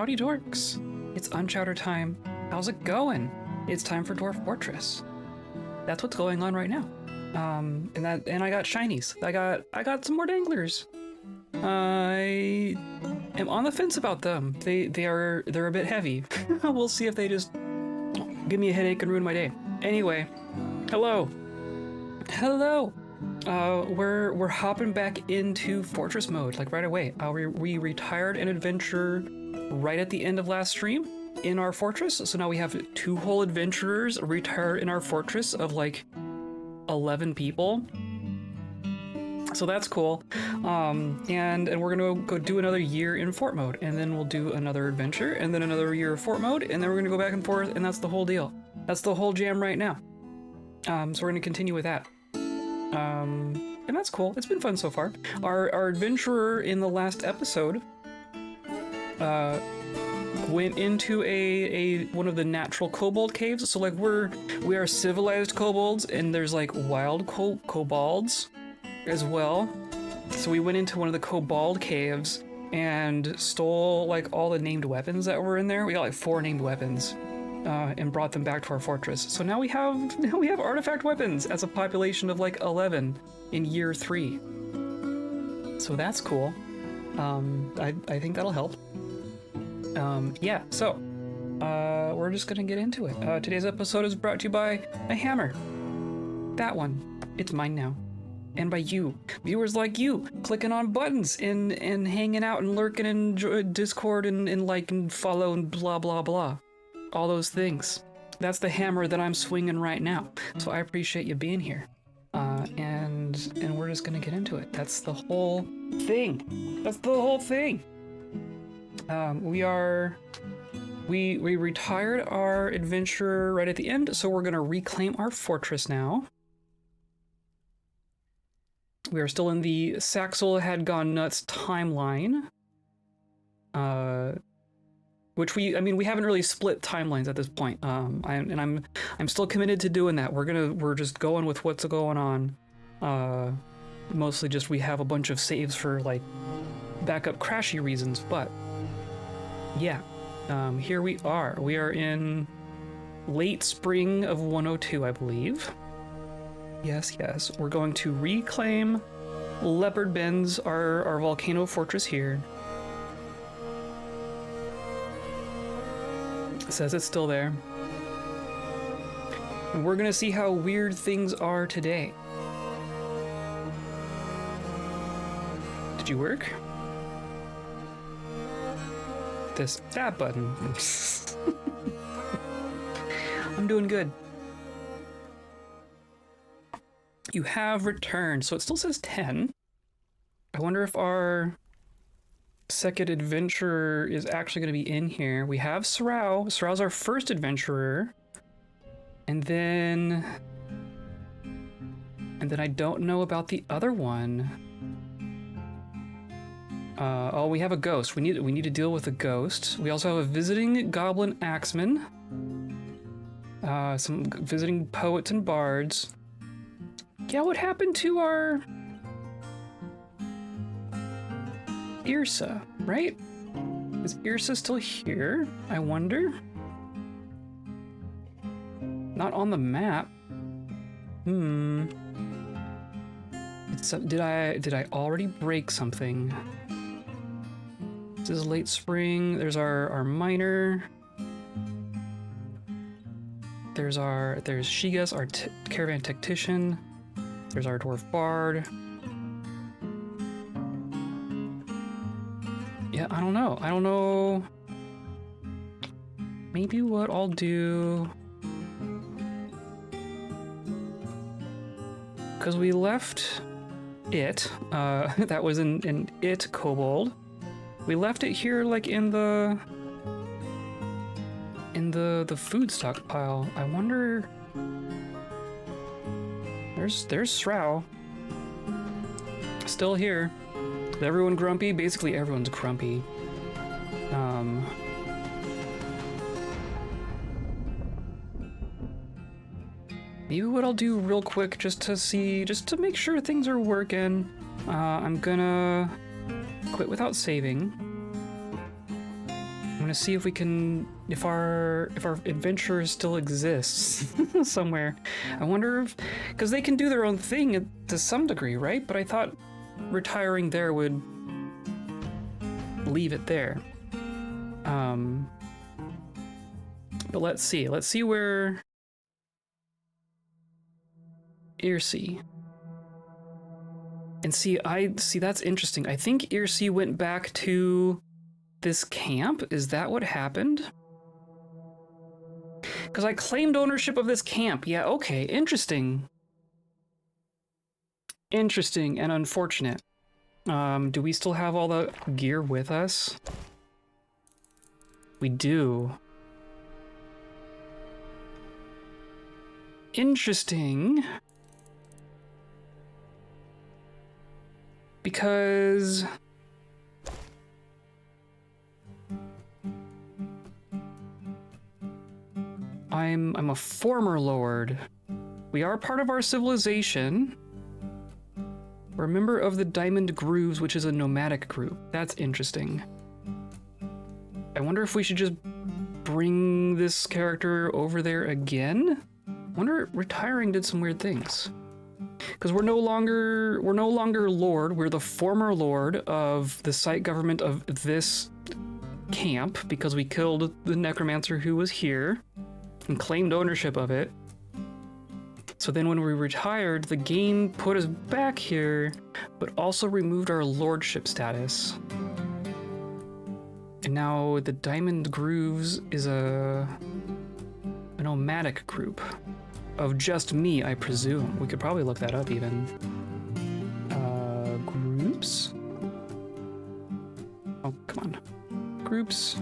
Howdy dorks! It's Unchowder time. How's it going? It's time for Dwarf Fortress. That's what's going on right now. And I got shinies. I got some more danglers. I am on the fence about them. They're a bit heavy. We'll see if they just give me a headache and ruin my day. Anyway, hello. We're hopping back into fortress mode like right away. We retired an adventurer right at the end of last stream in our fortress, so now we have 2 whole adventurers retired in our fortress of like 11 people. So that's cool. And we're gonna go do another year in fort mode, and then we'll do another adventure, and then another year of fort mode, and then we're gonna go back and forth, and that's the whole deal. That's the whole jam right now. So we're gonna continue with that. And that's cool. It's been fun so far. Our adventurer in the last episode went into a one of the natural kobold caves. So like we are civilized kobolds, and there's like wild kobolds as well. So we went into one of the kobold caves and stole like all the named weapons that were in there. We got like 4 named weapons. And brought them back to our fortress. So now we have artifact weapons as a population of like 11 in year 3. So that's cool. I think that'll help. Yeah. So we're just gonna get into it. Today's episode is brought to you by a hammer. That one. It's mine now. And by you, viewers like you, clicking on buttons and hanging out and lurking in Discord and like and follow and blah blah blah. All those things. That's the hammer that I'm swinging right now. So I appreciate you being here. And we're just gonna get into it. That's the whole thing. That's the whole thing. We retired our adventurer right at the end, so we're gonna reclaim our fortress now. We are still in the Saxel had gone nuts timeline. Which we haven't really split timelines at this point. I'm still committed to doing that. We're just going with what's going on. Mostly just we have a bunch of saves for like backup crashy reasons, but yeah. Here we are. We are in late spring of 102, I believe. Yes. We're going to reclaim Leopard Bends, our volcano fortress here. Says it's still there. And we're gonna see how weird things are today. Did you work? That button. I'm doing good. You have returned, so it still says 10. I wonder if our second adventurer is actually going to be in here. We have Sorrow. Sorrow's our first adventurer. And then I don't know about the other one. Oh, we have a ghost. We need to deal with a ghost. We also have a visiting goblin axeman. Some visiting poets and bards. Yeah, what happened to our Irsi, right? Is Irsi still here? I wonder. Not on the map. Did I already break something? This is late spring. There's our miner. There's Shigas, our caravan tactician. There's our dwarf bard. Yeah, I don't know. Maybe what I'll do, because we left it, that was an it kobold. We left it here like in the food stockpile. I wonder, there's Srow. Still here. Is everyone grumpy? Basically everyone's grumpy. Maybe what I'll do real quick just to make sure things are working, I'm gonna quit without saving. gonna see if we can, if our adventure still exists somewhere. I wonder if, because they can do their own thing to some degree, right? But I thought retiring there would leave it there. But let's see where Irsi. And see, that's interesting. I think Irsi went back to this camp. Is that what happened? Because I claimed ownership of this camp. Yeah, okay, interesting. Interesting and unfortunate. Do we still have all the gear with us? We do. Interesting. Because I'm a former lord. We are part of our civilization. We're a member of the Diamond Grooves, which is a nomadic group. That's interesting. I wonder if we should just bring this character over there again? I wonder if retiring did some weird things. Because we're no longer lord, we're the former lord of the site government of this camp because we killed the necromancer who was here and claimed ownership of it. So then when we retired, the game put us back here, but also removed our lordship status. And now the Diamond Grooves is a nomadic group of just me, I presume. We could probably look that up even. Groups? Oh, come on. Groups.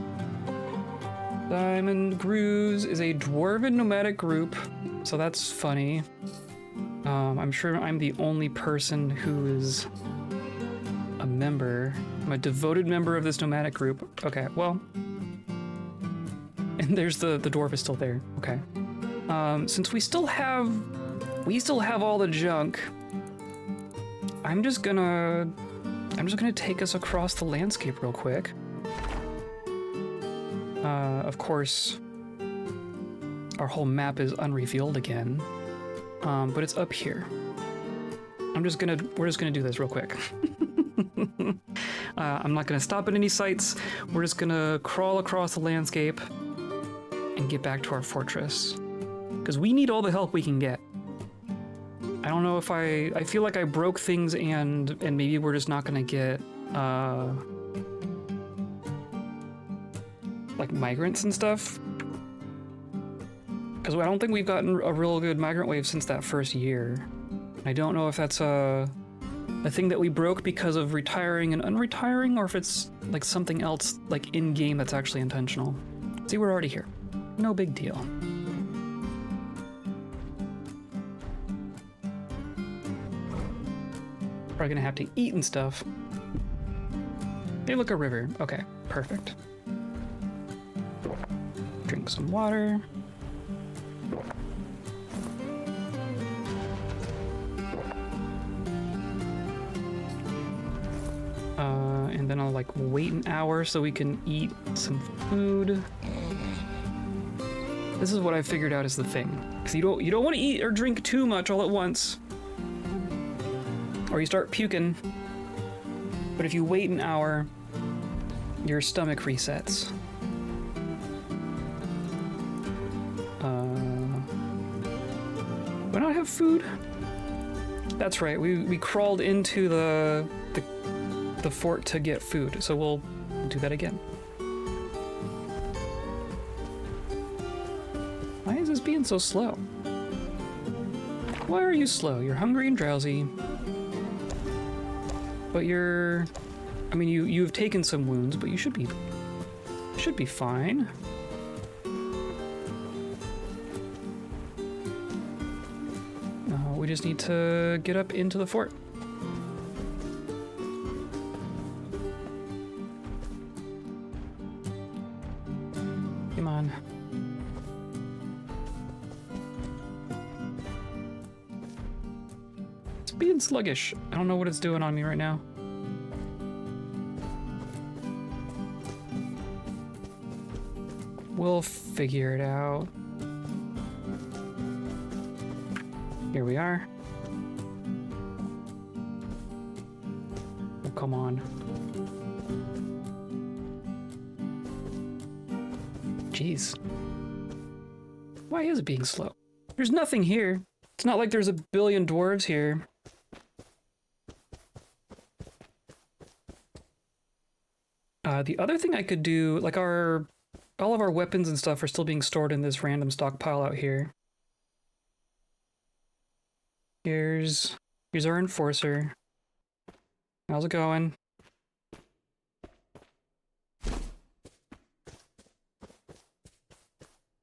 Diamond Grooves is a dwarven nomadic group, so that's funny. I'm sure I'm the only person who is a member. I'm a devoted member of this nomadic group. Okay, well. And there's the dwarf is still there. Okay. Since we still have all the junk, I'm just gonna take us across the landscape real quick. Of course, our whole map is unrevealed again, but it's up here. We're just gonna do this real quick. I'm not gonna stop at any sites. We're just gonna crawl across the landscape and get back to our fortress. Because we need all the help we can get. I don't know if I feel like I broke things and maybe we're just not gonna get like migrants and stuff. Because I don't think we've gotten a real good migrant wave since that first year. I don't know if that's a thing that we broke because of retiring and unretiring, or if it's like something else like in game that's actually intentional. See, we're already here. No big deal. Probably gonna have to eat and stuff. Hey, look, a river. Okay, perfect. Drink some water. And then I'll like wait an hour so we can eat some food. This is what I figured out is the thing. Because you don't want to eat or drink too much all at once, or you start puking. But if you wait an hour, your stomach resets. Do I not have food? That's right. We crawled into the fort to get food, so we'll do that again. Why is this being so slow? Why are you slow? You're hungry and drowsy. But you're... I mean, you've taken some wounds, but you should be fine. We just need to get up into the fort. Come on. It's being sluggish. I don't know what it's doing on me right now. We'll figure it out. Here we are. Oh, come on. Jeez. Why is it being slow? There's nothing here. It's not like there's a billion dwarves here. The other thing I could do, like all of our weapons and stuff are still being stored in this random stockpile out here. Here's our enforcer. How's it going?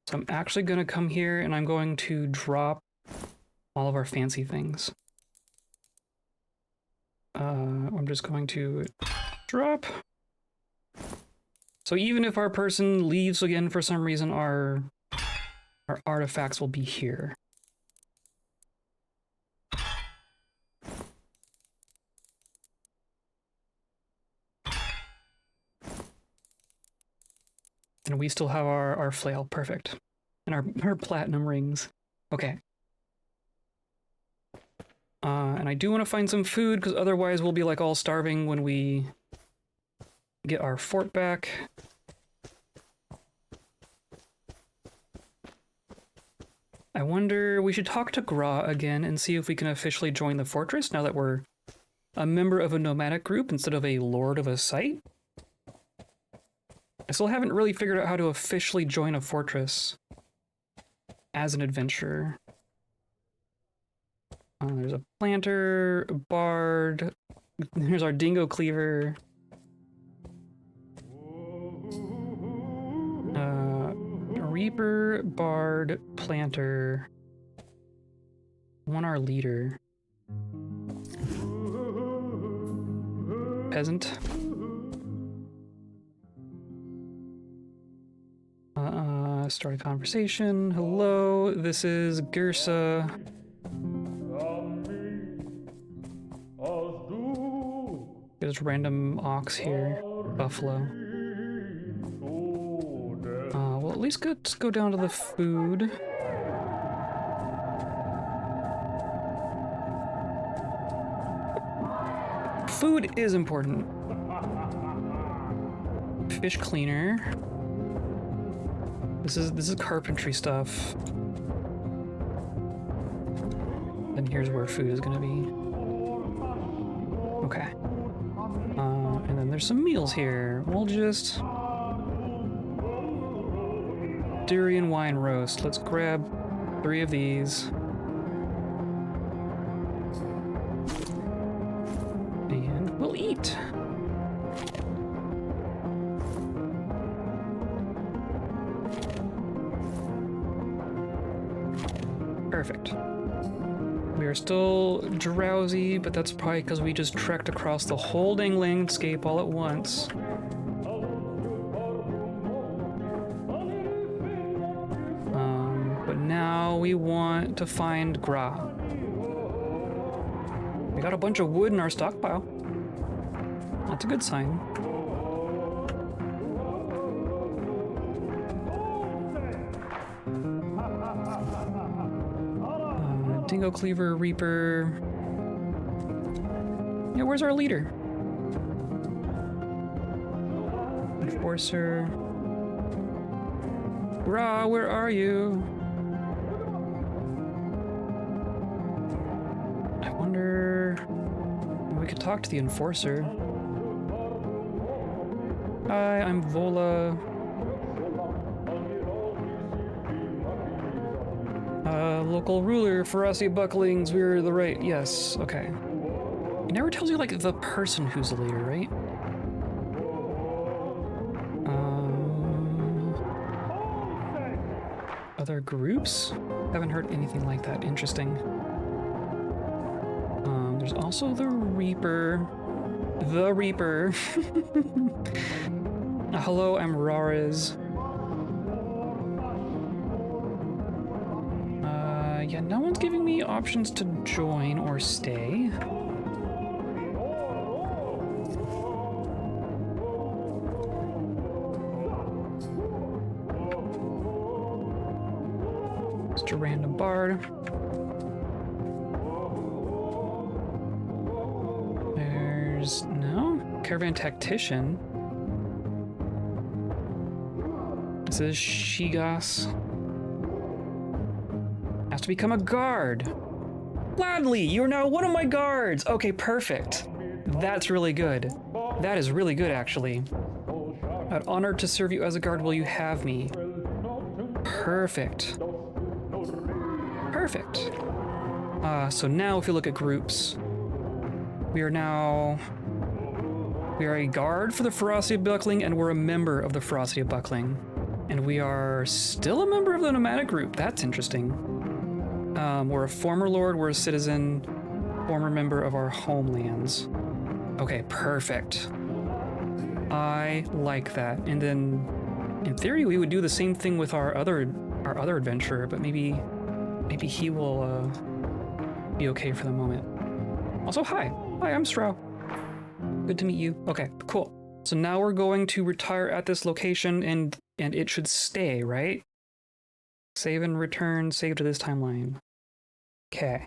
So I'm actually going to come here and I'm going to drop all of our fancy things. I'm just going to drop. So even if our person leaves again for some reason, our artifacts will be here. And we still have our flail, perfect. And our platinum rings. Okay. And I do want to find some food, because otherwise we'll be like all starving when we get our fort back. I wonder, we should talk to Gra again and see if we can officially join the fortress now that we're a member of a nomadic group instead of a lord of a site. I still haven't really figured out how to officially join a fortress as an adventurer. There's a planter, a bard, there's our dingo cleaver. Reaper, bard, planter. I want our leader. Peasant. Start a conversation. Hello, this is Girsa. There's random ox here. Buffalo. Well, at least let's go down to the food. Food is important. Fish cleaner. This is carpentry stuff. Then here's where food is gonna be. Okay. And then there's some meals here. We'll just durian wine roast. Let's grab 3 of these. And we'll eat. Perfect. We are still drowsy, but that's probably because we just trekked across the whole dang landscape all at once. But now we want to find Gra. We got a bunch of wood in our stockpile. That's a good sign. Dingo cleaver, reaper. Yeah, where's our leader? Enforcer. Gra, where are you? I wonder if we could talk to the enforcer. Hi, I'm Vola. Local ruler, Ferocity Bucklings, we're the right. Yes, okay. It never tells you, like, the person who's the leader, right? Other groups? Haven't heard anything like that. Interesting. There's also the Reaper. The Reaper. Hello, I'm Rariz. Yeah, no one's giving me options to join or stay. Just a random bard. There's no caravan tactician. This is Shigas. Has to become a guard. Gladly, you're now one of my guards. Okay, perfect. That's really good. That is really good, actually. I'm honored to serve you as a guard. Will you have me? Perfect. Perfect. So now if you look at groups, we are a guard for the Ferocity of Buckling, and we're a member of the Ferocity of Buckling. And we are still a member of the nomadic group. That's interesting. We're a former lord, we're a citizen, former member of our homelands. Okay, perfect. I like that. And then, in theory, we would do the same thing with our other adventurer, but maybe he will be okay for the moment. Also, hi, I'm Strow. Good to meet you. Okay, cool. So now we're going to retire at this location, and it should stay, right? Save and return. Save to this timeline. Okay.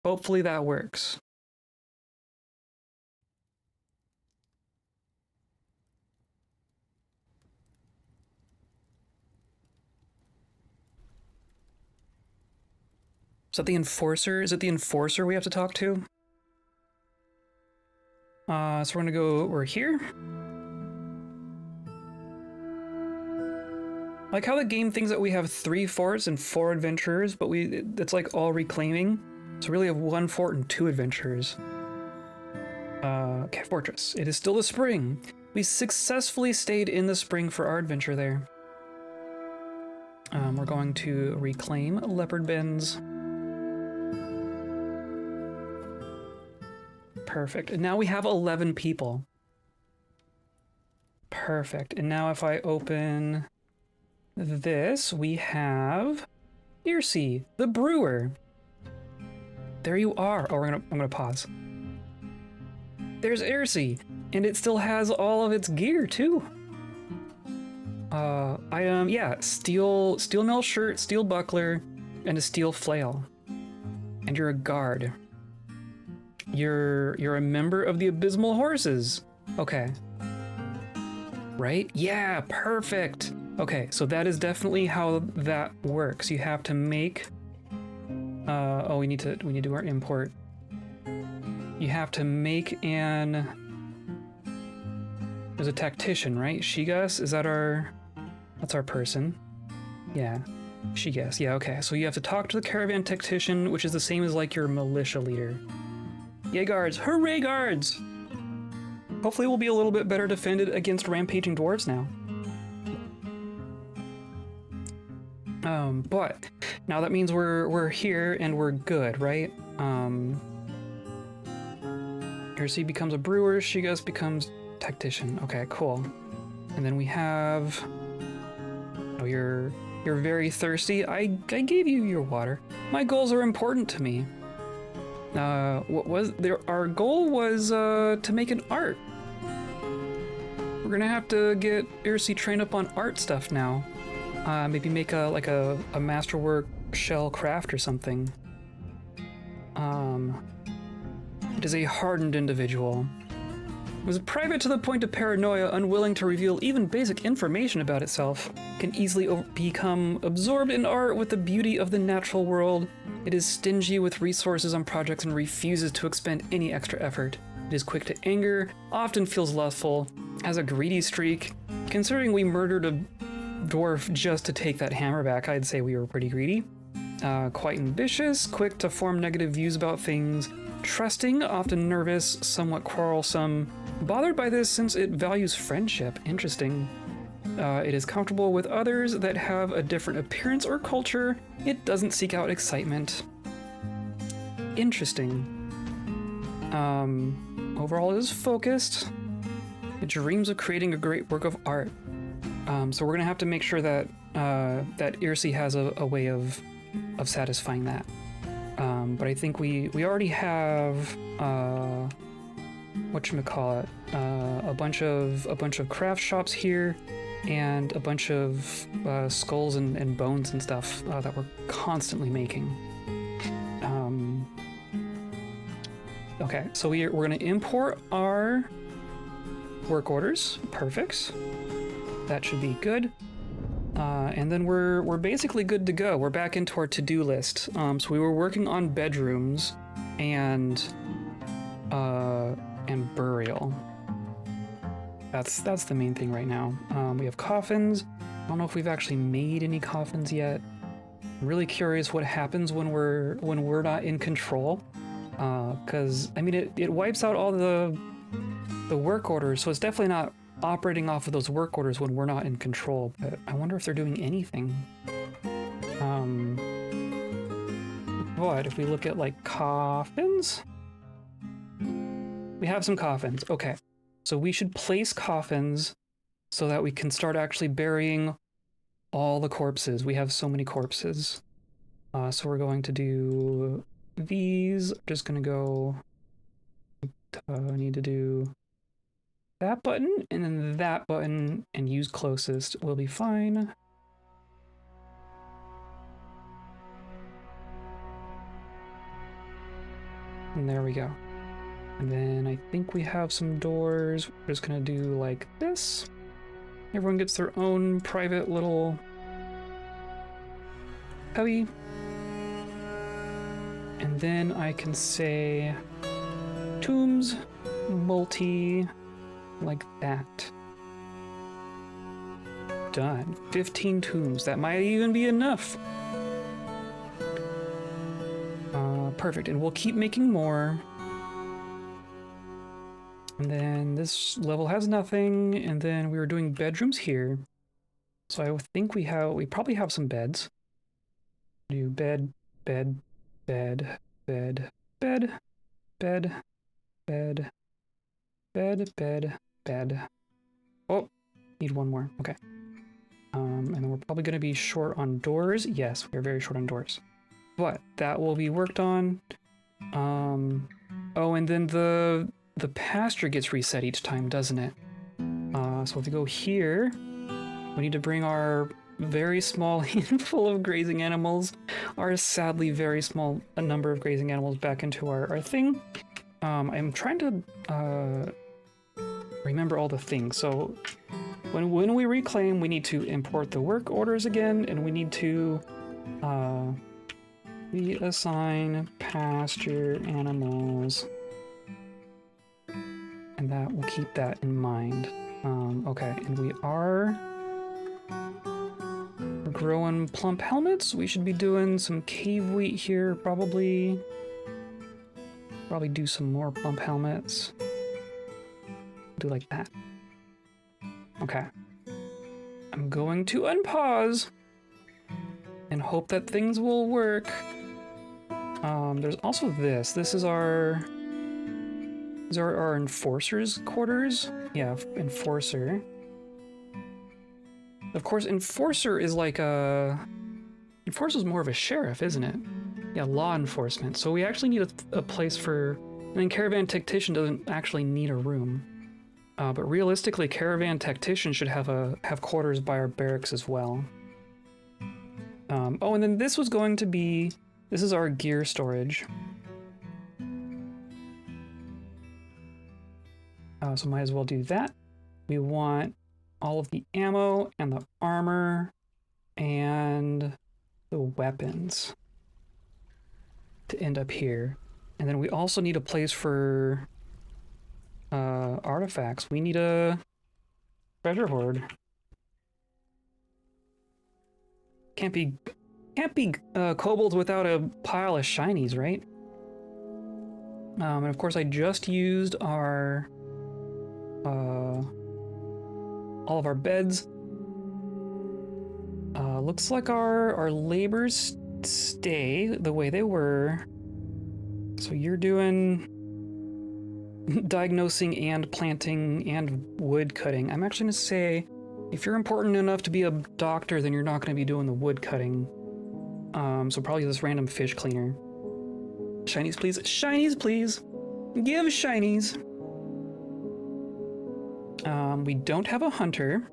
Hopefully that works. Is that the enforcer? Is it the enforcer we have to talk to? So we're gonna go over here. Like how the game thinks that we have 3 forts and 4 adventurers, but it's like all reclaiming. So we really have 1 fort and 2 adventurers. Okay, fortress. It is still the spring. We successfully stayed in the spring for our adventure there. We're going to reclaim leopard bends. Perfect. And now we have 11 people. Perfect. And now if I open this, we have Irsi, the brewer. There you are. Oh, I'm gonna pause. There's Irsi, and it still has all of its gear too. Yeah, steel mill shirt, steel buckler, and a steel flail. And you're a guard. You're a member of the Abysmal Horses. Okay. Right? Yeah, perfect. Okay, so that is definitely how that works. You have to make we need to do our import. You have to make there's a tactician, right? Shigas, that's our person. Yeah. Shigas. Yeah, okay. So you have to talk to the caravan tactician, which is the same as like your militia leader. Yay, guards! Hooray, guards! Hopefully we'll be a little bit better defended against rampaging dwarves now. But now that means we're here and we're good, right? Irsi becomes a brewer, Shigas becomes tactician. Okay, cool. And then we have... Oh, you're very thirsty. I gave you your water. My goals are important to me. Our goal was to make an art. We're gonna have to get Irsi trained up on art stuff now. Maybe make a masterwork shell craft or something. It is a hardened individual. It was private to the point of paranoia, unwilling to reveal even basic information about itself. Can easily become absorbed in art with the beauty of the natural world. It is stingy with resources on projects and refuses to expend any extra effort. It is quick to anger, often feels lustful, has a greedy streak. Considering we murdered a dwarf just to take that hammer back, I'd say we were pretty greedy. Quite ambitious, quick to form negative views about things, trusting, often nervous, somewhat quarrelsome, bothered by this since it values friendship. Interesting. It is comfortable with others that have a different appearance or culture. It doesn't seek out excitement. Interesting. Overall it is focused. It dreams of creating a great work of art. So we're gonna have to make sure that that Irsi has a way of satisfying that. But I think we already have whatchamacallit, a bunch of craft shops here, and a bunch of skulls and bones and stuff that we're constantly making. Okay, so we're gonna import our work orders. Perfect. That should be good. And then we're basically good to go. We're back into our to-do list. So we were working on bedrooms and burial. That's the main thing right now. We have coffins. I don't know if we've actually made any coffins yet. I'm really curious what happens when we're not in control. Because I mean it wipes out all the work orders, so it's definitely not operating off of those work orders when we're not in control. But I wonder if they're doing anything. What if we look at like coffins? We have some coffins. Okay, so we should place coffins so that we can start actually burying all the corpses. We have so many corpses. So we're going to do these. I'm just gonna go. I need to do that button and then that button and use closest. Will be fine. And there we go. And then I think we have some doors. We're just gonna do like this. Everyone gets their own private little cubby. And then I can say tombs, multi, like that. Done. 15 tombs. That might even be enough. Perfect. And we'll keep making more. And then this level has nothing. And then we were doing bedrooms here. So I think we probably have some beds. Do bed, bed, bed, bed, bed, bed, bed, bed, bed, bed. Oh, need one more. Okay. And then we're probably going to be short on doors. Yes, we are very short on doors. But that will be worked on. Oh, and then the pasture gets reset each time, doesn't it? So if we go here, we need to bring our very small handful of grazing animals, our sadly very small number of grazing animals back into our thing. I'm trying to remember all the things. So when we reclaim, we need to import the work orders again, and we need to reassign pasture animals, and that will keep that in mind. Okay, and we're growing plump helmets. We should be doing some cave wheat here, probably do some more plump helmets. Do like that. Okay. I'm going to unpause and hope that things will work. There's also this. This is our enforcer's quarters. Yeah, enforcer. Of course, enforcer is like enforcer's more of a sheriff, isn't it? Yeah, law enforcement. So we actually need a place for. And then caravan tactician doesn't actually need a room. But realistically, caravan tactician should have quarters by our barracks as well. Oh, and then this was going to be. This is our gear storage. So might as well do that. We want all of the ammo and the armor and the weapons to end up here. And then we also need a place for artifacts. We need a treasure hoard. Can't be kobolds without a pile of shinies, right? And of course I just used our all of our beds. Looks like our labors stay the way they were. So you're doing diagnosing and planting and wood cutting. I'm actually going to say, if you're important enough to be a doctor, then you're not going to be doing the wood cutting. So probably this random fish cleaner. Shinies, please. Shinies, please. Give shinies. We don't have a hunter.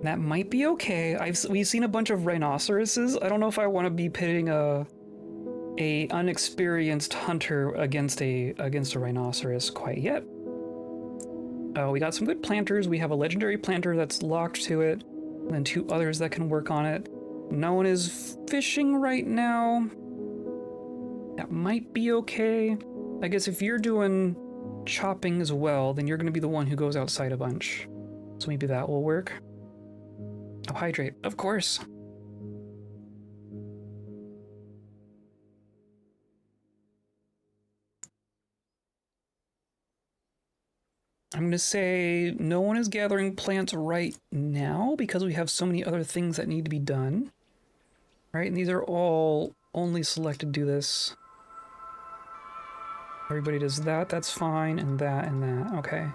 That might be okay. We've seen a bunch of rhinoceroses. I don't know if I want to be pitting a unexperienced hunter against a rhinoceros quite yet. We got some good planters. We have a legendary planter that's locked to it, and then 2 others that can work on it. No one is fishing right now. That might be okay. I guess if you're doing chopping as well, then you're going to be the one who goes outside a bunch. So maybe that will work. Oh, hydrate, of course. I'm going to say no one is gathering plants right now because we have so many other things that need to be done. Right, and these are all only selected to do this. Everybody does that, that's fine, and that, okay.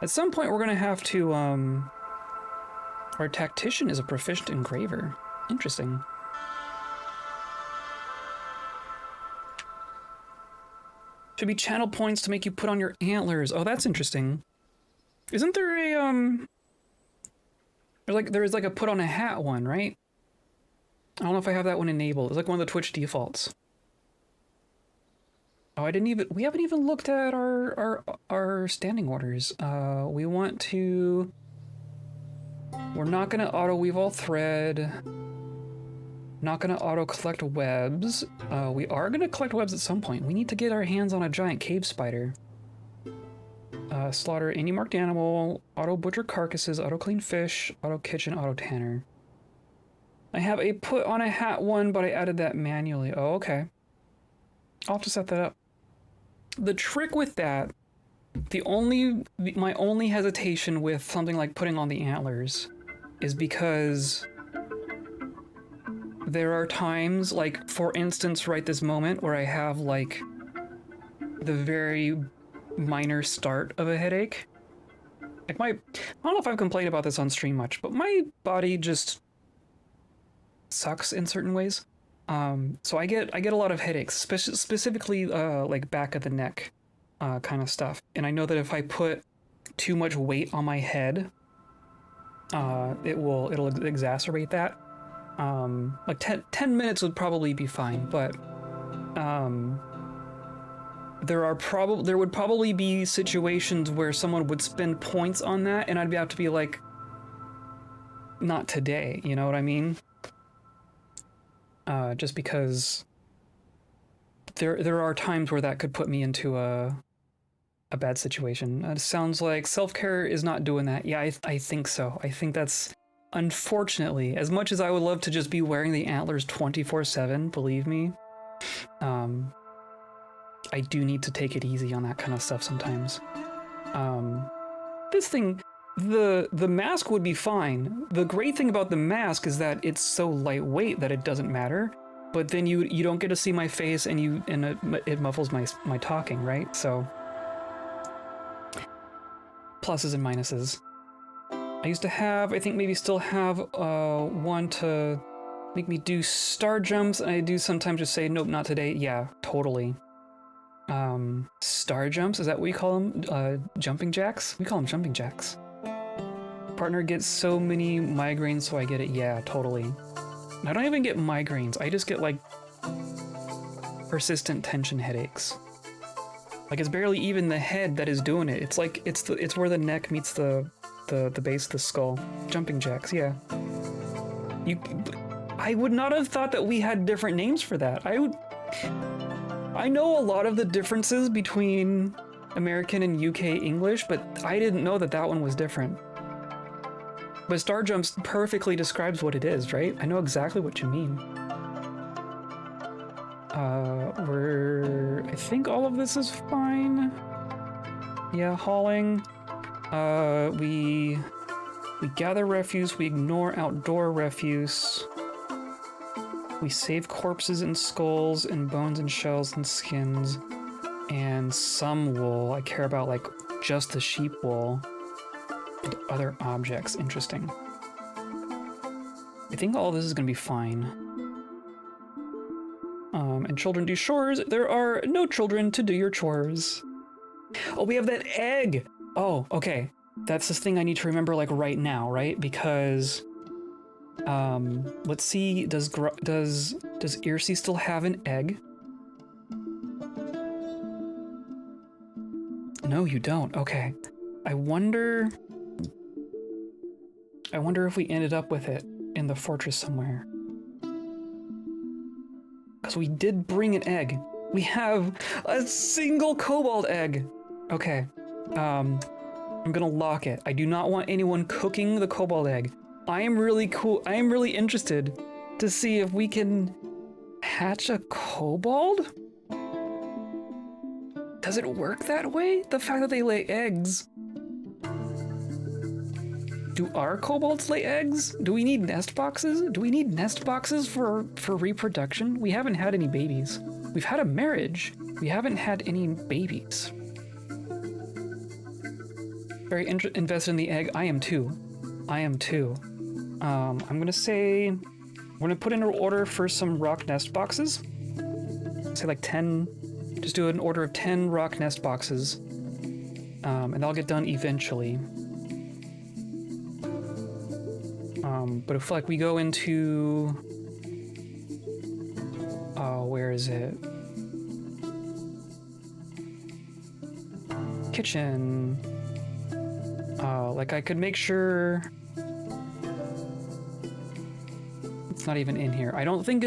At some point we're going to have to, our tactician is a proficient engraver. Interesting. Should be channel points to make you put on your antlers. Oh, that's interesting. Isn't there a, there's like a put on a hat one, right? I don't know if I have that one enabled. It's like one of the Twitch defaults. Oh, we haven't even looked at our standing orders. We want to, we're not gonna auto weave all thread. Not gonna auto collect webs. We are gonna collect webs at some point. We need to get our hands on a giant cave spider. Slaughter any marked animal, auto butcher carcasses, auto clean fish, auto kitchen, auto tanner. I have a put on a hat one, but I added that manually. Oh, okay. I'll have to set that up. The trick with that, my only hesitation with something like putting on the antlers is because there are times, like for instance right this moment, where I have like the very minor start of a headache. Like I don't know if I've complained about this on stream much, but my body just sucks in certain ways. So I get a lot of headaches, specifically like back of the neck kind of stuff. And I know that if I put too much weight on my head, it'll exacerbate that. Like 10 minutes would probably be fine, but there would probably be situations where someone would spend points on that, and I'd have to be like, not today, you know what I mean? Just because there are times where that could put me into a bad situation. It sounds like self-care is not doing that. Yeah, I think so. I think that's, unfortunately, as much as I would love to just be wearing the antlers 24/7, believe me, I do need to take it easy on that kind of stuff sometimes. This thing, the mask would be fine. The great thing about the mask is that it's so lightweight that it doesn't matter. But then you don't get to see my face, and it muffles my talking, right? So pluses and minuses. I used to have, I think maybe still have one to make me do star jumps, and I do sometimes just say nope, not today. Yeah, totally. Star jumps, is that what we call them? Jumping jacks? We call them jumping jacks. Partner gets so many migraines, so I get it. Yeah, totally. I don't even get migraines. I just get like persistent tension headaches. Like it's barely even the head that is doing it. It's like it's where the neck meets the base of the skull. Jumping jacks, yeah. I would not have thought that we had different names for that. I know a lot of the differences between American and UK English, but I didn't know that that one was different. But Star Jumps perfectly describes what it is, right? I know exactly what you mean. I think all of this is fine. Yeah, hauling. We gather refuse, we ignore outdoor refuse. We save corpses and skulls and bones and shells and skins. And some wool. I care about like just the sheep wool. And other objects. Interesting. I think all of this is gonna be fine. And children do chores. There are no children to do your chores. Oh, we have that egg! Oh, okay. That's this thing I need to remember, like, right now, right? Because, let's see, does Irsi still have an egg? No, you don't. Okay. I wonder if we ended up with it in the fortress somewhere. Because we did bring an egg. We have a single kobold egg. Okay. I'm gonna lock it. I do not want anyone cooking the kobold egg. I am really interested to see if we can hatch a kobold? Does it work that way? The fact that they lay eggs. Do our kobolds lay eggs? Do we need nest boxes? Do we need nest boxes for reproduction? We haven't had any babies. We've had a marriage. We haven't had any babies. Very invested in the egg. I am too. I'm gonna say, we're gonna put in an order for some rock nest boxes. Say like 10, just do an order of 10 rock nest boxes. And I'll get done eventually. But if like we go into, where is it? Kitchen. Like I could make sure it's not even in here. I don't think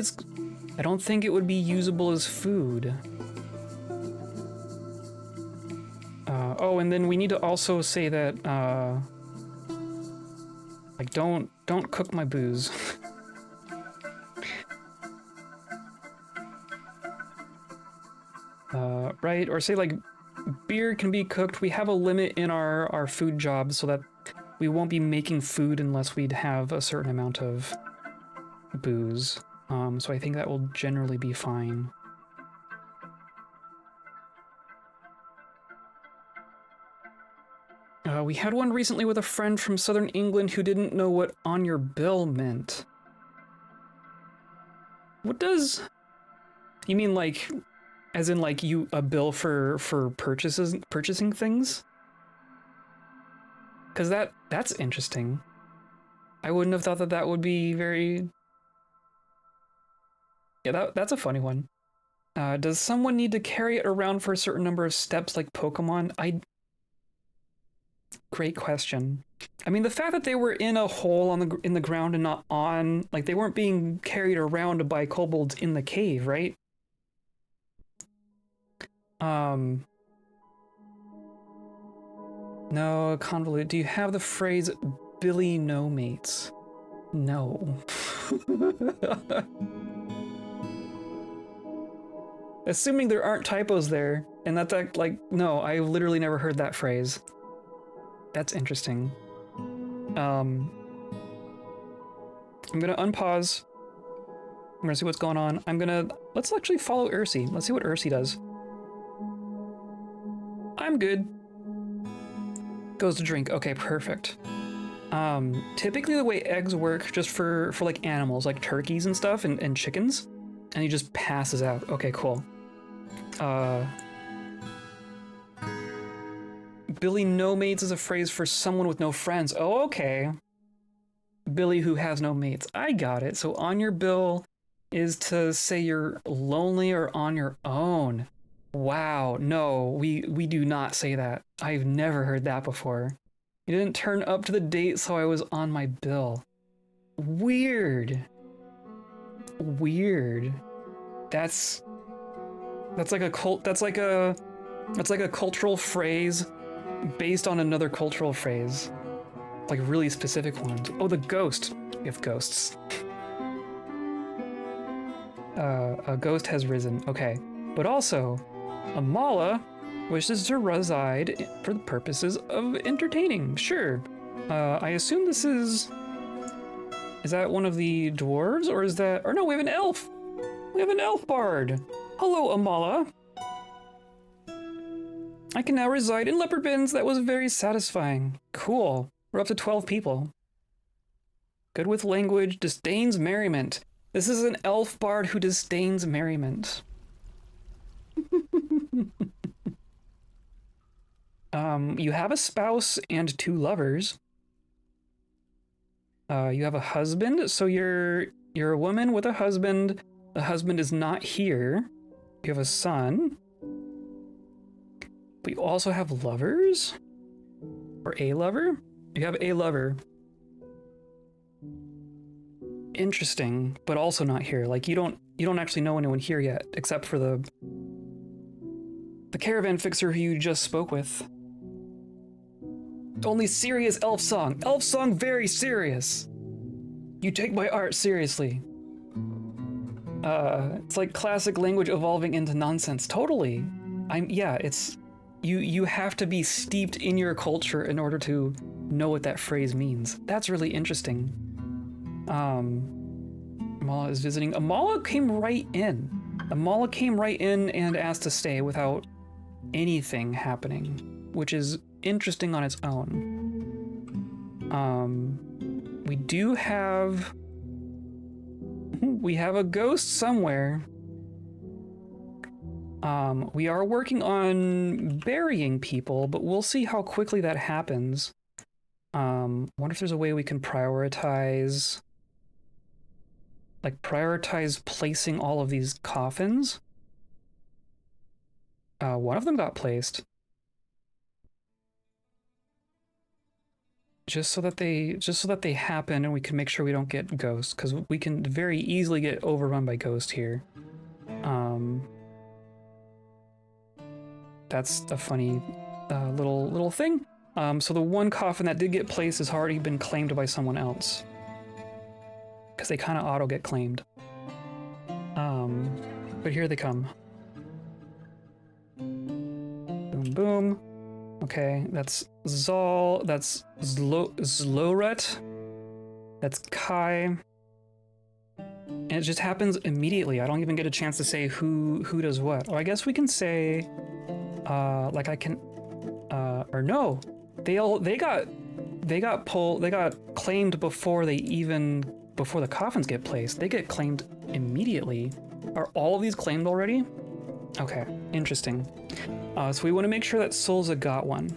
it would be usable as food. Oh, and then we need to also say that, like, don't cook my booze. Right? Or say, like, beer can be cooked. We have a limit in our food jobs so that we won't be making food unless we'd have a certain amount of booze. So I think that will generally be fine. We had one recently with a friend from southern England who didn't know what on your bill meant. What does... You mean like, as in like a bill for purchasing things? Because that's interesting. I wouldn't have thought that would be very... Yeah, that's a funny one. Does someone need to carry it around for a certain number of steps like Pokemon? Great question. I mean, the fact that they were in a hole in the ground and not on, like they weren't being carried around by kobolds in the cave, right? No, convolute. Do you have the phrase Billy no mates? No. Assuming there aren't typos there, and that like, no, I literally never heard that phrase. That's interesting. I'm gonna unpause. I'm gonna see what's going on. Let's actually follow Irsi. Let's see what Irsi does. I'm good. Goes to drink. Okay, perfect. Typically the way eggs work, just for like animals, like turkeys and stuff, and chickens, and he just passes out. Okay, cool. Billy no mates is a phrase for someone with no friends. Oh, okay. Billy who has no mates. I got it. So on your bill is to say you're lonely or on your own. Wow, no, we do not say that. I've never heard that before. You didn't turn up to the date, so I was on my bill. Weird. Weird. That's like a cultural phrase based on another cultural phrase. Like really specific ones. Oh, the ghost. We have ghosts. A ghost has risen. Okay. But also, Amala wishes to reside for the purposes of entertaining. Sure. I assume this is that one of the dwarves, or is that... Or no, we have an elf! We have an elf bard! Hello, Amala! I can now reside in leopard bins. That was very satisfying. Cool. We're up to 12 people. Good with language, disdains merriment. This is an elf bard who disdains merriment. You have a spouse and 2 lovers. You have a husband, so you're a woman with a husband. The husband is not here. You have a son. But you also have lovers? Or a lover? You have a lover. Interesting, but also not here. Like you don't actually know anyone here yet, except for the caravan fixer who you just spoke with. Only serious elf song. Elf song very serious. You take my art seriously. It's like classic language evolving into nonsense. Totally. Yeah, it's you have to be steeped in your culture in order to know what that phrase means. That's really interesting. Amala is visiting. Amala came right in. Amala came right in and asked to stay without anything happening, which is interesting on its own. We do have... We have a ghost somewhere. We are working on burying people, but we'll see how quickly that happens. Wonder if there's a way we can prioritize... Like, prioritize placing all of these coffins. One of them got placed. Just so that they happen and we can make sure we don't get ghosts, because we can very easily get overrun by ghosts here. That's a funny little thing. So the one coffin that did get placed has already been claimed by someone else, because they kind of auto get claimed. But here they come. Boom, boom. Okay, that's Zal, that's Zlorut, that's Kai. And it just happens immediately. I don't even get a chance to say who does what. Or I guess we can say, like I can, or no, they got claimed before before the coffins get placed. They get claimed immediately. Are all of these claimed already? Okay, interesting. So we want to make sure that Solza got one.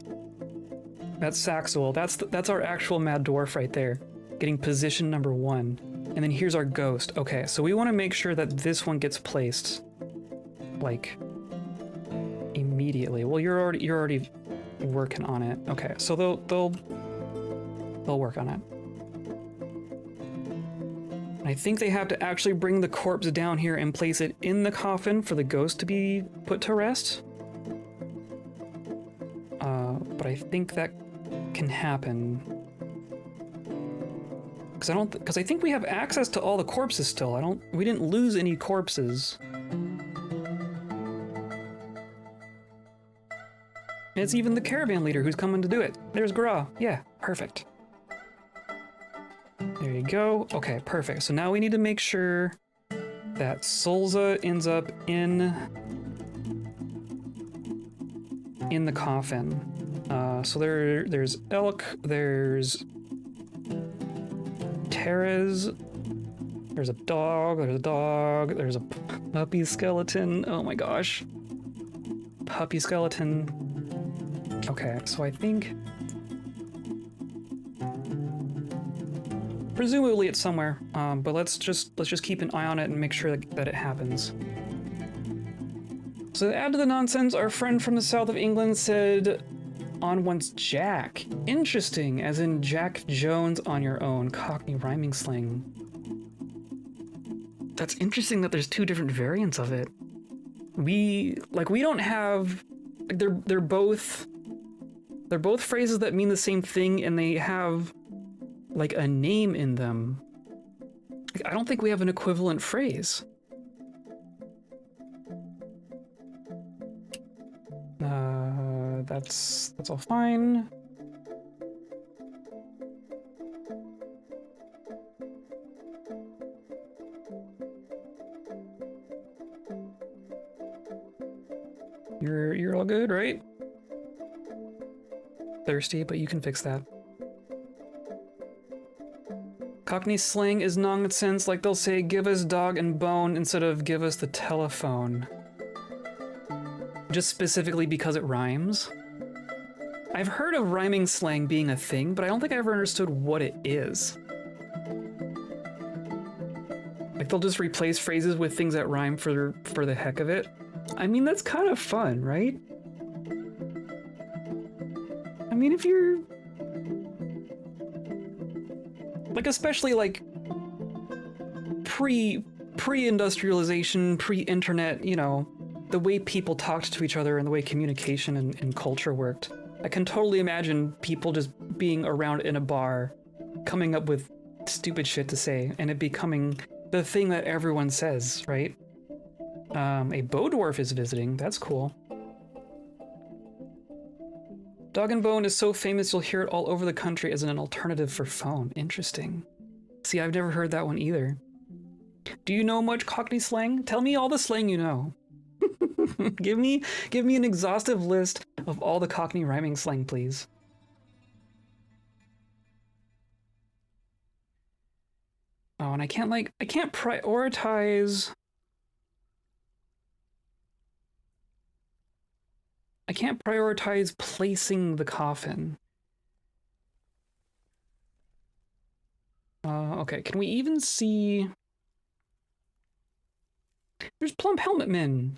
That's Saxul. That's our actual Mad Dwarf right there, getting position number 1. And then here's our ghost. Okay, so we want to make sure that this one gets placed, like, immediately. Well, you're already working on it. Okay, so they'll work on it. I think they have to actually bring the corpse down here and place it in the coffin for the ghost to be put to rest. But I think that can happen. Because I think we have access to all the corpses still. We didn't lose any corpses. It's even the caravan leader who's coming to do it. There's Gra. Yeah, perfect. There you go. Okay, perfect. So now we need to make sure that Solza ends up in the coffin. So there's Elk, there's Teres, there's a dog, there's a puppy skeleton. Oh my gosh. Puppy skeleton. Okay, so I think... Presumably it's somewhere, but let's just keep an eye on it and make sure that it happens. So to add to the nonsense, our friend from the south of England said, on one's Jack. Interesting, as in Jack Jones on your own, Cockney rhyming slang. That's interesting that there's 2 different variants of it. We don't have, they're both phrases that mean the same thing, and they have like a name in them. I don't think we have an equivalent phrase. That's all fine. You're all good, right? Thirsty, but you can fix that. Cockney slang is nonsense, like they'll say give us dog and bone instead of give us the telephone. Just specifically because it rhymes. I've heard of rhyming slang being a thing, but I don't think I ever understood what it is. Like they'll just replace phrases with things that rhyme for the heck of it. I mean, that's kind of fun, right? I mean, if you're like, especially like pre-industrialization, pre-internet, you know, the way people talked to each other and the way communication and culture worked. I can totally imagine people just being around in a bar, coming up with stupid shit to say, and it becoming the thing that everyone says, right? A bow dwarf is visiting. That's cool. Dog and Bone is so famous you'll hear it all over the country as an alternative for phone. Interesting. See, I've never heard that one either. Do you know much Cockney slang? Tell me all the slang you know. give me an exhaustive list of all the Cockney rhyming slang, please. Oh, and I can't prioritize. I can't prioritize placing the coffin. Okay, can we even see? There's plump helmet men.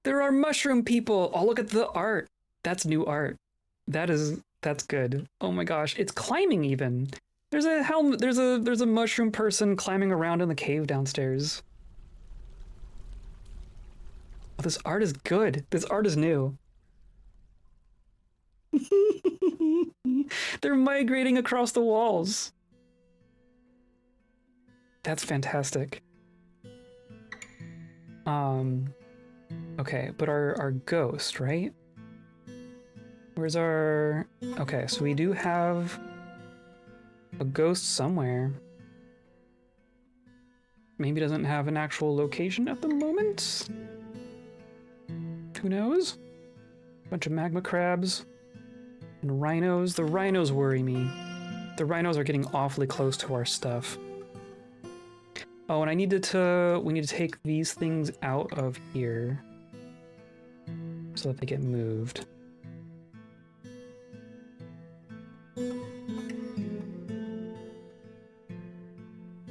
There are mushroom people. Oh, look at the art. That's new art. That's good. Oh my gosh, it's climbing even. There's a helmet. There's a mushroom person climbing around in the cave downstairs. Oh, this art is good. This art is new. They're migrating across the walls. That's fantastic. Okay, but our ghost, right? Where's our... Okay, so we do have a ghost somewhere. Maybe doesn't have an actual location at the moment. Who knows? Bunch of magma crabs and rhinos. The rhinos worry me. The rhinos are getting awfully close to our stuff. Oh, and we need to take these things out of here so that they get moved.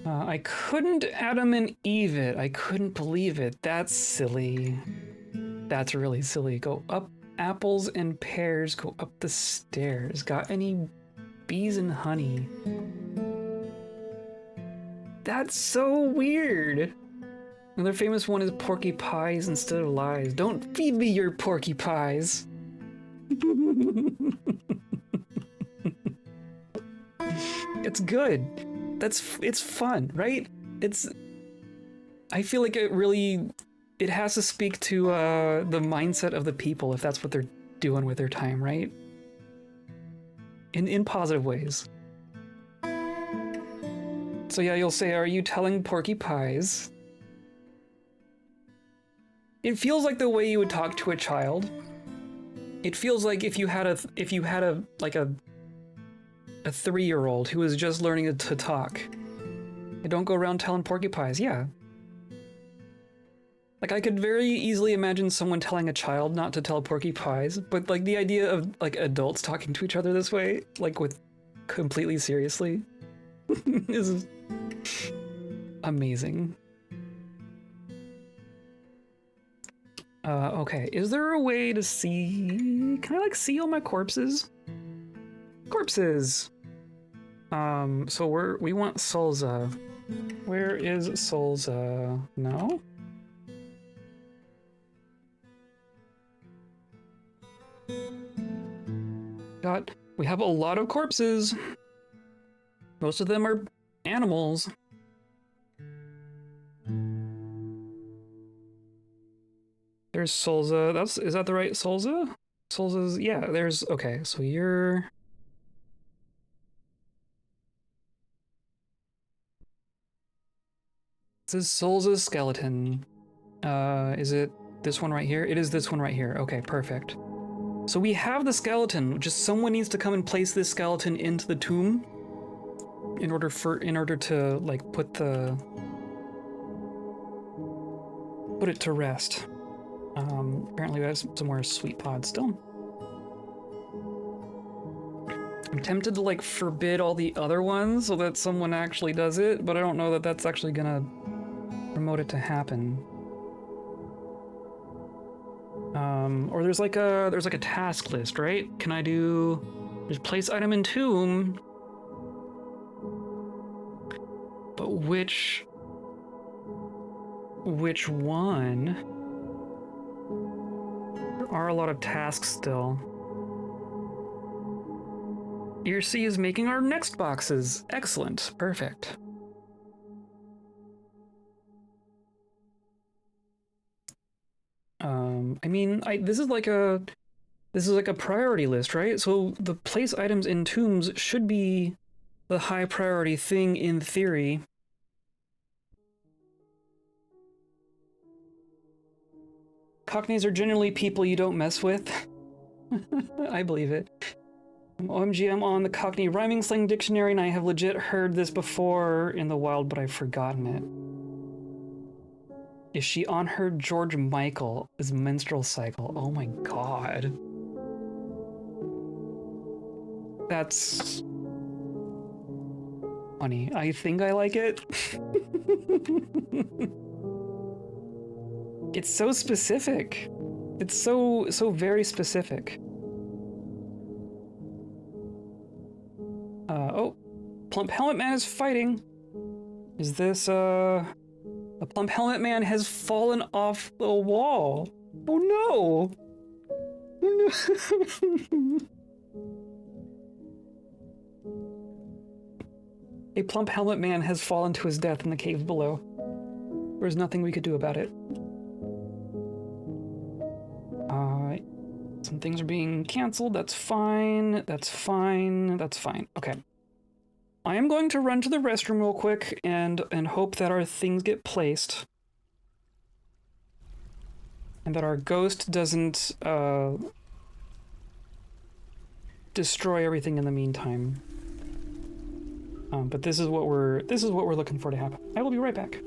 I couldn't Adam and Eve it. I couldn't believe it. That's silly. That's really silly. Go up apples and pears. Go up the stairs. Got any bees and honey? That's so weird. Another famous one is porky pies instead of lies. Don't feed me your porky pies. It's good. It's fun, right? I feel like it has to speak to the mindset of the people if that's what they're doing with their time, right? In positive ways. So yeah, you'll say, "Are you telling porky pies?" It feels like the way you would talk to a child. It feels like if you had a 3-year-old who was just learning to talk. You don't go around telling porcupines, yeah. Like, I could very easily imagine someone telling a child not to tell porcupines, but like the idea of like adults talking to each other this way, like with completely seriously, is amazing. Okay, is there a way to see... Can I like see all my corpses? Corpses! So we want Solza. Where is Solza? No? We have a lot of corpses. Most of them are animals. There's Solza. Is that the right Solza? Solza's, yeah, okay, so you're... This is Solza's skeleton. Is it this one right here? It is this one right here. Okay, perfect. So we have the skeleton, just someone needs to come and place this skeleton into the tomb in order to like put it to rest. Apparently we have somewhere sweet pod still. I'm tempted to like forbid all the other ones so that someone actually does it, but I don't know that that's actually gonna promote it to happen. Or there's like a task list, right? Can I do? There's place item in tomb, but which one? There are a lot of tasks still. Irsi is making our next boxes. Excellent. Perfect. I mean, this is like a priority list, right? So the place items in tombs should be the high priority thing in theory. Cockneys are generally people you don't mess with. I believe it. OMG, I'm on the Cockney Rhyming Slang Dictionary, and I have legit heard this before in the wild, but I've forgotten it. Is she on her George Michael's menstrual cycle? Oh my god. That's funny. I think I like it. It's so specific. It's so very specific. Oh, Plump Helmet Man is fighting. Is this, a Plump Helmet Man has fallen off the wall. Oh no! Oh no! A Plump Helmet Man has fallen to his death in the cave below. There's nothing we could do about it. Some things are being canceled. That's fine. That's fine. That's fine. Okay. I am going to run to the restroom real quick and hope that our things get placed. And that our ghost doesn't destroy everything in the meantime. But this is what we're looking for to happen. I will be right back.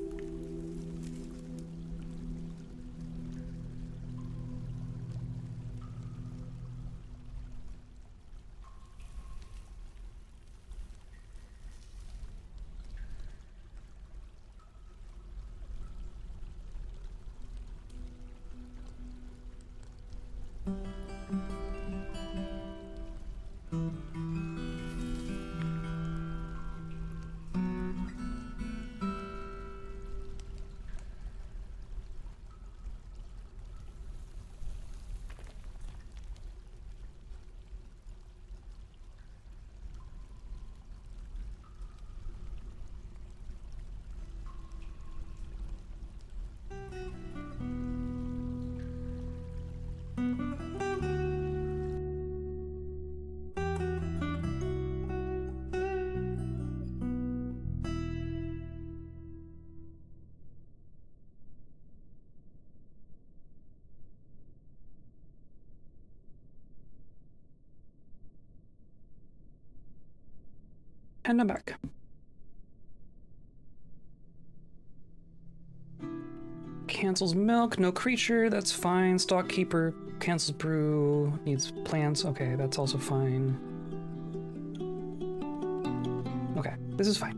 And I'm back. Cancels milk, no creature, that's fine. Stockkeeper cancels brew, needs plants, okay, that's also fine. Okay, this is fine.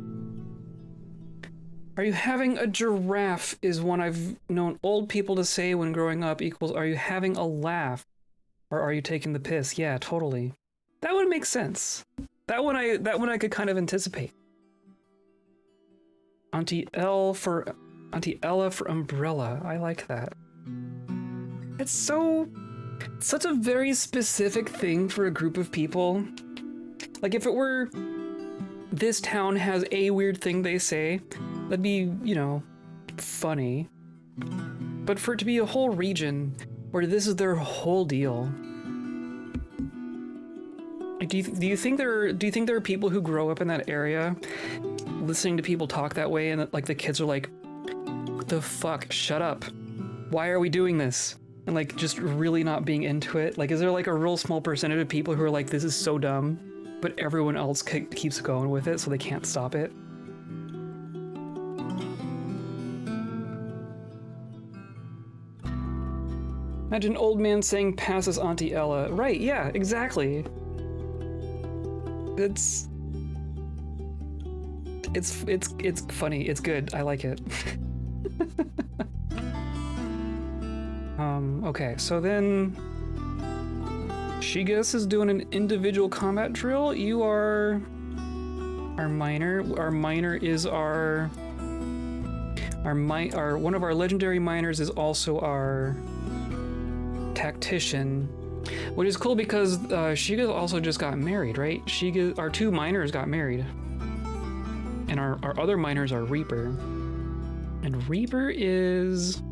Are you having a giraffe is one I've known old people to say when growing up equals are you having a laugh? Or are you taking the piss? Yeah, totally. That would make sense. That one I could kind of anticipate. Auntie Ella for umbrella. I like that. It's such a very specific thing for a group of people. Like if it were this town has a weird thing they say, that'd be, you know, funny. But for it to be a whole region where this is their whole deal. Do you think there are people who grow up in that area listening to people talk that way and like the kids are like, what the fuck, shut up, why are we doing this, and like just really not being into it? Like is there like a real small percentage of people who are like, this is so dumb, but everyone else keeps going with it so they can't stop it? Imagine old man saying passes Auntie Ella. Right, yeah, exactly. it's funny. It's good. I like it. Okay, so then Shigas is doing an individual combat drill. You are our miner. Our miner is our one of our legendary miners is also our tactician, which is cool because Shiga also just got married, right? Our two miners got married, and our other miners are Reaper, and Reaper is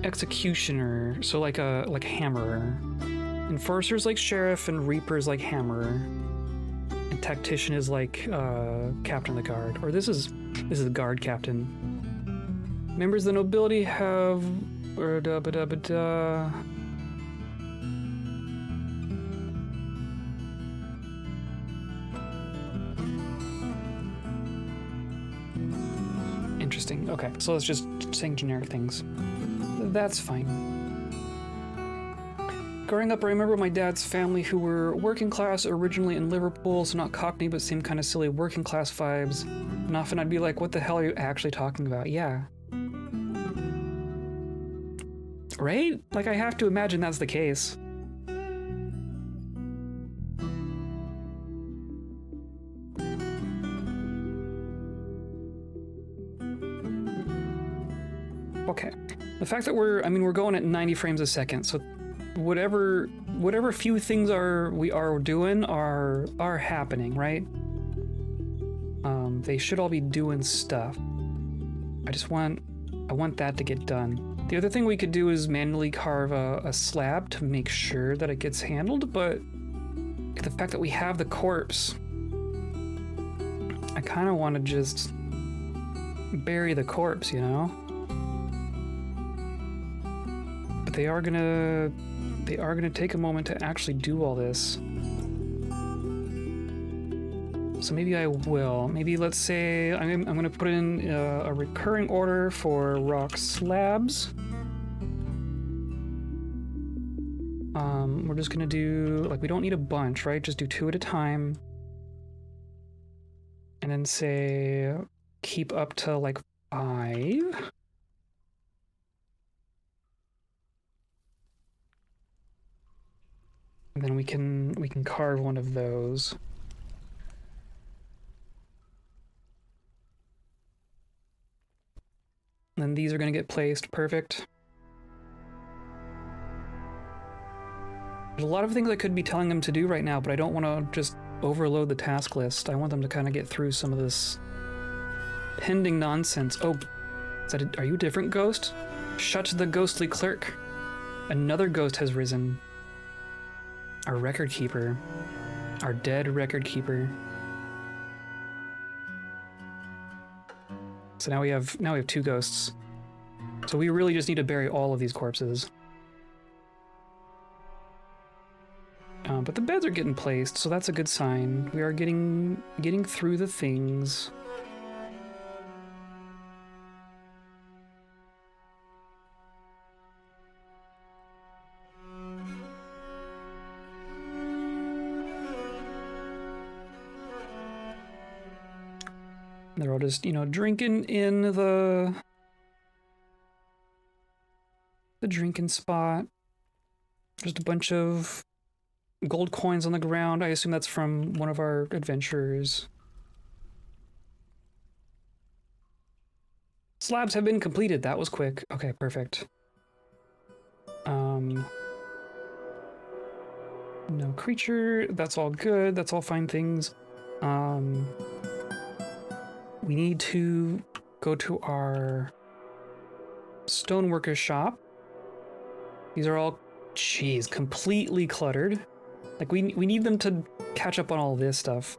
executioner, so like a hammerer. Enforcer's like sheriff, and Reaper's like hammerer, and tactician is like captain of the guard, or this is the guard captain. Members of the nobility have interesting. Okay, so let's just saying generic things. That's fine. Growing up, I remember my dad's family who were working class originally in Liverpool, so not Cockney, but same kind of silly working class vibes. And often I'd be like, what the hell are you actually talking about? Yeah. Right? Like, I have to imagine that's the case. Okay. The fact that we're going at 90 frames a second, so whatever few things we are doing are happening, right? They should all be doing stuff. I want that to get done. The other thing we could do is manually carve a slab to make sure that it gets handled, but the fact that we have the corpse, I kind of want to just bury the corpse, you know? But they are gonna take a moment to actually do all this. So maybe I will. Maybe let's say I'm gonna put in a recurring order for rock slabs. We're just gonna do, like, we don't need a bunch, right? Just do 2 at a time. And then say keep up to like 5. And then we can carve one of those. And then these are going to get placed. Perfect. There's a lot of things I could be telling them to do right now, but I don't want to just overload the task list. I want them to kind of get through some of this pending nonsense. Oh, are you a different ghost? Shut the ghostly clerk. Another ghost has risen. Our record keeper. Our dead record keeper. So now we have 2 ghosts. So we really just need to bury all of these corpses. But the beds are getting placed, so that's a good sign. We are getting through the things. They're all just, drinking in the drinking spot. Just a bunch of gold coins on the ground. I assume that's from one of our adventurers. Slabs have been completed. That was quick. Okay, perfect. No creature. That's all good. That's all fine things. We need to go to our stoneworker shop. These are all, completely cluttered. Like, we need them to catch up on all this stuff.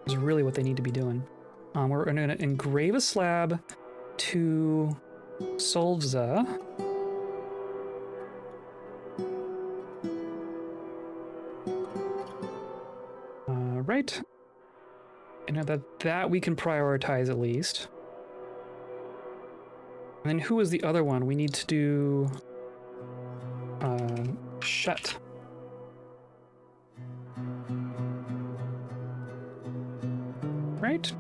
Is really what they need to be doing. We're gonna engrave a slab to Solvza. Right. And that we can prioritize at least. And then who is the other one? We need to do Shut. right?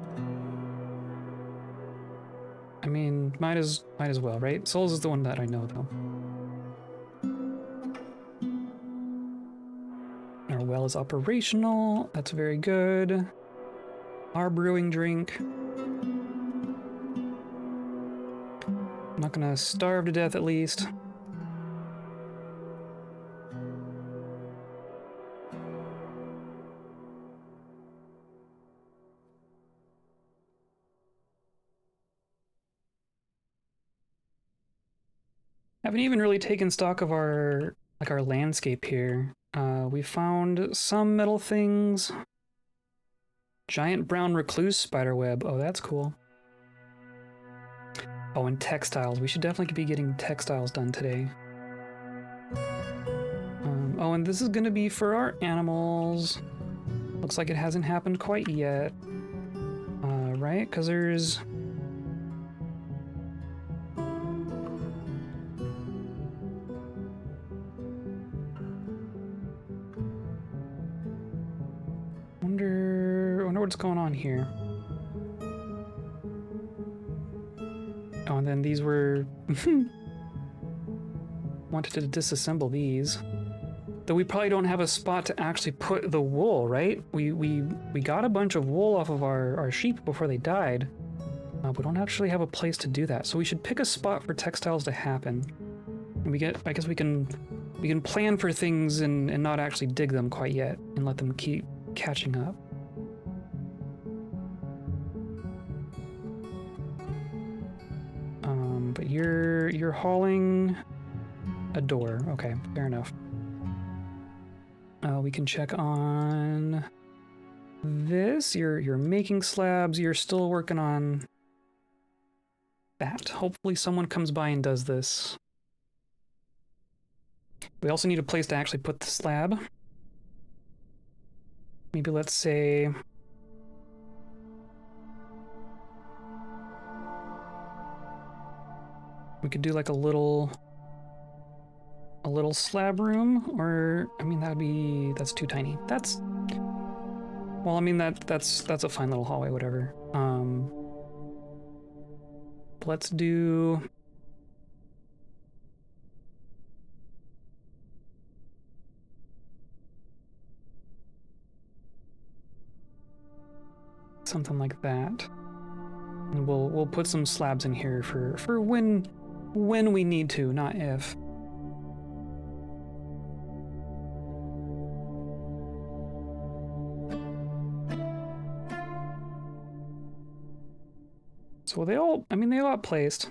I mean, might as well, right? Souls is the one that I know, though. Our well is operational. That's very good. Our brewing drink. I'm not gonna starve to death, at least. Haven't even really taken stock of our landscape here. We found some metal things. Giant brown recluse spiderweb. Oh, that's cool. Oh, and textiles. We should definitely be getting textiles done today. Oh, and this is gonna be for our animals. Looks like it hasn't happened quite yet. Right? Because there's... Wonder what's going on here. Oh, and then these were... Wanted to disassemble these. Though we probably don't have a spot to actually put the wool, right? We got a bunch of wool off of our sheep before they died. We don't actually have a place to do that, so we should pick a spot for textiles to happen. And I guess we can plan for things and not actually dig them quite yet, and let them keep catching up. But you're hauling a door. Okay, fair enough. We can check on this. You're making slabs. You're still working on that. Hopefully someone comes by and does this. We also need a place to actually put the slab. Maybe let's say... we could do like a little slab room, or I mean that's too tiny. Well, I mean that's a fine little hallway, whatever. Let's do something like that. And we'll put some slabs in here for when we need to, not if. So they all got placed.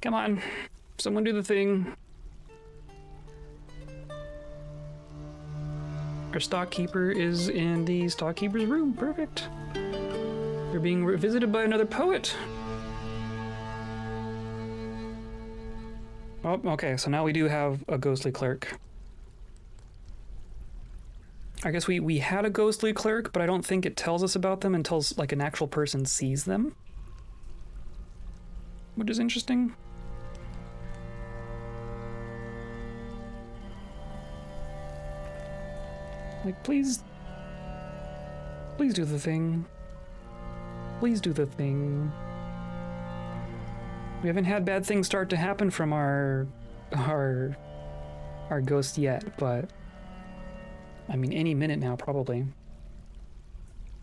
Come on, someone do the thing. Our stockkeeper is in the stockkeeper's room. Perfect. They're being visited by another poet. Oh, okay, so now we do have a ghostly clerk. I guess we had a ghostly clerk, but I don't think it tells us about them until like an actual person sees them. Which is interesting. Like, please do the thing. Please do the thing. We haven't had bad things start to happen from our ghost yet, but I mean, any minute now, probably.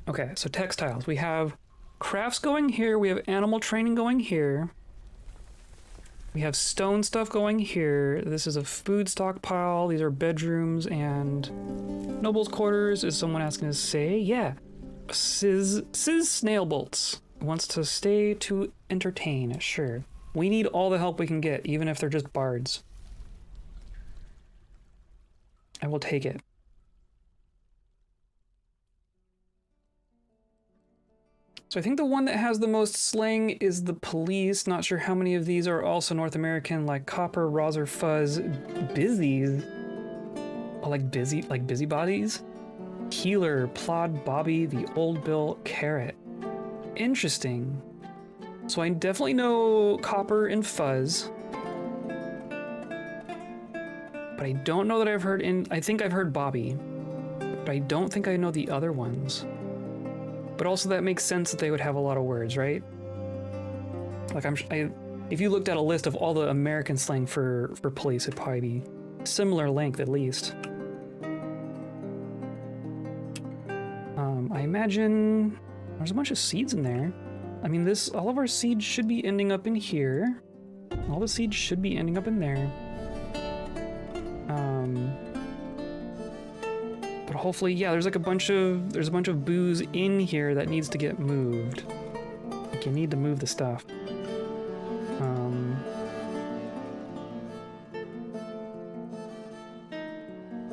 Okay, so textiles. We have crafts going here. We have animal training going here. We have stone stuff going here. This is a food stockpile. These are bedrooms and noble's quarters. Is someone asking to say? Yeah. Sizz Snailbolts wants to stay to entertain. Sure. We need all the help we can get, even if they're just bards. I will take it. So I think the one that has the most slang is the police. Not sure how many of these are also North American, like Copper, Roser, Fuzz, Busies. Oh, like busybodies? Healer, Plod, Bobby, the Old Bill, Carrot. Interesting. So I definitely know Copper and Fuzz. But I don't know that I've heard I think I've heard Bobby, but I don't think I know the other ones. But also that makes sense that they would have a lot of words, right? Like if you looked at a list of all the American slang for police, it'd probably be similar length at least. I imagine there's a bunch of seeds in there. I mean, all of our seeds should be ending up in here. All the seeds should be ending up in there. But hopefully, yeah, there's a bunch of booze in here that needs to get moved. Like, you need to move the stuff.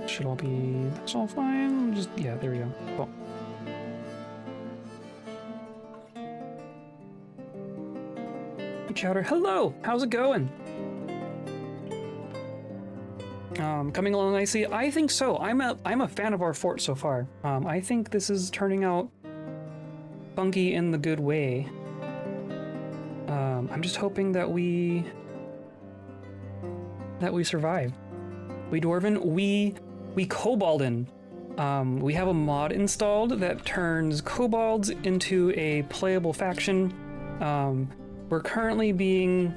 Should all be, that's all fine. Just, yeah, there we go. Cool. Hey, Chowder, hello! How's it going? Coming along nicely? I think so. I'm a fan of our fort so far. I think this is turning out funky in the good way. I'm just hoping that we survive. We Dwarven, we Kobolden. We have a mod installed that turns kobolds into a playable faction. We're currently being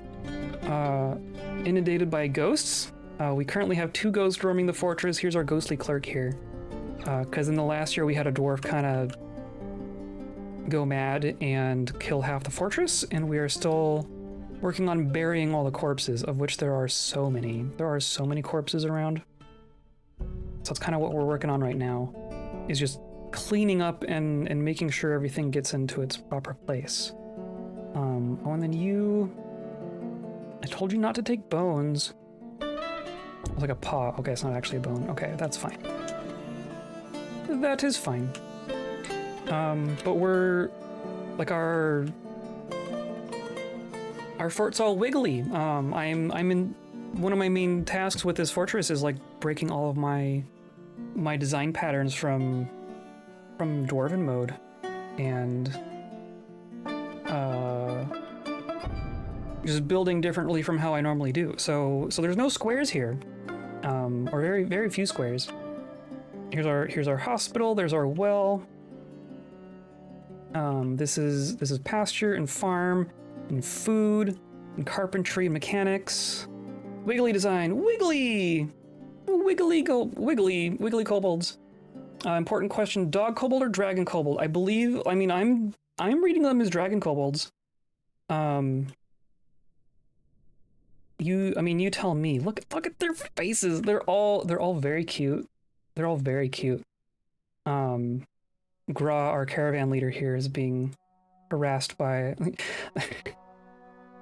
inundated by ghosts. We currently have 2 ghosts roaming the fortress. Here's our ghostly clerk here. Because in the last year we had a dwarf kind of go mad and kill half the fortress, and we are still working on burying all the corpses, of which there are so many. There are so many corpses around. So that's kind of what we're working on right now, is just cleaning up and making sure everything gets into its proper place. Oh, and then I told you not to take bones. It's like a paw. Okay, it's not actually a bone. Okay, that's fine. That is fine. But we're like our fort's all wiggly. I'm in one of my main tasks with this fortress is like breaking all of my design patterns from Dwarven mode, and just building differently from how I normally do. So there's no squares here, or very, very few squares. Here's our hospital. There's our well. This is pasture and farm and food and carpentry and mechanics. Wiggly design, wiggly kobolds. Important question: dog kobold or dragon kobold? I'm reading them as dragon kobolds. You tell me. Look at their faces. They're all very cute. They're all very cute. Gra, our caravan leader here, is being harassed by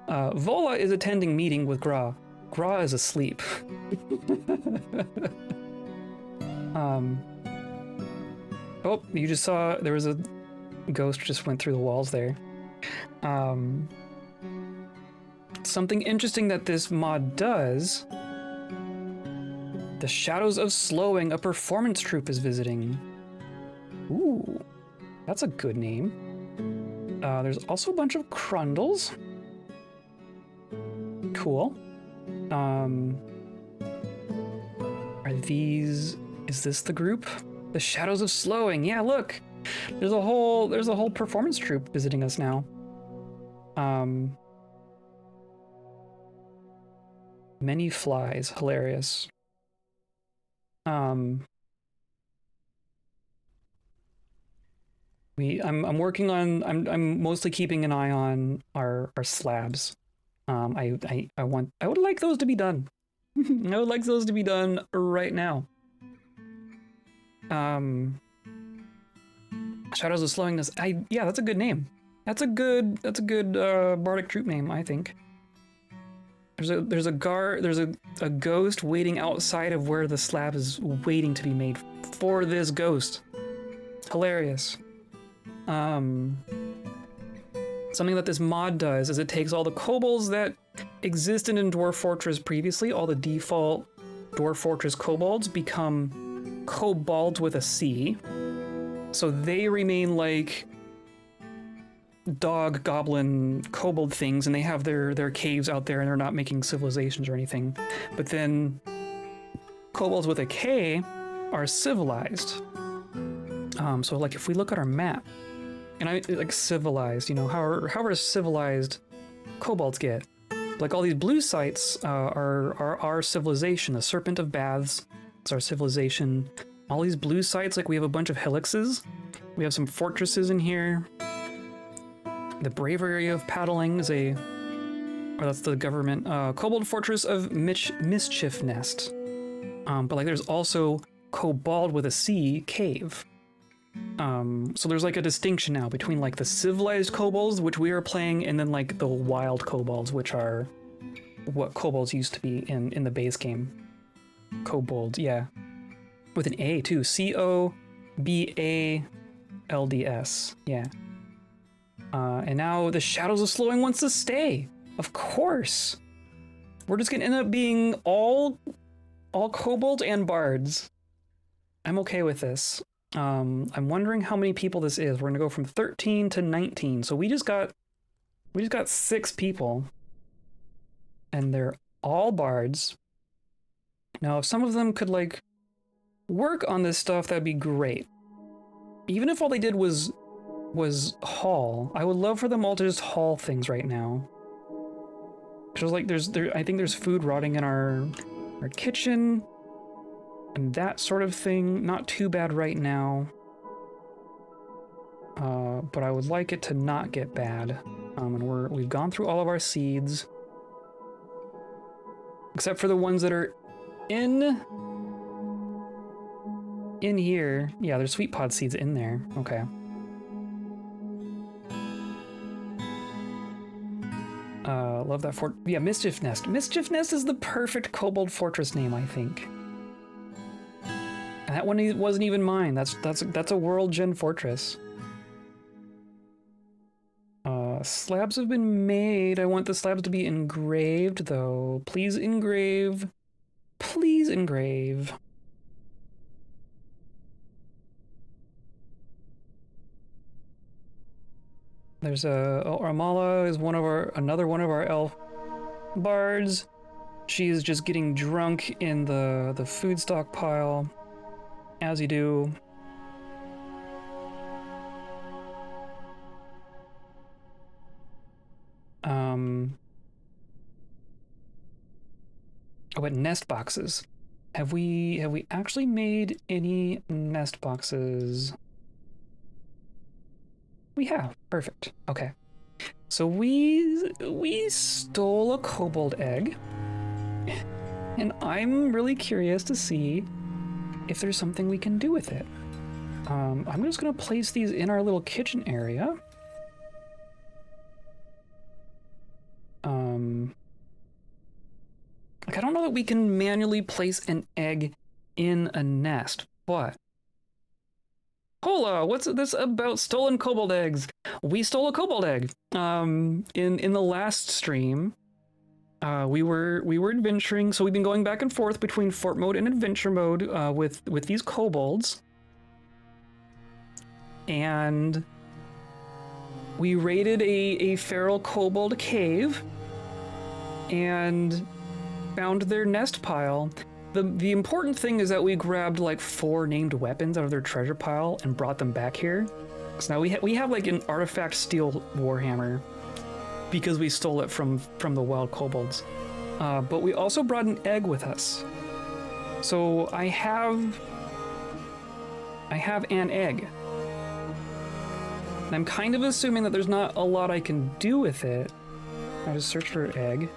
Vola is attending meeting with Gra. Gra is asleep. Oh, you just saw there was a ghost just went through the walls there. Something interesting that this mod does: the Shadows of Slowing, a performance troupe, is visiting. Ooh, that's a good name. There's also a bunch of Crundles. Cool. Is this the group? The Shadows of Slowing. Yeah, look. There's a whole performance troupe visiting us now. Many flies, hilarious. I'm working on, I'm mostly keeping an eye on our slabs. I would like those to be done. I would like those to be done right now. Shadows of Slowingness. Yeah, that's a good name. That's a good bardic troupe name, I think. There's a ghost waiting outside of where the slab is waiting to be made for this ghost. Hilarious. Something that this mod does is it takes all the kobolds that existed in Dwarf Fortress previously, all the default Dwarf Fortress kobolds become kobolds with a C. So they remain like dog, goblin, kobold things, and they have their caves out there, and they're not making civilizations or anything. But then kobolds with a K are civilized. So like if we look at our map, and I like civilized, you know, how are civilized kobolds get? Like all these blue sites are our civilization. The Serpent of Baths, it's our civilization. All these blue sites, like we have a bunch of helixes. We have some fortresses in here. The brave area of paddling is that's the government. Kobold Fortress of Mischief Nest. But like there's also Kobold with a C cave. So there's like a distinction now between like the civilized kobolds, which we are playing, and then like the wild kobolds, which are what kobolds used to be in the base game. Kobold, yeah. With an A too. Kobalds, yeah. And now the Shadows of Slowing wants to stay. Of course. We're just gonna end up being all kobolds and bards. I'm okay with this. I'm wondering how many people this is. We're gonna go from 13 to 19. So we just got 6 people. And they're all bards. Now if some of them could like work on this stuff, that'd be great. Even if all they did was haul, I would love for them all to just haul things right now. Because like I think there's food rotting in our kitchen and that sort of thing. Not too bad right now. But I would like it to not get bad. And we've gone through all of our seeds. Except for the ones that are in here. Yeah, there's sweet pod seeds in there. Okay. Love that fort. Yeah, Mischief Nest. Mischief Nest is the perfect Kobold Fortress name, I think. And that one wasn't even mine. That's a World Gen Fortress. Slabs have been made. I want the slabs to be engraved, though. Please engrave. Please engrave. There's Ramala is another one of our elf bards. She is just getting drunk in the food stockpile, as you do. Oh, but nest boxes. Have we actually made any nest boxes? We have. Perfect. Okay. So we stole a kobold egg. And I'm really curious to see if there's something we can do with it. I'm just gonna place these in our little kitchen area. Like I don't know that we can manually place an egg in a nest, but hola, what's this about stolen kobold eggs? We stole a kobold egg. In the last stream, we were adventuring, so we've been going back and forth between fort mode and adventure mode with these kobolds. And we raided a feral kobold cave and found their nest pile. The important thing is that we grabbed like 4 named weapons out of their treasure pile and brought them back here. So now we have like an artifact steel warhammer because we stole it from the wild kobolds. But we also brought an egg with us. So I have an egg. And I'm kind of assuming that there's not a lot I can do with it. I just search for egg.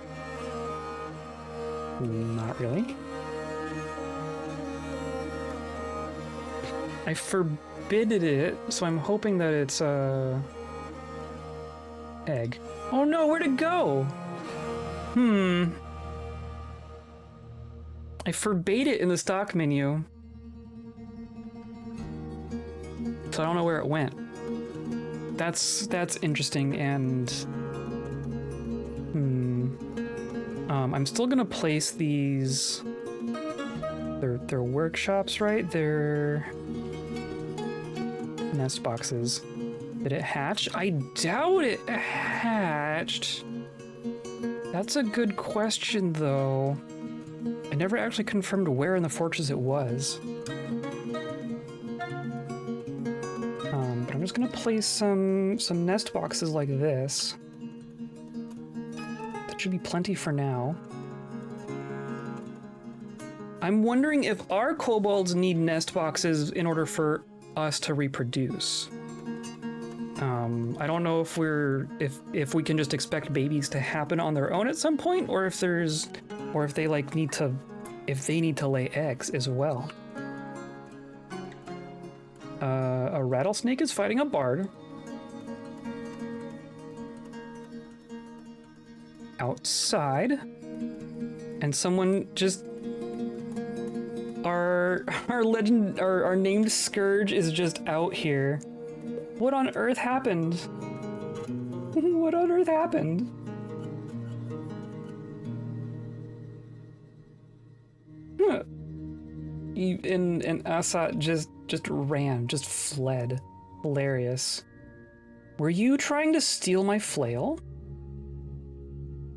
Not really. I forbidded it, so I'm hoping that it's egg. Oh no, where'd it go? I forbade it in the stock menu. So I don't know where it went. That's interesting, and I'm still gonna place these. They're workshops, right? They're nest boxes. Did it hatch? I doubt it hatched. That's a good question, though. I never actually confirmed where in the fortress it was. But I'm just gonna place some nest boxes like this. That should be plenty for now. I'm wondering if our kobolds need nest boxes in order for us to reproduce. I don't know if we can just expect babies to happen on their own at some point, or if they like need to lay eggs as well. A rattlesnake is fighting a bard. Outside. And someone just... Our named Scourge is just out here. What on earth happened? What on earth happened? And Assat just ran, just fled. Hilarious. Were you trying to steal my flail?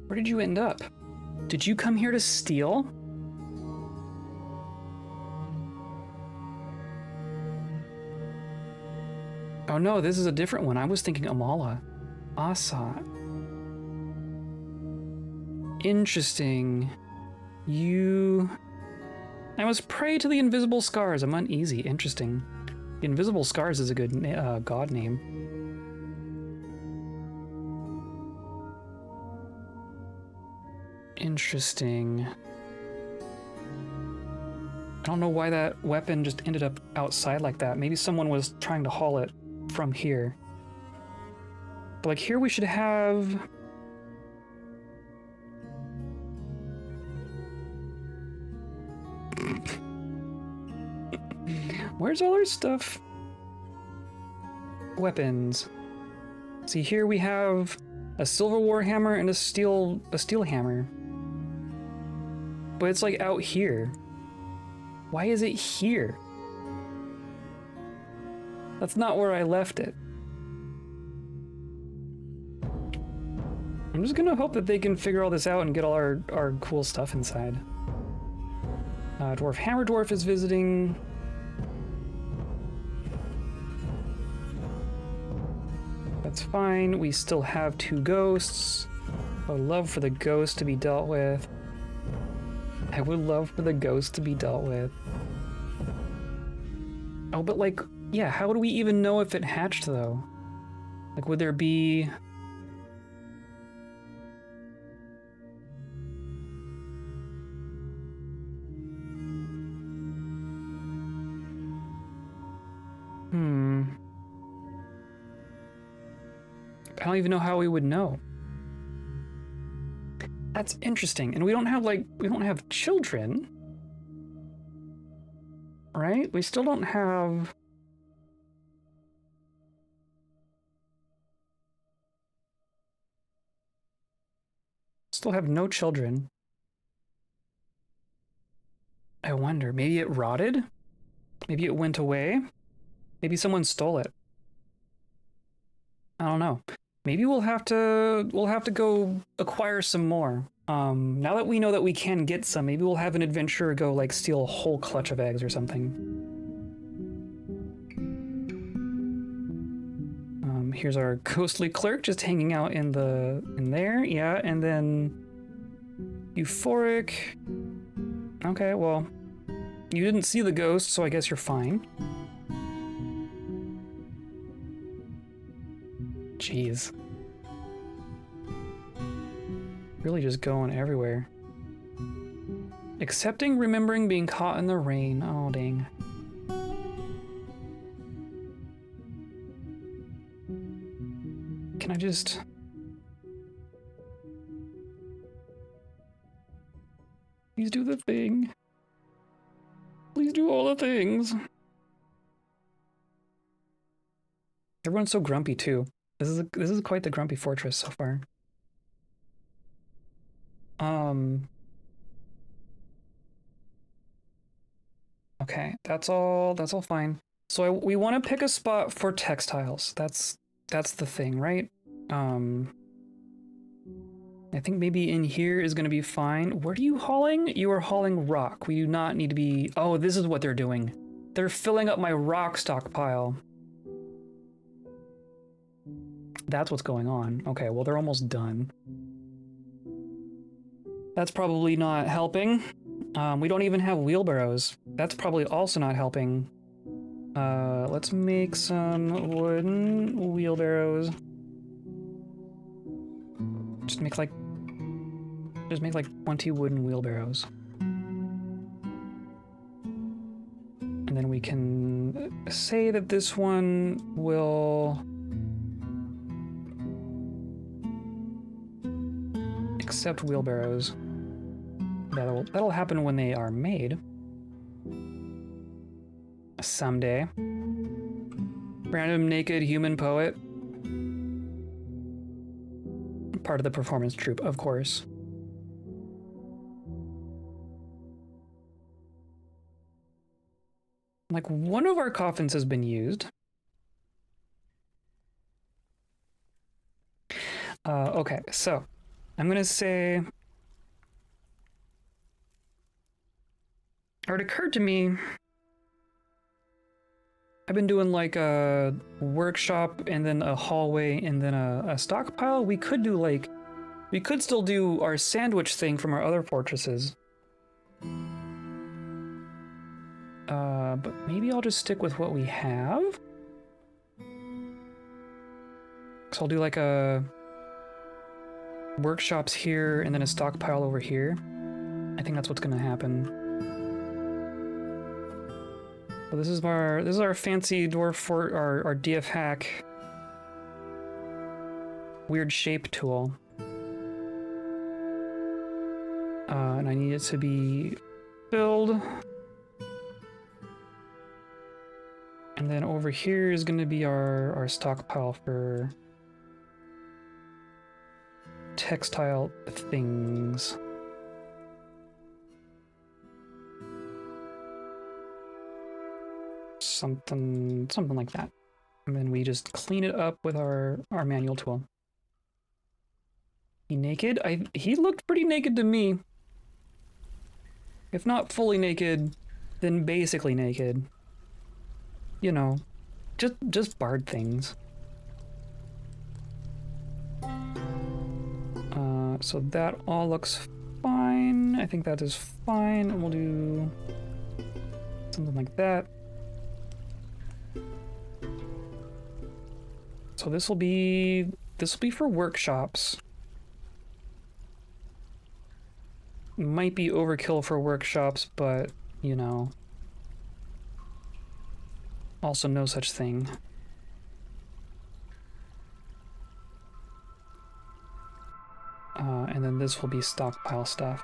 Where did you end up? Did you come here to steal? Oh no, this is a different one. I was thinking Amala. Assat. Interesting. I was prey to the invisible scars. I'm uneasy. Interesting. The invisible scars is a good god name. Interesting. I don't know why that weapon just ended up outside like that. Maybe someone was trying to haul it from here. But like here we should have... Where's all our stuff? Weapons. See, here we have a silver warhammer and a steel hammer. But it's like out here. Why is it here? That's not where I left it. I'm just gonna hope that they can figure all this out and get all our cool stuff inside. Dwarf Hammer Dwarf is visiting. That's fine. We still have 2 ghosts. I would love for the ghost to be dealt with. I would love for the ghost to be dealt with. Oh, but like, yeah, how would we even know if it hatched though? Like, would there be... I don't even know how we would know. That's interesting. And we don't have children. Right? We still don't have... Still have no children. I wonder, maybe it rotted? Maybe it went away? Maybe someone stole it. I don't know. Maybe we'll have to go acquire some more. Now that we know that we can get some, maybe we'll have an adventurer go like steal a whole clutch of eggs or something. Here's our ghostly clerk just hanging out in there, yeah, and then euphoric. Okay, well, you didn't see the ghost, so I guess you're fine. Jeez. Really just going everywhere. Accepting, remembering, being caught in the rain. Oh, dang. Can I just... Please do the thing. Please do all the things. Everyone's so grumpy too. This is quite the grumpy fortress so far. Okay, that's all fine. So we want to pick a spot for textiles. That's the thing, right? I think maybe in here is going to be fine. What are you hauling? You are hauling rock. We do not need to be... Oh, this is what they're doing. They're filling up my rock stockpile. That's what's going on. Okay, well, they're almost done. That's probably not helping. We don't even have wheelbarrows. That's probably also not helping. Let's make some wooden wheelbarrows. Just make like 20 wooden wheelbarrows. And then we can say that this one will accept wheelbarrows. That'll happen when they are made. Someday. Random naked human poet. Part of the performance troupe, of course. Like, one of our coffins has been used. Okay, so I'm gonna say... Or it occurred to me... I've been doing like a workshop and then a hallway and then a stockpile. We could do like... We could still do our sandwich thing from our other fortresses. But maybe I'll just stick with what we have. So I'll do like a... workshops here and then a stockpile over here. I think that's what's gonna happen. So this is our fancy dwarf fort, our DF hack weird shape tool. And I need it to be filled. And then over here is going to be our stockpile for textile things. Something like that. And then we just clean it up with our manual tool. He naked? He looked pretty naked to me. If not fully naked, then basically naked. You know, just bard things. So that all looks fine. I think that is fine. We'll do something like that. So this will be for workshops. Might be overkill for workshops, but you know, also no such thing. And then this will be stockpile stuff.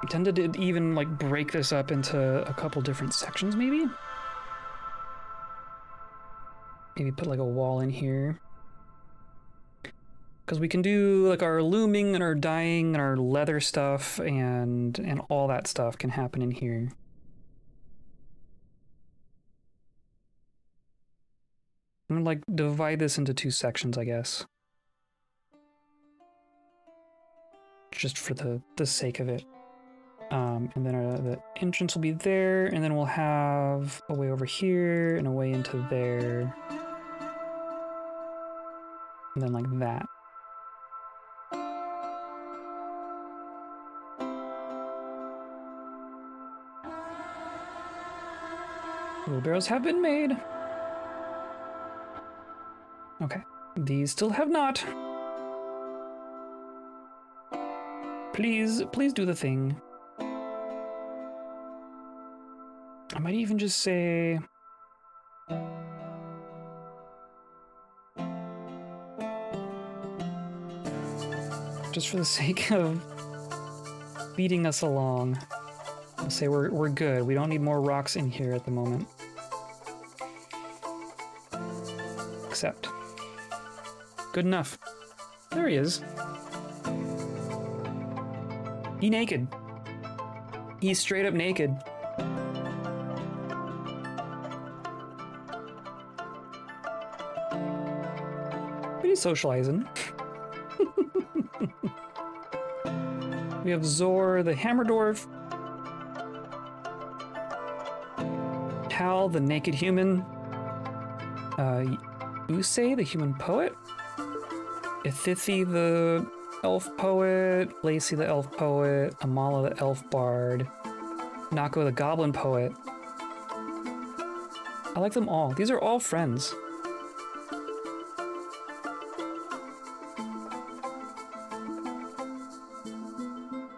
I tended to even like break this up into a couple different sections, maybe? Maybe put like a wall in here. Because we can do like our looming and our dyeing and our leather stuff and all that stuff can happen in here. I'm gonna like divide this into 2 sections, I guess. Just for the sake of it. And then the entrance will be there, and then we'll have a way over here and a way into there. And then like that. Wheelbarrows have been made. Okay, these still have not. Please do the thing. I might even just say... just for the sake of beating us along, I'll say we're good. We don't need more rocks in here at the moment. Accept. Good enough. There he is. He naked. He's straight up naked. Pretty socializing. We have Zor, the hammer dwarf. Hal, the naked human. Usei, the human poet. Ithithi, the elf poet. Lacey, the elf poet. Amala, the elf bard. Nako, the goblin poet. I like them all. These are all friends.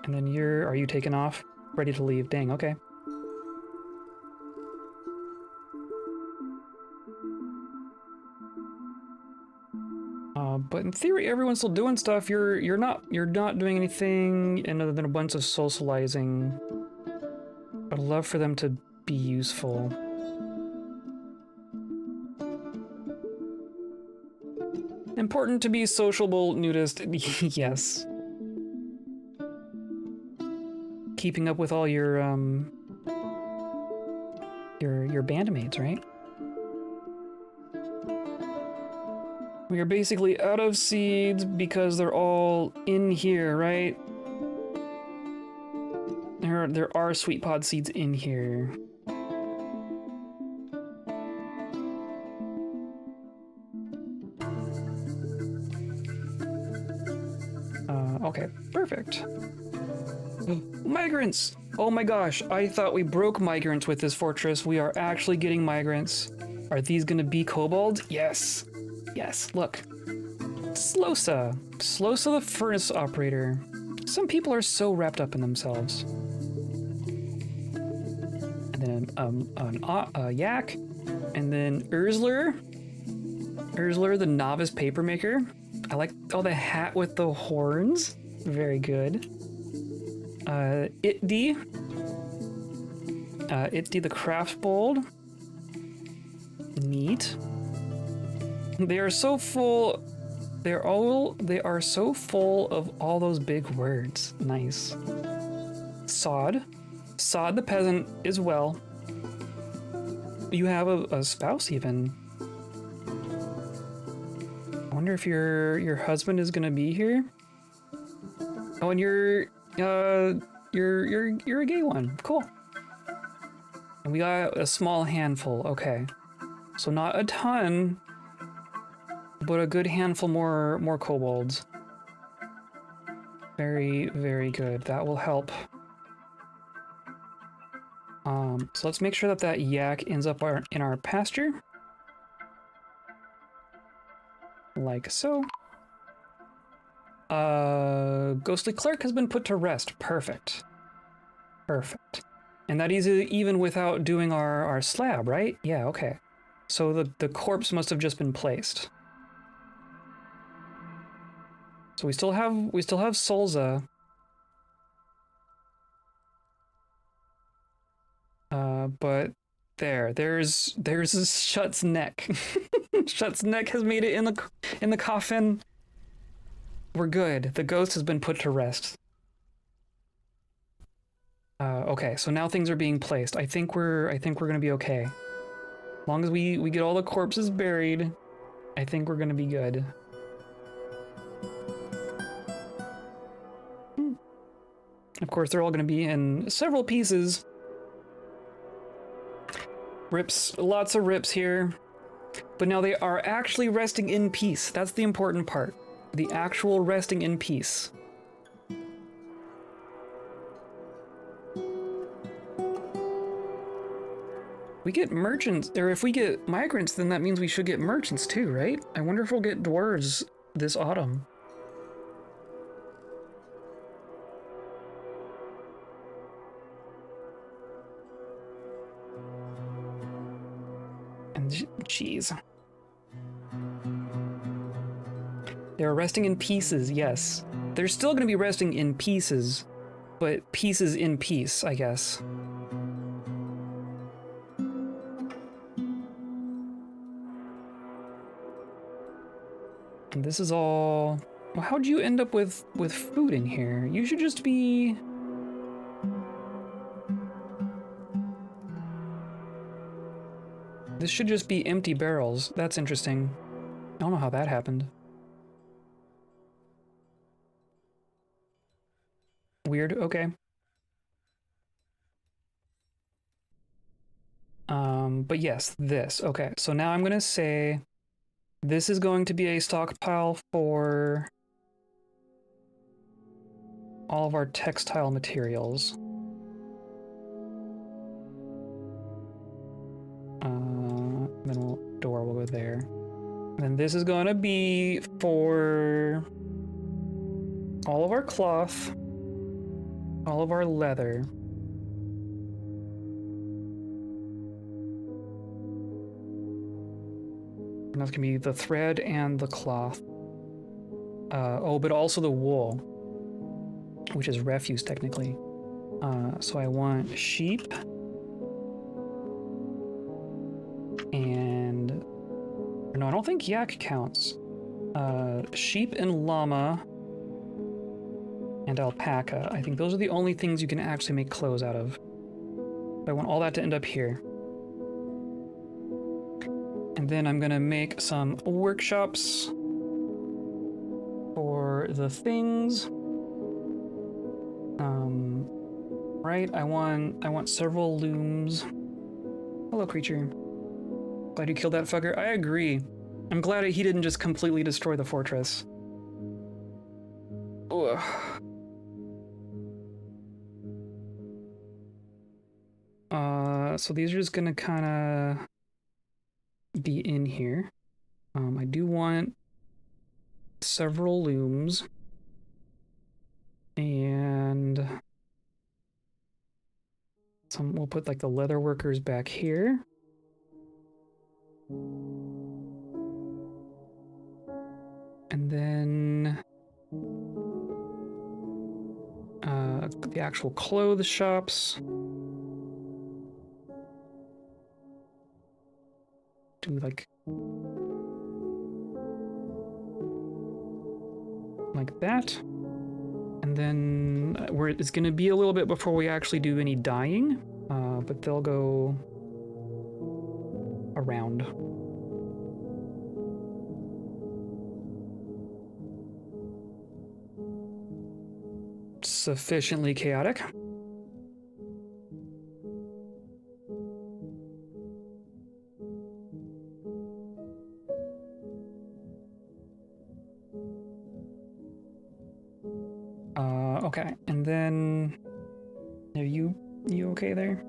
And then are you taken off? Ready to leave? Dang, okay. But in theory, everyone's still doing stuff. You're not doing anything other than a bunch of socializing. I'd love for them to be useful. Important to be sociable, nudist. Yes. Keeping up with all your bandmates, right? We are basically out of seeds because they're all in here, right? There are sweet pod seeds in here. Okay, perfect. Migrants! Oh my gosh, I thought we broke migrants with this fortress. We are actually getting migrants. Are these gonna be kobolds? Yes. Yes, look. Slosa. Slosa the furnace operator. Some people are so wrapped up in themselves. And then a yak. And then Ursler. Ursler, the novice papermaker. I like the hat with the horns. Very good. Itdi. Itdi the craftbold. Neat. They are so full. They are so full of all those big words. Nice. Sod. Sod the peasant as well. You have a spouse even. I wonder if your husband is gonna be here. Oh, and you're a gay one. Cool. And we got a small handful. Okay. So not a ton, but a good handful more kobolds. Very, very good. That will help. So let's make sure that yak ends up in our pasture. Like so. Ghostly clerk has been put to rest. Perfect. Perfect. And that is even without doing our slab, right? Yeah, okay. So the corpse must have just been placed. So we still have Solza. But there's Shut's neck. Shut's neck has made it in the coffin. We're good. The ghost has been put to rest. Okay, so now things are being placed. I think we're gonna be okay. As long as we get all the corpses buried, I think we're gonna be good. Of course, they're all gonna be in several pieces. Rips, lots of rips here. But now they are actually resting in peace. That's the important part. The actual resting in peace. We get merchants, or if we get migrants, then that means we should get merchants too, right? I wonder if we'll get dwarves this autumn. And jeez. They're resting in pieces, yes. They're still going to be resting in pieces, but pieces in peace, I guess. And this is all... Well, how'd you end up with food in here? You should just be... This should just be empty barrels. That's interesting. I don't know how that happened. Weird, okay. But yes, this. Okay, so now I'm gonna say this is going to be a stockpile for all of our textile materials. Then door will go there. And then this is gonna be for all of our cloth, all of our leather. And that's gonna be the thread and the cloth. Oh, but also the wool, which is refuse technically. So I want sheep and no, I don't think yak counts. Sheep and llama and alpaca. I think those are the only things you can actually make clothes out of. I want all that to end up here. And then I'm gonna make some workshops for the things. Right, I want several looms. Hello, creature. Glad you killed that fucker. I agree. I'm glad he didn't just completely destroy the fortress. Ugh. So these are just gonna kind of be in here. I do want several looms. And we'll put like the leather workers back here. And then the actual clothes shops. Do like that. And then it's going to be a little bit before we actually do any dyeing, but they'll go around. Sufficiently chaotic. Okay, and then are you okay there?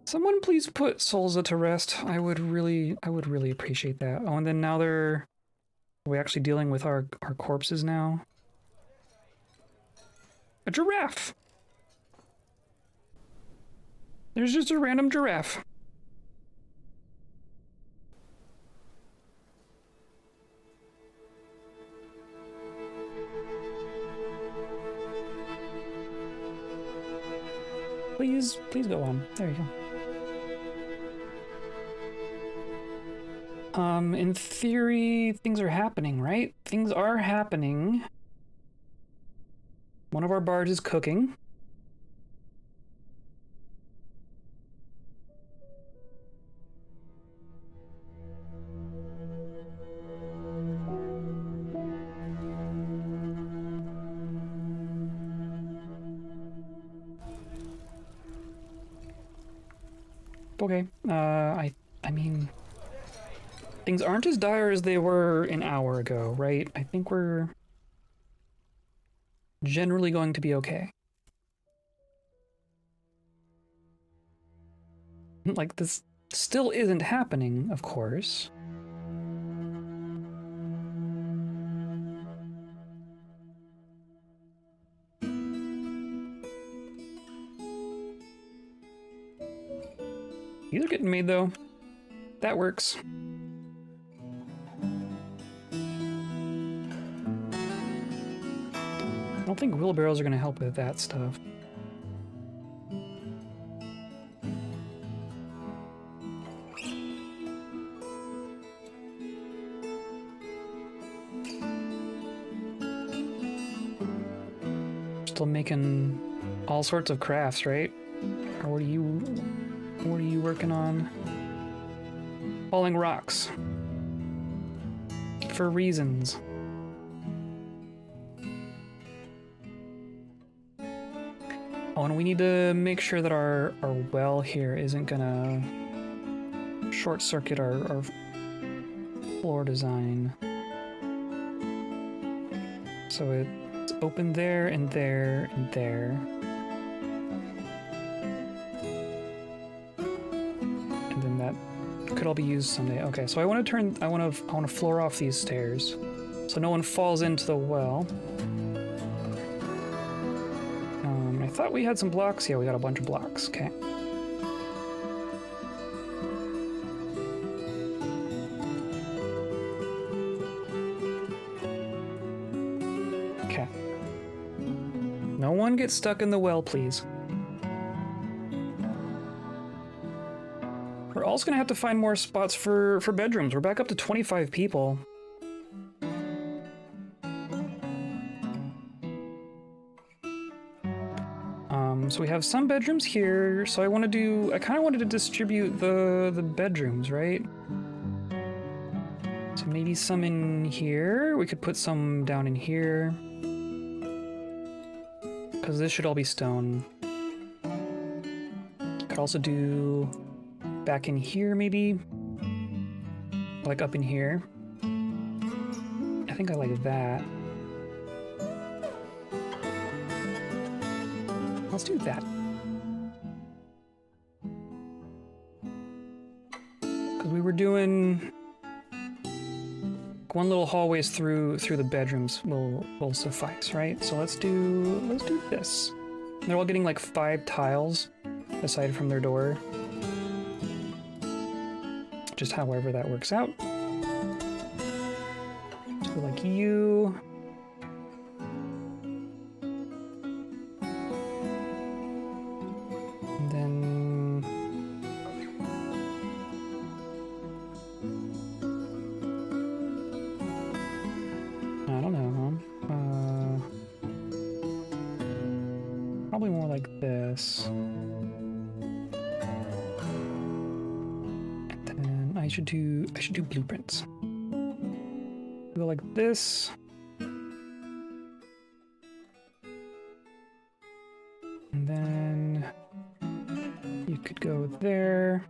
Someone please put Solza to rest. I would really appreciate that. Oh, and then now are we actually dealing with our corpses now? A giraffe! There's just a random giraffe. Please go on. There you go. In theory, things are happening, right? Things are happening. One of our bards is cooking. Okay, I mean, things aren't as dire as they were an hour ago, right? I think we're generally going to be okay. Like, this still isn't happening, of course. These are getting made, though. That works. I don't think wheelbarrows are going to help with that stuff. Still making all sorts of crafts, right? Or what are you working on? Falling rocks. For reasons. Oh, and we need to make sure that our well here isn't gonna short circuit our floor design. So it's open there and there and there. And then that could all be used someday. Okay, so I want to floor off these stairs so no one falls into the well. I thought we had some blocks. Yeah, we got a bunch of blocks. Okay. Okay. No one gets stuck in the well, please. We're also gonna have to find more spots for bedrooms. We're back up to 25 people. So we have some bedrooms here. So I kind of wanted to distribute the bedrooms, right? So maybe some in here. We could put some down in here. Because this should all be stone. Could also do back in here, maybe. Like up in here. I think I like that. Let's do that. Because we were doing one little hallways through the bedrooms will suffice, right? So let's do this. They're all getting like 5 tiles aside from their door. Just however that works out. So like you. And then I don't know. Probably more like this. And then I should do blueprints. Go like this. And then you could go there.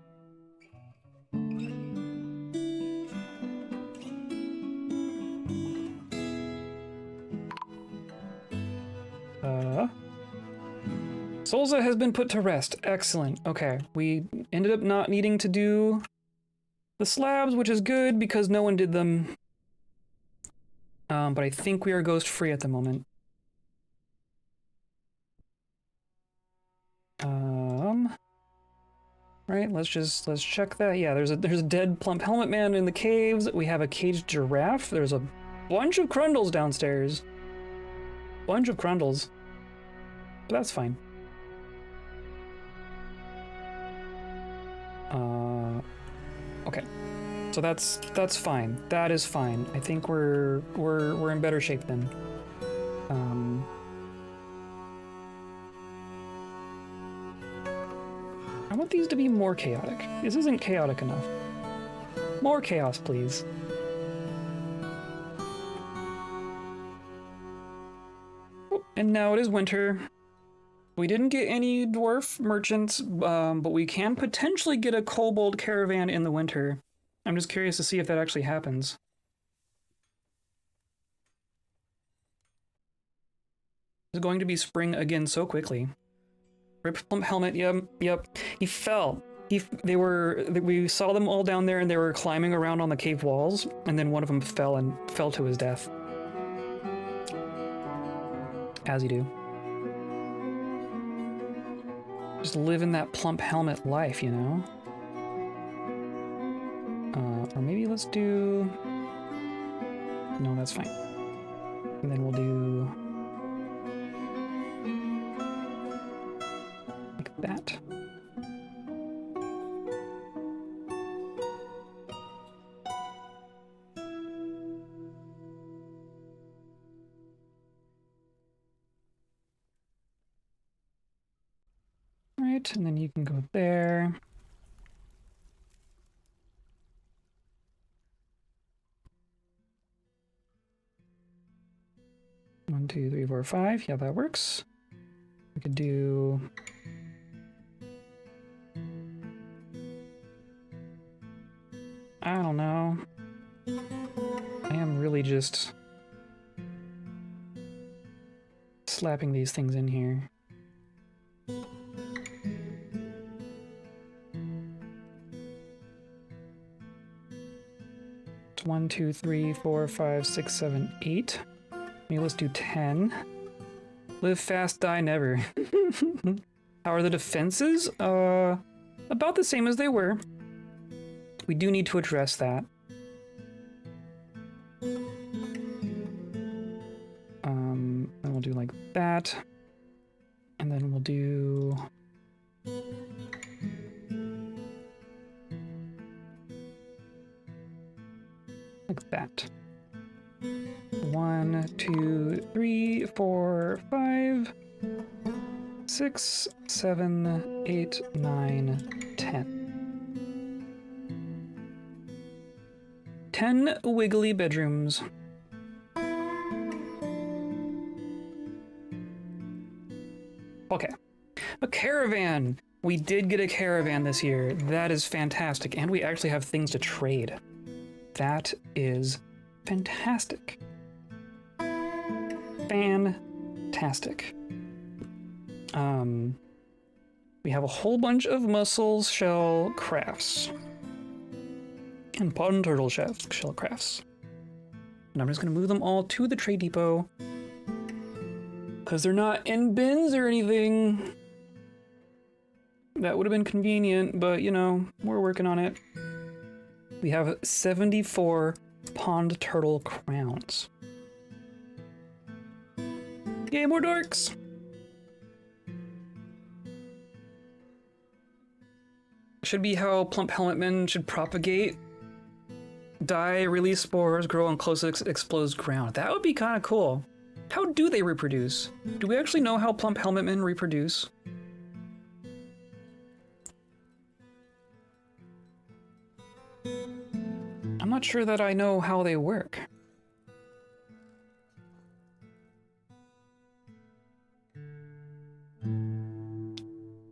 Solza has been put to rest. Excellent. Okay, we ended up not needing to do the slabs, which is good because no one did them. But I think we are ghost free at the moment. Right, let's check that. Yeah, there's a dead plump helmet man in the caves. We have a caged giraffe. There's a bunch of crundles downstairs. Bunch of crundles. But that's fine. Okay. So that's fine. That is fine. I think we're in better shape then. I want these to be more chaotic. This isn't chaotic enough. More chaos, please. Oh, and now it is winter. We didn't get any dwarf merchants, but we can potentially get a kobold caravan in the winter. I'm just curious to see if that actually happens. It's going to be spring again so quickly. Rip plump helmet, yep. He fell. We saw them all down there and they were climbing around on the cave walls, and then one of them fell to his death. As you do. Just living that plump helmet life, you know? Or maybe let's do... No, that's fine. And then we'll do... like that. right, and then you can go there. One, two, three, four, five. Yeah, that works. We could do... I don't know. I am really just slapping these things in here. It's 1, 2, 3, 4, 5, 6, 7, 8. Maybe let's do 10. Live fast, die never. How are the defenses? About the same as they were. We do need to address that. Then we'll do like that. And then we'll do... like that. 1, 2, 3, 4, 5, 6, 7, 8, 9, 10. 10 wiggly bedrooms. Okay. A caravan! We did get a caravan this year. That is fantastic. And we actually have things to trade. That is fantastic. Fantastic. We have a whole bunch of mussel shell crafts. And pond turtle shell crafts. And I'm just gonna move them all to the trade depot. Because they're not in bins or anything. That would have been convenient, but you know, we're working on it. We have 74 pond turtle crowns. Yay, more dorks! Should be how plump helmetmen should propagate. Die, release spores, grow on close exposed ground. That would be kind of cool. How do they reproduce? Do we actually know how plump helmetmen reproduce? I'm not sure that I know how they work.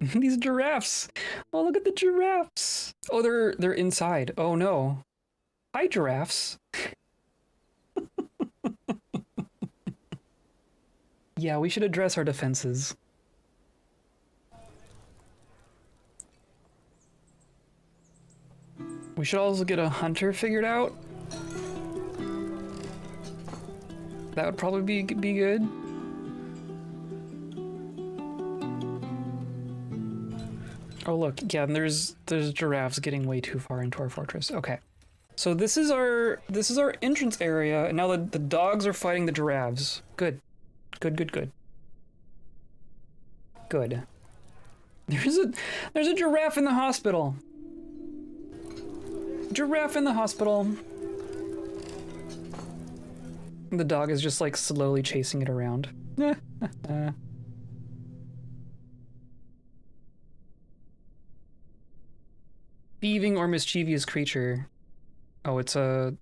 These giraffes! Oh, look at the giraffes! Oh, they're inside. Oh no. Hi, giraffes. Yeah, we should address our defenses. We should also get a hunter figured out. That would probably be good. Oh look, yeah, and there's giraffes getting way too far into our fortress. Okay. So this is our entrance area, and now the dogs are fighting the giraffes. Good. Good. Good. There's a giraffe in the hospital. Giraffe in the hospital. The dog is just like slowly chasing it around. Thieving or mischievous creature. Oh, it's a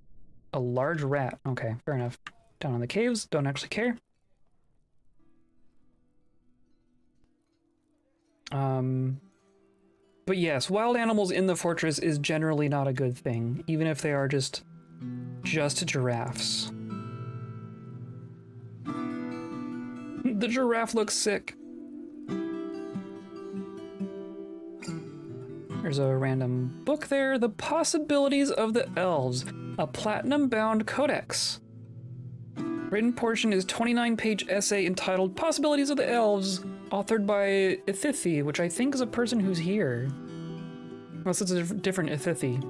large rat. Okay, fair enough. Down in the caves, don't actually care. But yes, wild animals in the fortress is generally not a good thing, even if they are just giraffes. The giraffe looks sick. There's a random book there. The Possibilities of the Elves, a platinum-bound codex. Written portion is 29-page essay entitled Possibilities of the Elves, authored by Ithithi, which I think is a person who's here. Unless it's a different Ithithi.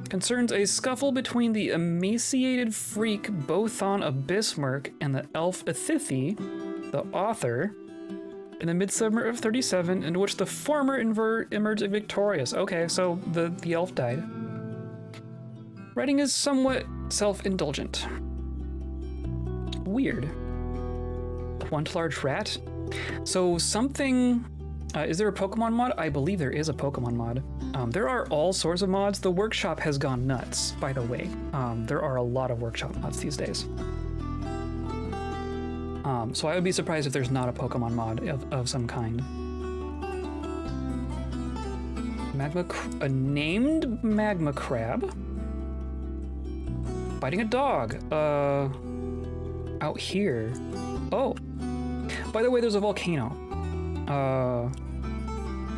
Concerns a scuffle between the emaciated freak Bothon of Bismarck and the elf Ithithi, the author, in the midsummer of 37, in which the former emerged victorious. Okay, so the elf died. Writing is somewhat self-indulgent. Weird. One large rat? So something Is there a Pokemon mod? I believe there is a Pokemon mod. There are all sorts of mods. The workshop has gone nuts, by the way. There are a lot of workshop mods these days. So I would be surprised if there's not a Pokemon mod of some kind. A named magma crab? Biting a dog. Out here. Oh. By the way, there's a volcano.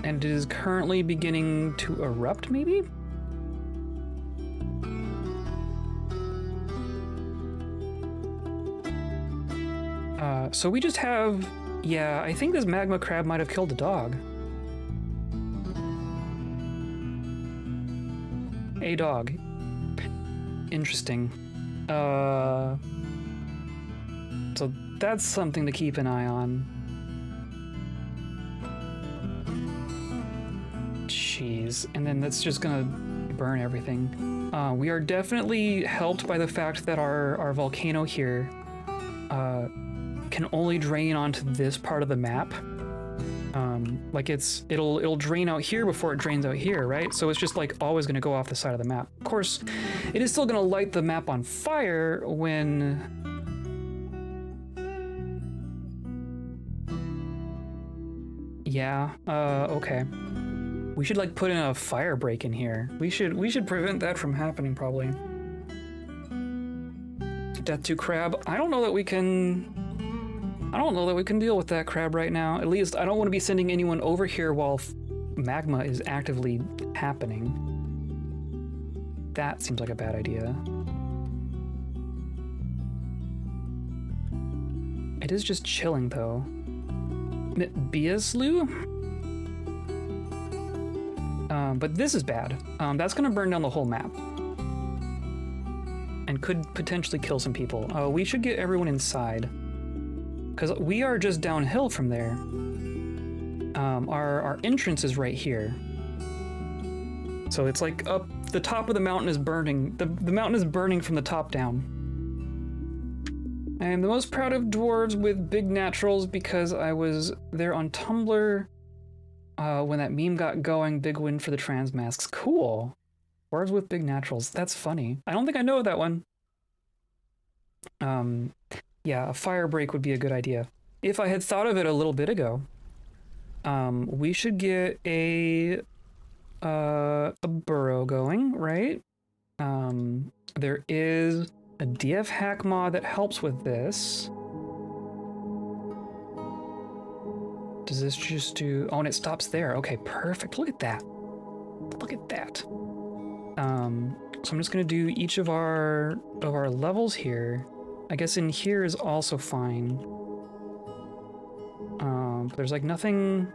And it is currently beginning to erupt, maybe? So we just have... Yeah, I think this magma crab might have killed a dog. A dog. Interesting. So that's something to keep an eye on. Jeez, and then that's just gonna burn everything. We are definitely helped by the fact that our volcano here can only drain onto this part of the map. Like it'll drain out here before it drains out here, right? So it's just like always gonna go off the side of the map. Of course, it is still gonna light the map on fire when... Yeah, okay. We should like put in a fire break in here. We should prevent that from happening probably. Death to crab. I don't know that we can deal with that crab right now. At least I don't want to be sending anyone over here while magma is actively happening. That seems like a bad idea. It is just chilling though. Biaslu? But this is bad. That's gonna burn down the whole map. And could potentially kill some people. We should get everyone inside. Because we are just downhill from there. Our entrance is right here. So it's like up the top of the mountain is burning. The mountain is burning from the top down. I am the most proud of dwarves with big naturals because I was there on Tumblr when that meme got going. Big win for the trans masks. Cool. Dwarves with big naturals. That's funny. I don't think I know that one. Yeah, a fire break would be a good idea. If I had thought of it a little bit ago, we should get a burrow going, right? There is a DF hack mod that helps with this. Does this just do... Oh, and it stops there. Okay, perfect. Look at that. Look at that. So I'm just gonna do each of our levels here. I guess in here is also fine. But there's like nothing...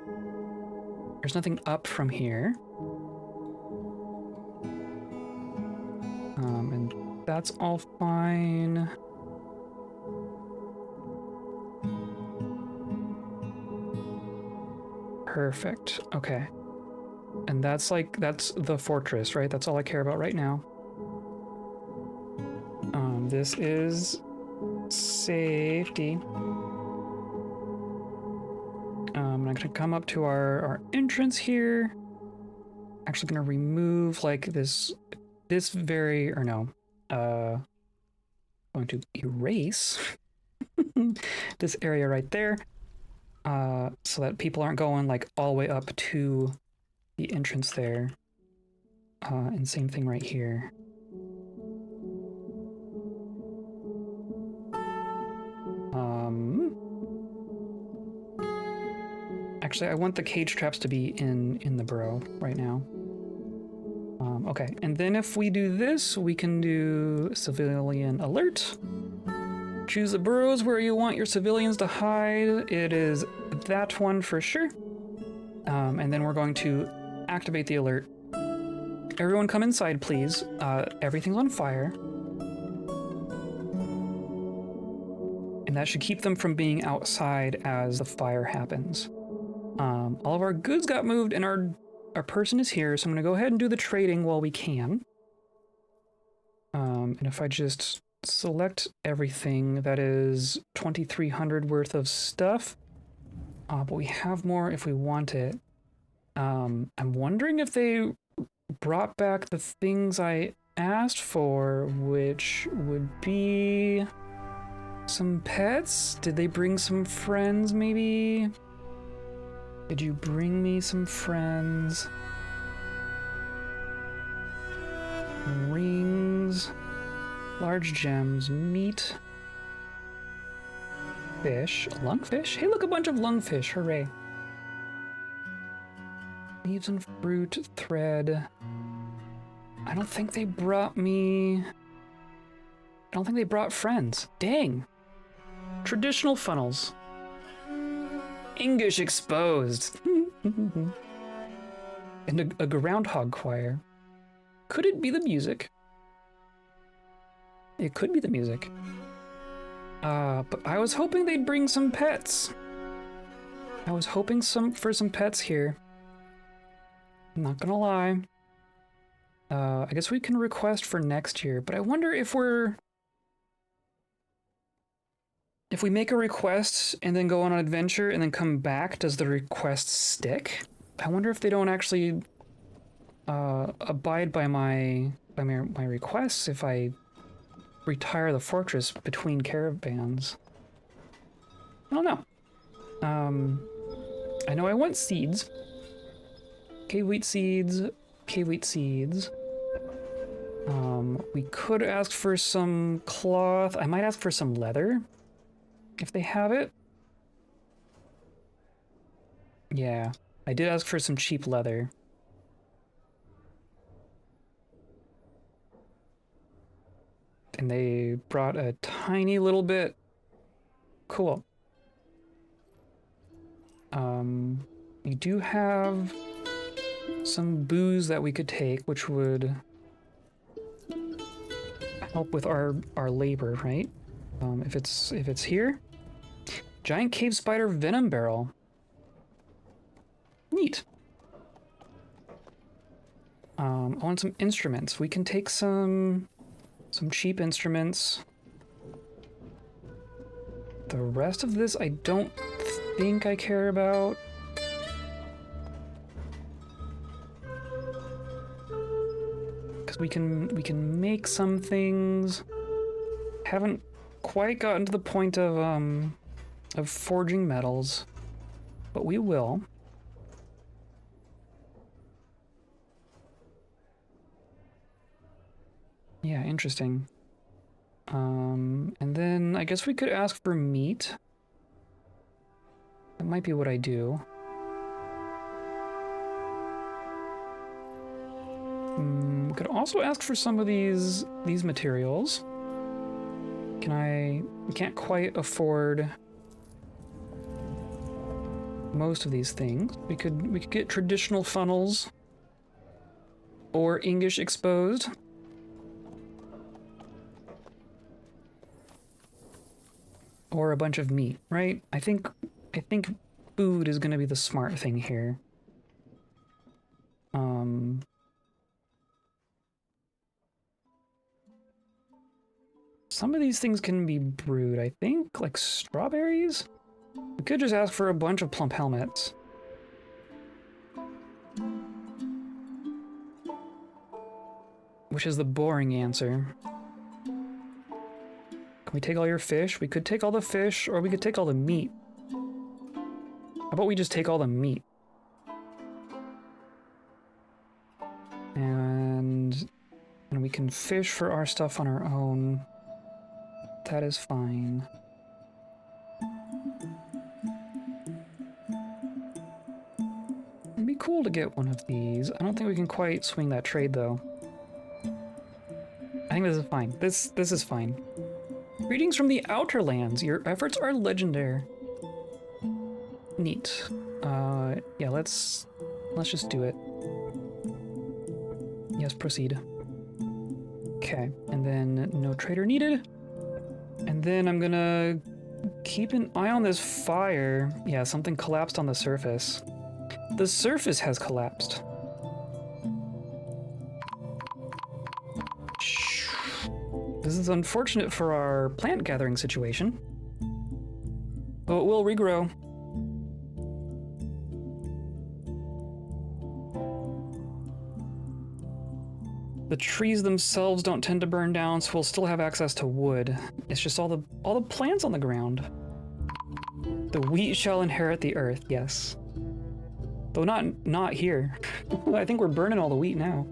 There's nothing up from here. And that's all fine. Perfect. Okay. And that's the fortress, right? That's all I care about right now. This is safety. I'm gonna come up to our entrance here. Actually gonna remove like this very, or no, going to erase this area right there, so that people aren't going like all the way up to the entrance there. And same thing right here. Actually, I want the cage traps to be in the burrow right now. Okay, and then if we do this, we can do civilian alert. Choose the burrows where you want your civilians to hide. It is that one for sure. And then we're going to activate the alert. Everyone come inside, please. Everything's on fire. And that should keep them from being outside as the fire happens. All of our goods got moved and our person is here, so I'm gonna go ahead and do the trading while we can. And if I just select everything, that is 2,300 worth of stuff. But we have more if we want it. I'm wondering if they brought back the things I asked for, which would be some pets. Did they bring some friends, maybe? Did you bring me some friends? Rings, large gems, meat, fish, lungfish? Hey, look, a bunch of lungfish, hooray. Leaves and fruit, thread. I don't think they brought me... I don't think they brought friends. Dang. Traditional funnels. English exposed. And a groundhog choir. Could it be the music? It could be the music. But I was hoping they'd bring some pets. I was hoping for some pets here. I'm not gonna lie. I guess we can request for next year, but I wonder if we make a request and then go on an adventure and then come back, does the request stick? I wonder if they don't actually abide by my requests if I retire the fortress between caravans. I don't know. I know I want seeds. Cave wheat seeds. Cave wheat seeds. We could ask for some cloth. I might ask for some leather if they have it. Yeah, I did ask for some cheap leather. And they brought a tiny little bit. Cool. We do have some booze that we could take, which would help with our labor, right? If it's here. Giant cave spider venom barrel. Neat. I want some instruments. We can take some cheap instruments. The rest of this I don't think I care about. Because we can make some things. Haven't quite gotten to the point of forging metals, but we will. Yeah, interesting. And then I guess we could ask for meat. That might be what I do. We could also ask for some of these materials. We can't quite afford most of these things. We could get traditional funnels or English exposed. Or a bunch of meat, right? I think food is going to be the smart thing here. Some of these things can be brewed, I think, like strawberries? We could just ask for a bunch of plump helmets. Which is the boring answer. Can we take all your fish? We could take all the fish, or we could take all the meat. How about we just take all the meat? And we can fish for our stuff on our own. That is fine. It'd be cool to get one of these. I don't think we can quite swing that trade, though. I think this is fine. This is fine. Greetings from the Outer Lands. Your efforts are legendary. Neat. Yeah, let's just do it. Yes, proceed. Okay, and then no trader needed. And then I'm gonna keep an eye on this fire. Yeah, something collapsed on the surface. The surface has collapsed. This is unfortunate for our plant gathering situation. But it will regrow. The trees themselves don't tend to burn down, so we'll still have access to wood. It's just all the plants on the ground. The wheat shall inherit the earth, yes. Though not here. I think we're burning all the wheat now.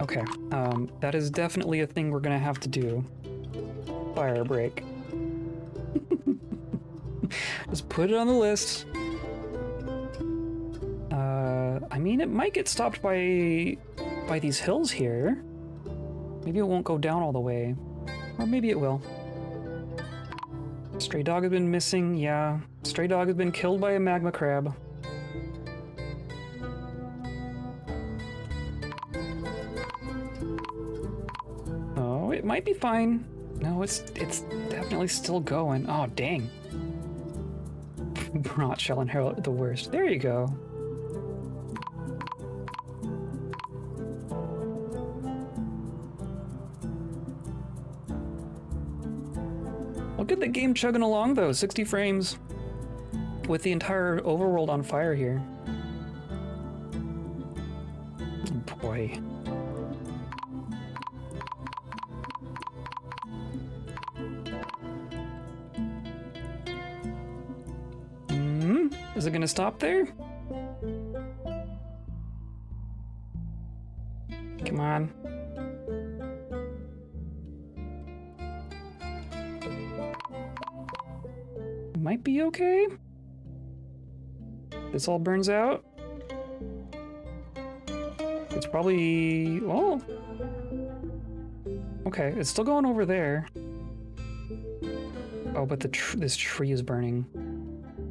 Okay, that is definitely a thing we're gonna have to do. Fire break. Just put it on the list. I mean, it might get stopped by these hills here. Maybe it won't go down all the way. Or maybe it will. Stray dog has been missing, yeah. Stray dog has been killed by a magma crab. Oh, it might be fine. No, it's definitely still going. Oh, dang. Brought shall inherit the worst. There you go. Look at the game chugging along though, 60 frames with the entire overworld on fire here. Oh boy. Is it gonna stop there? Come on. Might be okay. This all burns out. It's probably... oh. Okay, it's still going over there. Oh, but this tree is burning.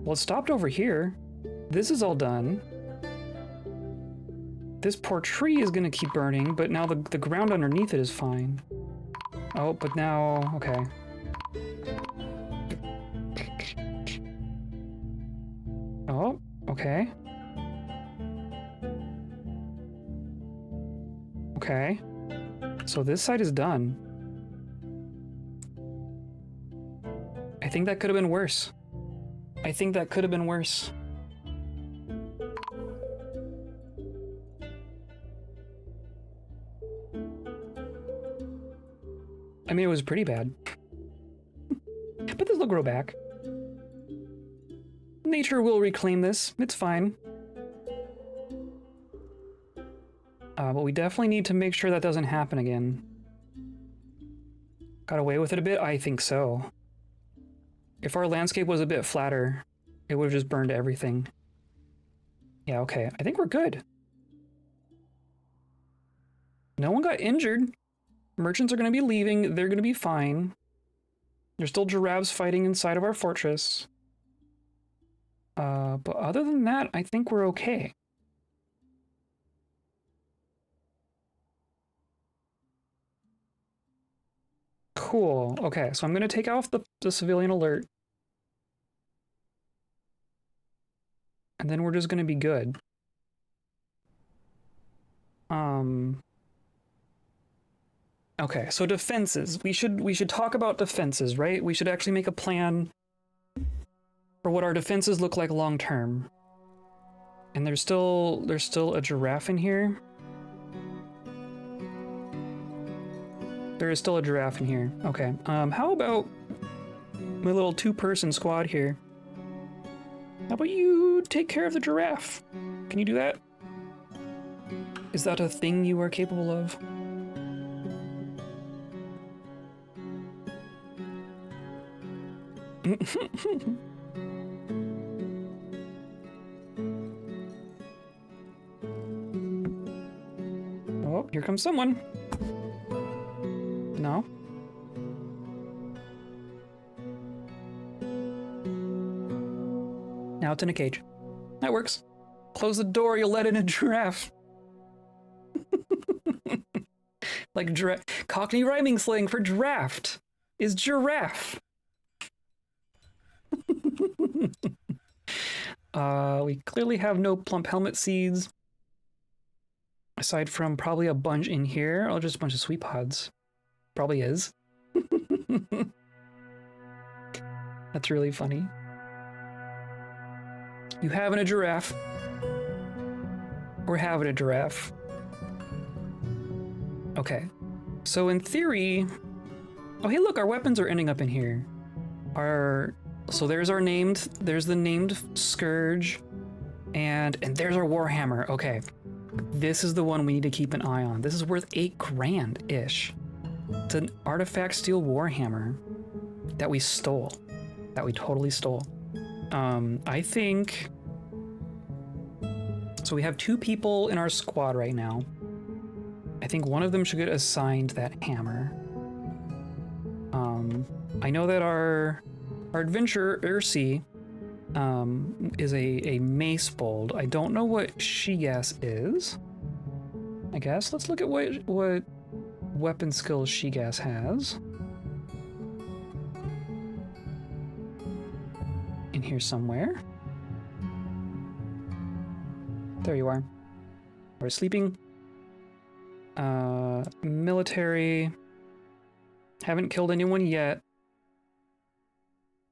Well, it stopped over here. This is all done. This poor tree is gonna keep burning, but now the ground underneath it is fine. Oh, but now... okay. Oh, okay. Okay. So this side is done. I think that could have been worse. I think that could have been worse. I mean, it was pretty bad. But this will grow back. Nature will reclaim this. It's fine. But we definitely need to make sure that doesn't happen again. Got away with it a bit? I think so. If our landscape was a bit flatter, it would have just burned everything. Yeah, okay. I think we're good. No one got injured. Merchants are going to be leaving. They're going to be fine. There's still giraffes fighting inside of our fortress. But other than that, I think we're okay. Cool. Okay, so I'm going to take off the civilian alert. And then we're just going to be good. Okay, so defenses. We should talk about defenses, right? We should actually make a plan for what our defenses look like long term. And there's still a giraffe in here. There is still a giraffe in here. Okay. How about my little two-person squad here? How about you take care of the giraffe? Can you do that? Is that a thing you are capable of? Oh, here comes someone. No? Now it's in a cage. That works. Close the door, you'll let in a giraffe. Like Cockney rhyming slang for draft is giraffe. We clearly have no plump helmet seeds. Aside from probably a bunch in here, or just a bunch of sweet pods. Probably is. That's really funny. You having a giraffe? We're having a giraffe. Okay. So in theory... Oh, hey, look, our weapons are ending up in here. So there's our named... There's the named Scourge. And there's our Warhammer. Okay. This is the one we need to keep an eye on. This is worth 8 grand-ish. It's an artifact steel Warhammer that we stole. That we totally stole. I think... So we have 2 people in our squad right now. I think one of them should get assigned that hammer. I know that our adventurer, Irsi, is a mace bold. I don't know what she-gas is. I guess let's look at what weapon skills she-gas has. In here somewhere. There you are. We're sleeping. Military. Haven't killed anyone yet.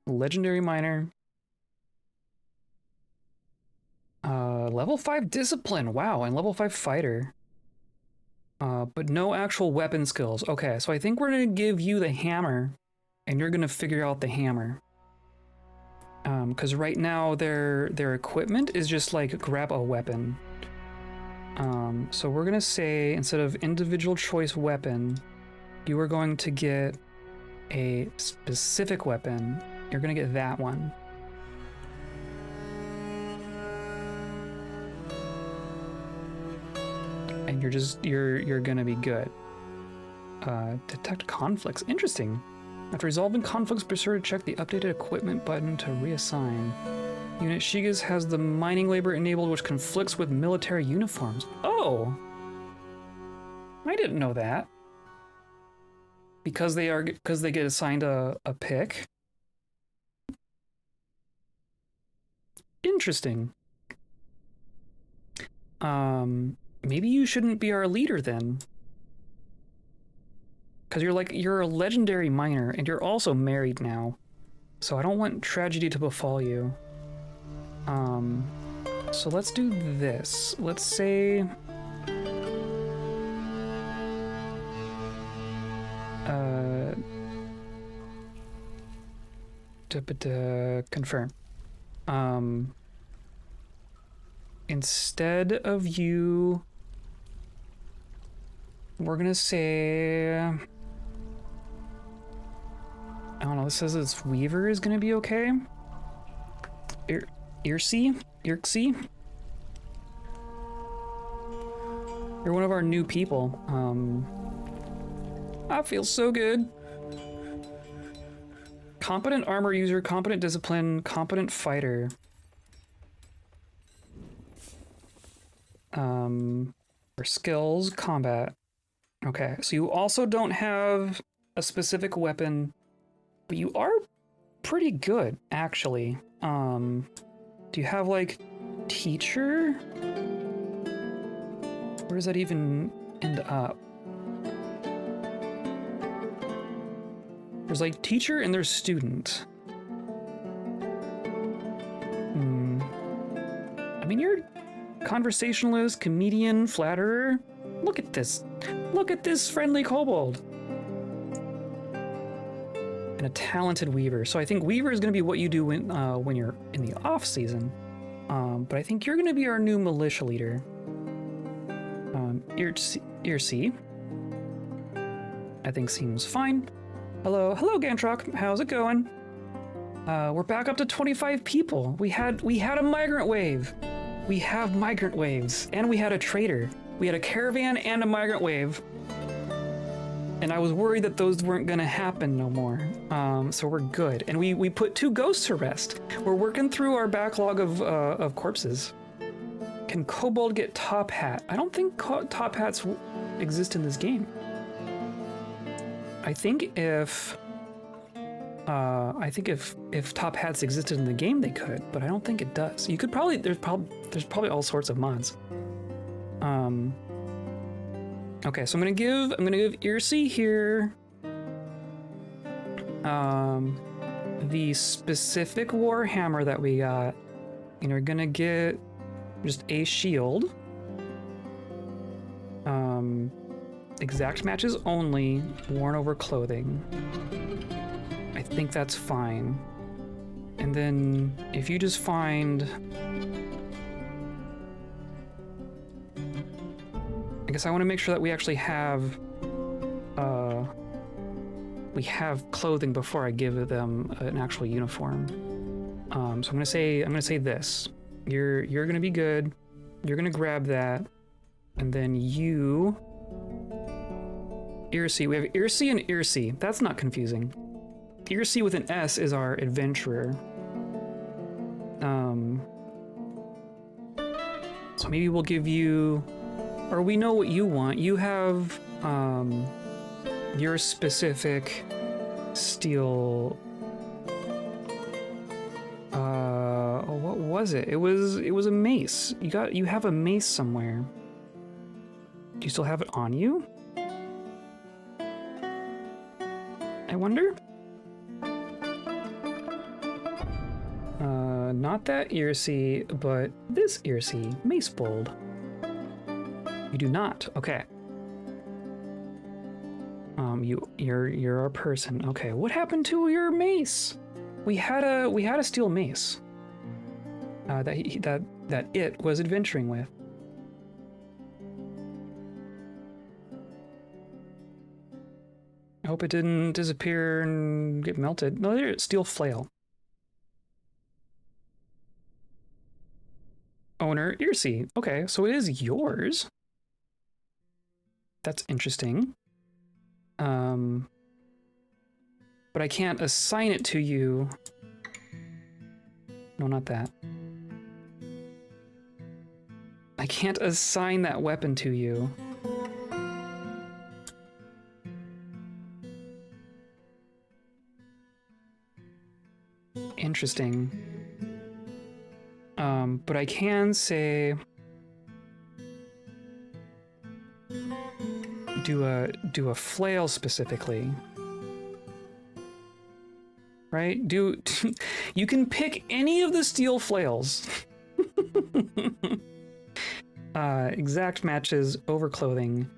Legendary miner. Level 5 discipline. Wow, and level 5 fighter. But no actual weapon skills. Okay, so I think we're gonna give you the hammer, and you're gonna figure out the hammer. Because right now their equipment is just like grab a weapon. So we're gonna say instead of individual choice weapon, you are going to get a specific weapon. You're gonna get that one. And you're gonna be good. Detect conflicts. Interesting. After resolving conflicts, be sure to check the updated equipment button to reassign. Unit Shigas has the mining labor enabled, which conflicts with military uniforms. Oh! I didn't know that. Because they get assigned a pick. Interesting. Maybe you shouldn't be our leader then. Because you're a legendary miner, and you're also married now. So I don't want tragedy to befall you. So let's do this. Let's say... confirm. Instead of you... We're gonna say... I don't know, this says this Weaver is gonna be okay. Irsi? You're one of our new people. That feels so good. Competent armor user, competent discipline, competent fighter. For skills, combat. Okay, so you also don't have a specific weapon, but you are pretty good, actually. Do you have, like, teacher? Where does that even end up? There's, like, teacher and there's student. I mean, you're conversationalist, comedian, flatterer. Look at this. Look at this friendly kobold. And a talented weaver. So I think weaver is going to be what you do when you're in the off season. But I think you're going to be our new militia leader. Irsi. I think seems fine. Hello, Gantrock. How's it going? We're back up to 25 people. We had a migrant wave. We have migrant waves, and we had a trader. We had a caravan and a migrant wave. And I was worried that those weren't gonna happen no more. So we're good. And we put 2 ghosts to rest. We're working through our backlog of corpses. Can Kobold get top hat? I don't think top hats exist in this game. I think if top hats existed in the game, they could, but I don't think it does. You could probably there's probably all sorts of mods. Okay, so I'm gonna give Irsi here the specific warhammer that we got, and we're gonna get just a shield. Exact matches only, worn over clothing. I think that's fine. And then if you just find... I guess I want to make sure that we actually have clothing before I give them an actual uniform. So I'm gonna say this. You're gonna be good. You're gonna grab that, and then you, Irsi. We have Irsi and Irsi. That's not confusing. Irsi with an S is our adventurer. So maybe we'll give you, or we know what you want. You have your specific steel. What was it? It was a mace. You have a mace somewhere. Do you still have it on you? I wonder. Not that Irsi, but this Irsi, Mace Bold. You do not. Okay. You're our person. Okay. What happened to your mace? We had a steel mace. That it was adventuring with. I hope it didn't disappear and get melted. No, there, steel flail. Owner Irsi. Okay, so it is yours. That's interesting. But I can't assign it to you. No, not that. I can't assign that weapon to you. Interesting. But I can say do a flail specifically. Right? You can pick any of the steel flails. Exact matches over clothing.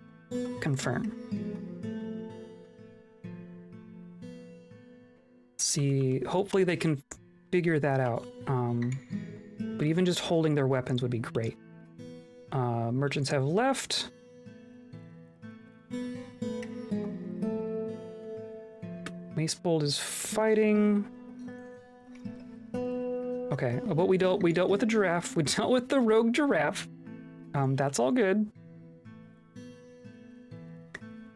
Confirm. See, hopefully they can figure that out. But even just holding their weapons would be great. Merchants have left. Macebold is fighting. Okay, but we dealt with the giraffe. We dealt with the rogue giraffe. That's all good.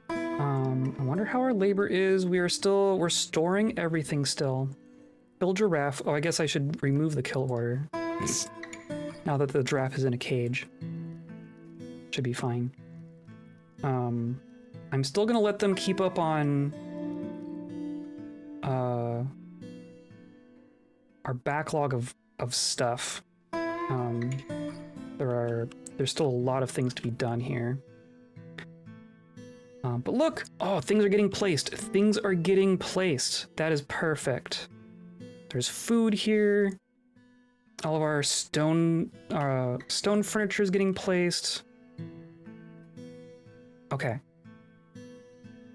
I wonder how our labor is. We're storing everything still. Kill giraffe. Oh, I guess I should remove the kill order. Now that the giraffe is in a cage. Should be fine. I'm still gonna let them keep up on our backlog of stuff. There's still a lot of things to be done here. But look! Oh, things are getting placed. Things are getting placed. That is perfect. There's food here. All of our stone furniture is getting placed. Okay.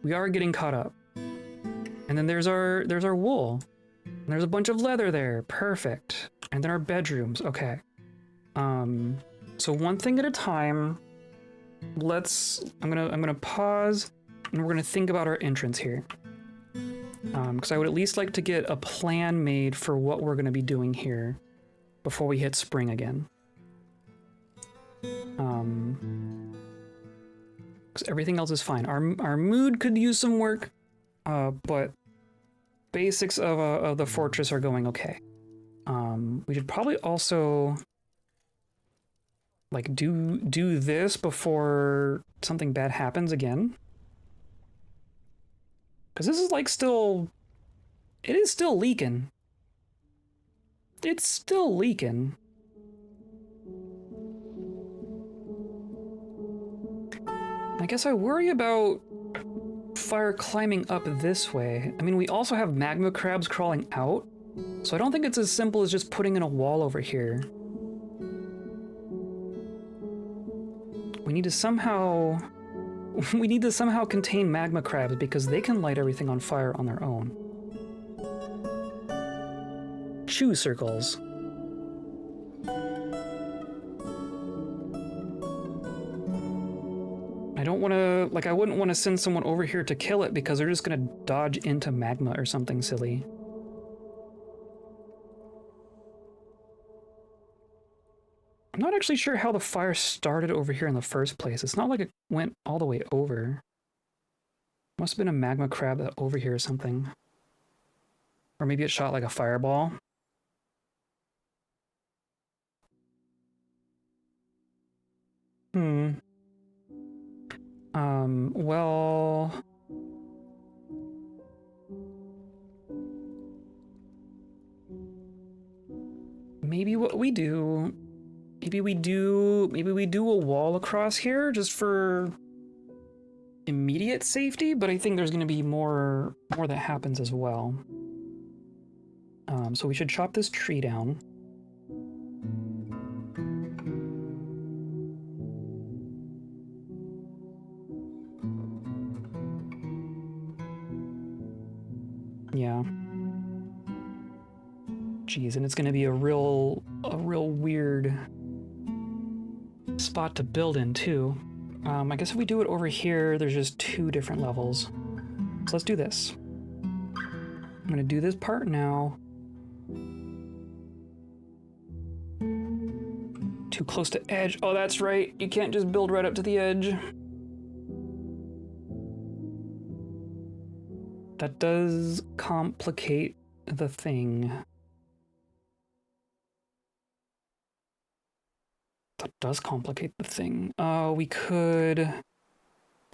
We are getting caught up. And then there's our wool. And there's a bunch of leather there. Perfect. And then our bedrooms. Okay. So one thing at a time. I'm gonna pause and we're gonna think about our entrance here. Because I would at least like to get a plan made for what we're gonna be doing here before we hit spring again. Because everything else is fine. Our mood could use some work, but basics of the fortress are going okay. We should probably also like do this before something bad happens again. Because this is like it is still leaking. It's still leaking. I guess I worry about fire climbing up this way. I mean, we also have magma crabs crawling out, so I don't think it's as simple as just putting in a wall over here. We need to somehow we need to somehow contain magma crabs because they can light everything on fire on their own. Chew circles. I don't want to, like, I wouldn't want to send someone over here to kill it because they're just going to dodge into magma or something silly. I'm not actually sure how the fire started over here in the first place. It's not like it went all the way over. Must have been a magma crab that over here or something. Or maybe it shot like a fireball. Well... maybe what we do... Maybe we do a wall across here just for immediate safety, but I think there's going to be more that happens as well. So we should chop this tree down. Yeah. Jeez, and it's going to be a real weird spot to build in too. I guess if we do it over here, there's just 2 different levels. So let's do this. I'm gonna do this part now. Too close to edge. Oh, that's right. You can't just build right up to the edge. That does complicate the thing. That does complicate the thing. We could...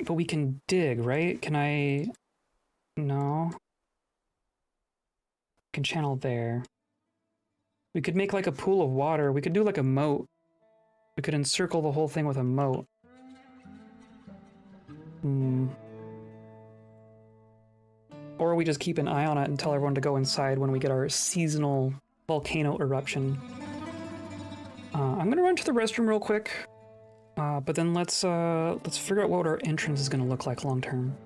But we can dig, right? Can I... No. Can channel there. We could make like a pool of water. We could do like a moat. We could encircle the whole thing with a moat. Or we just keep an eye on it and tell everyone to go inside when we get our seasonal volcano eruption. I'm gonna run to the restroom real quick, but then let's figure out what our entrance is gonna look like long term.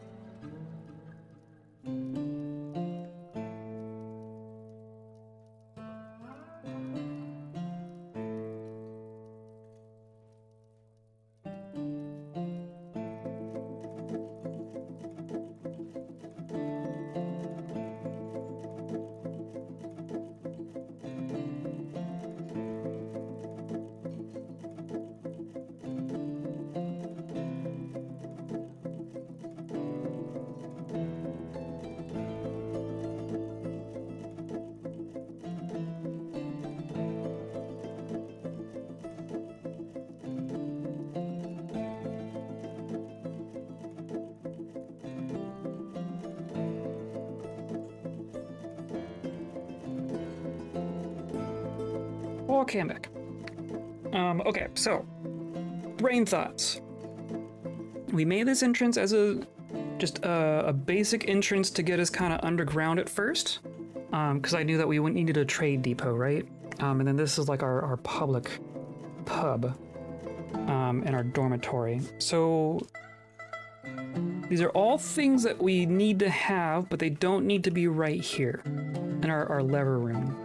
Okay, I'm back. Okay, so brain thoughts. We made this entrance as just a basic entrance to get us kind of underground at first, because I knew that we needed a trade depot, right? And then this is like our public pub and our dormitory. So these are all things that we need to have, but they don't need to be right here in our lever room.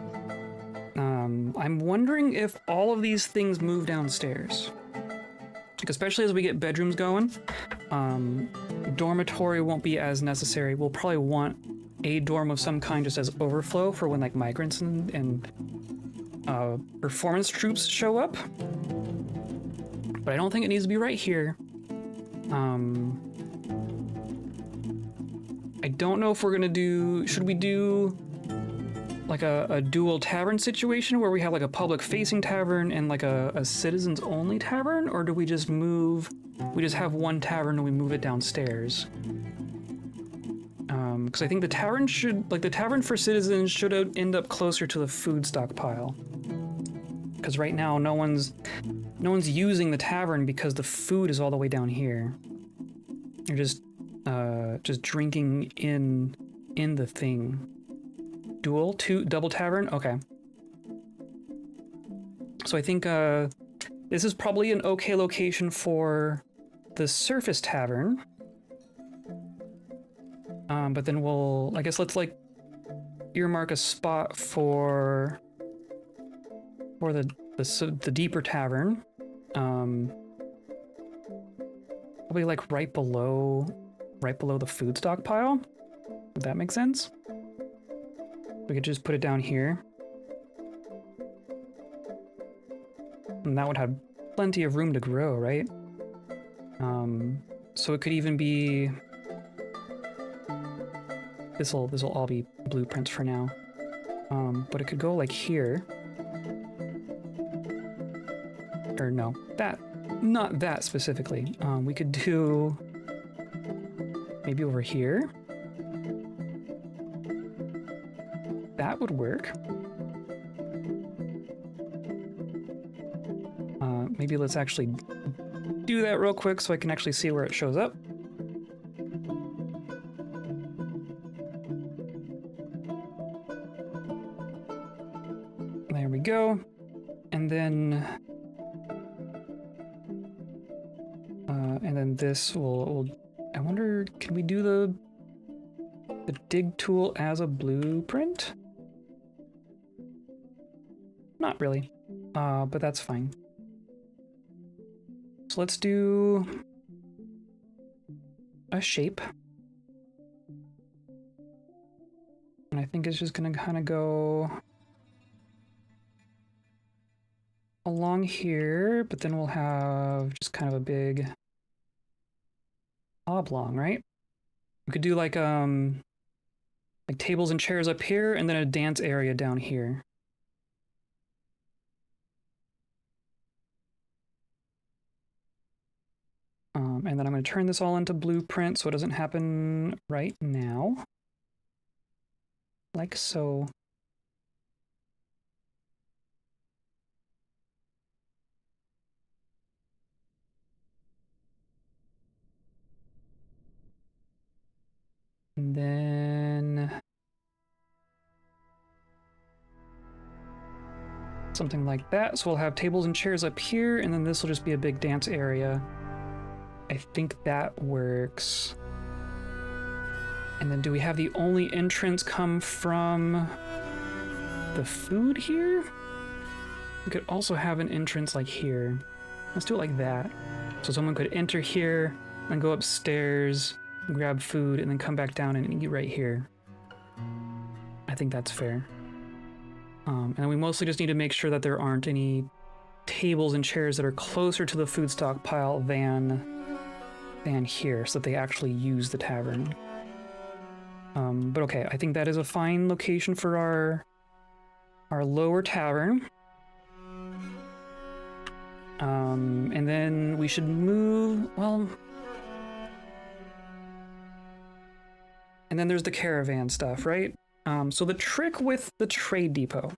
I'm wondering if all of these things move downstairs. Like, especially as we get bedrooms going, dormitory won't be as necessary. We'll probably want a dorm of some kind just as overflow for when like migrants and performance troops show up. But I don't think it needs to be right here. I don't know if we're gonna do, should we do like a dual tavern situation where we have like a public facing tavern and like a citizens only tavern, or do we just have one tavern and we move it downstairs? Because I think the tavern for citizens should end up closer to the food stockpile. Because right now no one's using the tavern because the food is all the way down here. You're just drinking in the thing. Double tavern? Okay. So I think this is probably an okay location for the surface tavern. But then I guess let's like earmark a spot for the deeper tavern. Probably like right below the food stockpile. Would that make sense? We could just put it down here. And that would have plenty of room to grow, right? So it could even be... This'll all be blueprints for now. But it could go like here. Or no, not that specifically. We could do maybe over here. That would work. Maybe let's actually do that real quick so I can actually see where it shows up. There we go. And then this will I wonder, can we do the dig tool as a blueprint? Not really, but that's fine. So let's do a shape. And I think it's just gonna kind of go along here, but then we'll have just kind of a big oblong, right? We could do like tables and chairs up here and then a dance area down here. And then I'm going to turn this all into blueprint so it doesn't happen right now. Like so. And then something like that. So we'll have tables and chairs up here, and then this will just be a big dance area. I think that works. And then do we have the only entrance come from the food here? We could also have an entrance like here. Let's do it like that. So someone could enter here and go upstairs, grab food, and then come back down and eat right here. I think that's fair. And we mostly just need to make sure that there aren't any tables and chairs that are closer to the food stockpile than here, so that they actually use the tavern. But okay, I think that is a fine location for our lower tavern. And then we should move, well... And then there's the caravan stuff, right? So the trick with the trade depot,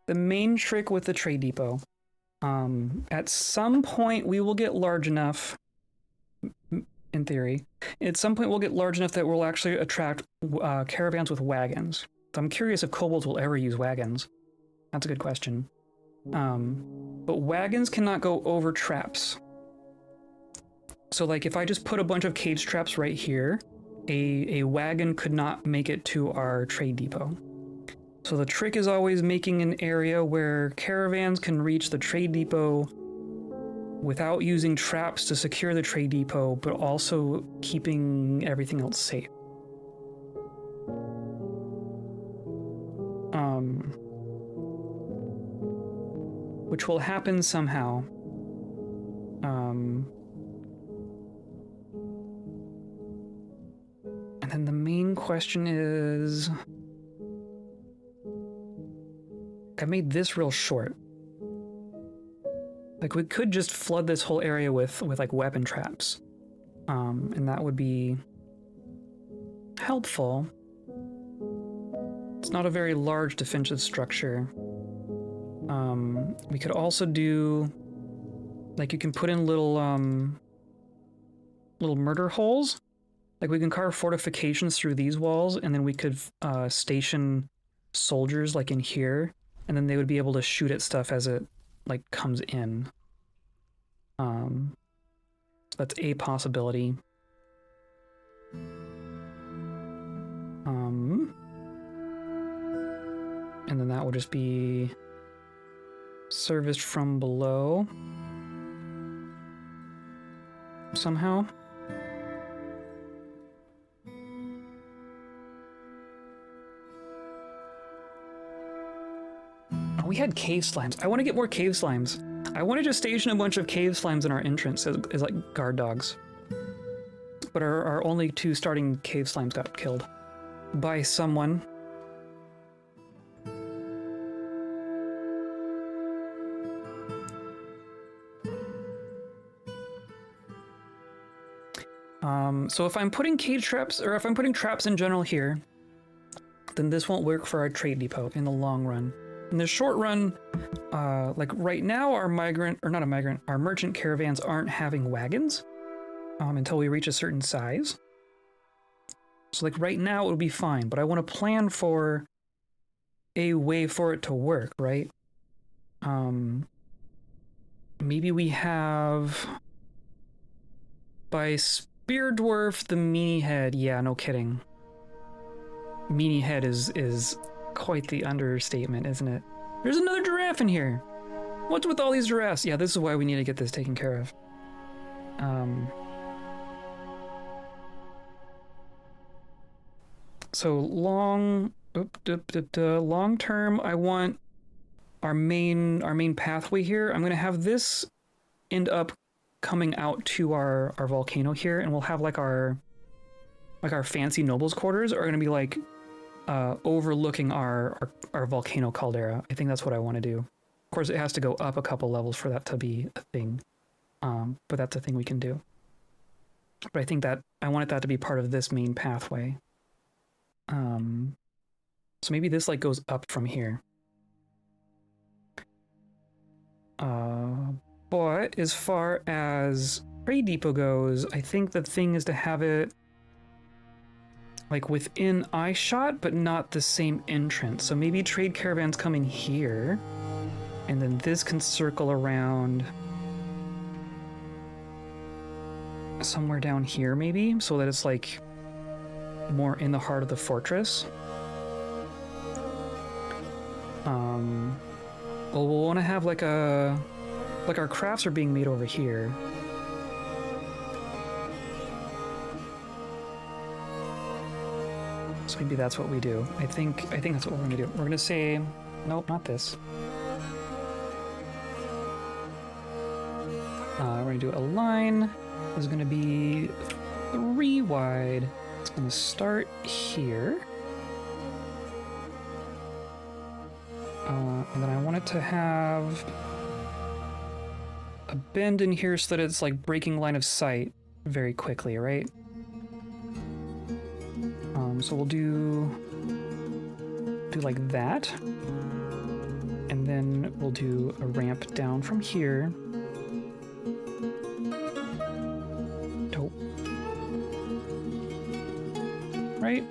the main trick with the trade depot, at some point we will get large enough, in theory, at some point we'll get large enough that we'll actually attract caravans with wagons. So I'm curious if kobolds will ever use wagons. That's a good question. But wagons cannot go over traps. So like if I just put a bunch of cage traps right here, a wagon could not make it to our trade depot. So the trick is always making an area where caravans can reach the trade depot without using traps to secure the trade depot, but also keeping everything else safe. Which will happen somehow. And then the main question is... I made this real short. Like, we could just flood this whole area with like weapon traps. And that would be helpful. It's not a very large defensive structure. We could also do, like, you can put in little murder holes. Like, we can carve fortifications through these walls, and then we could station soldiers like in here, and then they would be able to shoot at stuff as it like comes in. that's a possibility. And then that will just be serviced from below somehow. Oh, we had cave slimes. I want to get more cave slimes. I want to just station a bunch of cave slimes in our entrance as like guard dogs. But our only 2 starting cave slimes got killed by someone. So if I'm putting cage traps, or if I'm putting traps in general here, then this won't work for our trade depot in the long run. In the short run, like right now, our our merchant caravans aren't having wagons until we reach a certain size. So like right now it would be fine, but I want to plan for a way for it to work, right? Maybe we have by Spear Dwarf the meanie head. Yeah, no kidding. Meanie head is quite the understatement, isn't it? There's another giraffe in here. What's with all these giraffes? Yeah, this is why we need to get this taken care of. So long term, I want our main pathway here. I'm gonna have this end up coming out to our volcano here, and we'll have like our fancy nobles quarters are gonna be like overlooking our volcano caldera. I think that's what I want to do. Of course, it has to go up a couple levels for that to be a thing, but that's a thing we can do. But I think that I wanted that to be part of this main pathway. So maybe this like goes up from here. But as far as trade depot goes, I think the thing is to have it like within eye shot, but not the same entrance. So maybe trade caravans coming here, and then this can circle around somewhere down here maybe, so that it's like more in the heart of the fortress. Well, we'll want to have like our crafts are being made over here. So maybe that's what we do. I think that's what we're gonna do. We're gonna say, nope, not this. We're gonna do a line. This is gonna be 3 wide. It's gonna start here. And then I want it to have a bend in here so that it's like breaking line of sight very quickly, right? So we'll do like that. And then we'll do a ramp down from here. Dope. Right?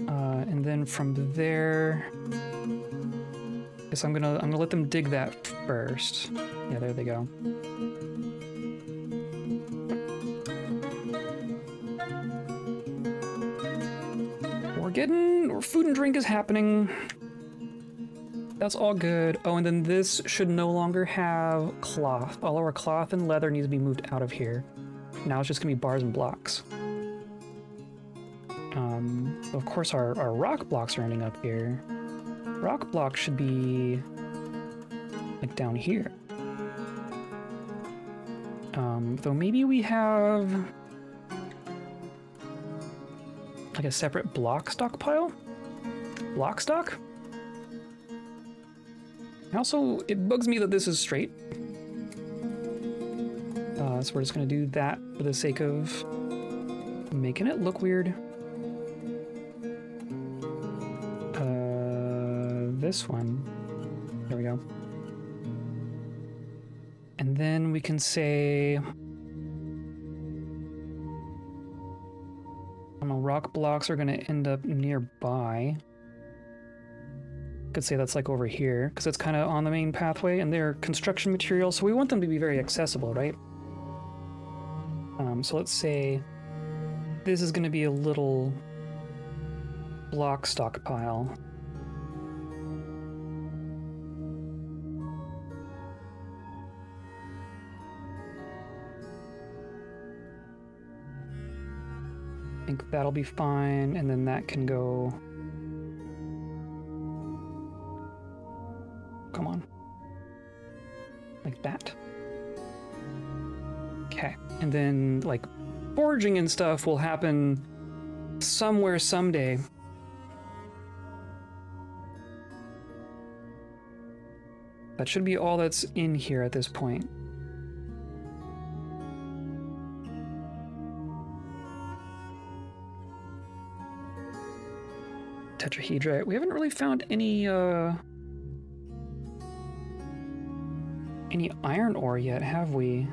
And then from there, I guess I'm gonna let them dig that first. Yeah, there they go. Food and drink is happening. That's all good. Oh, and then this should no longer have cloth. All of our cloth and leather needs to be moved out of here. Now it's just gonna be bars and blocks. Of course our rock blocks are ending up here. Rock block should be like down here. Though maybe we have like a separate block stockpile? Block stock? Also, it bugs me that this is straight. So we're just gonna do that for the sake of making it look weird. This one. There we go. And then we can say, I don't know, rock blocks are gonna end up nearby. Could say that's like over here, because it's kind of on the main pathway, and they're construction materials, so we want them to be very accessible, right? So let's say this is going to be a little block stockpile. I think that'll be fine, and then that can go... Come on. Like that. Okay, and then, like, foraging and stuff will happen somewhere someday. That should be all that's in here at this point. Tetrahedrite. We haven't really found any iron ore yet, have we?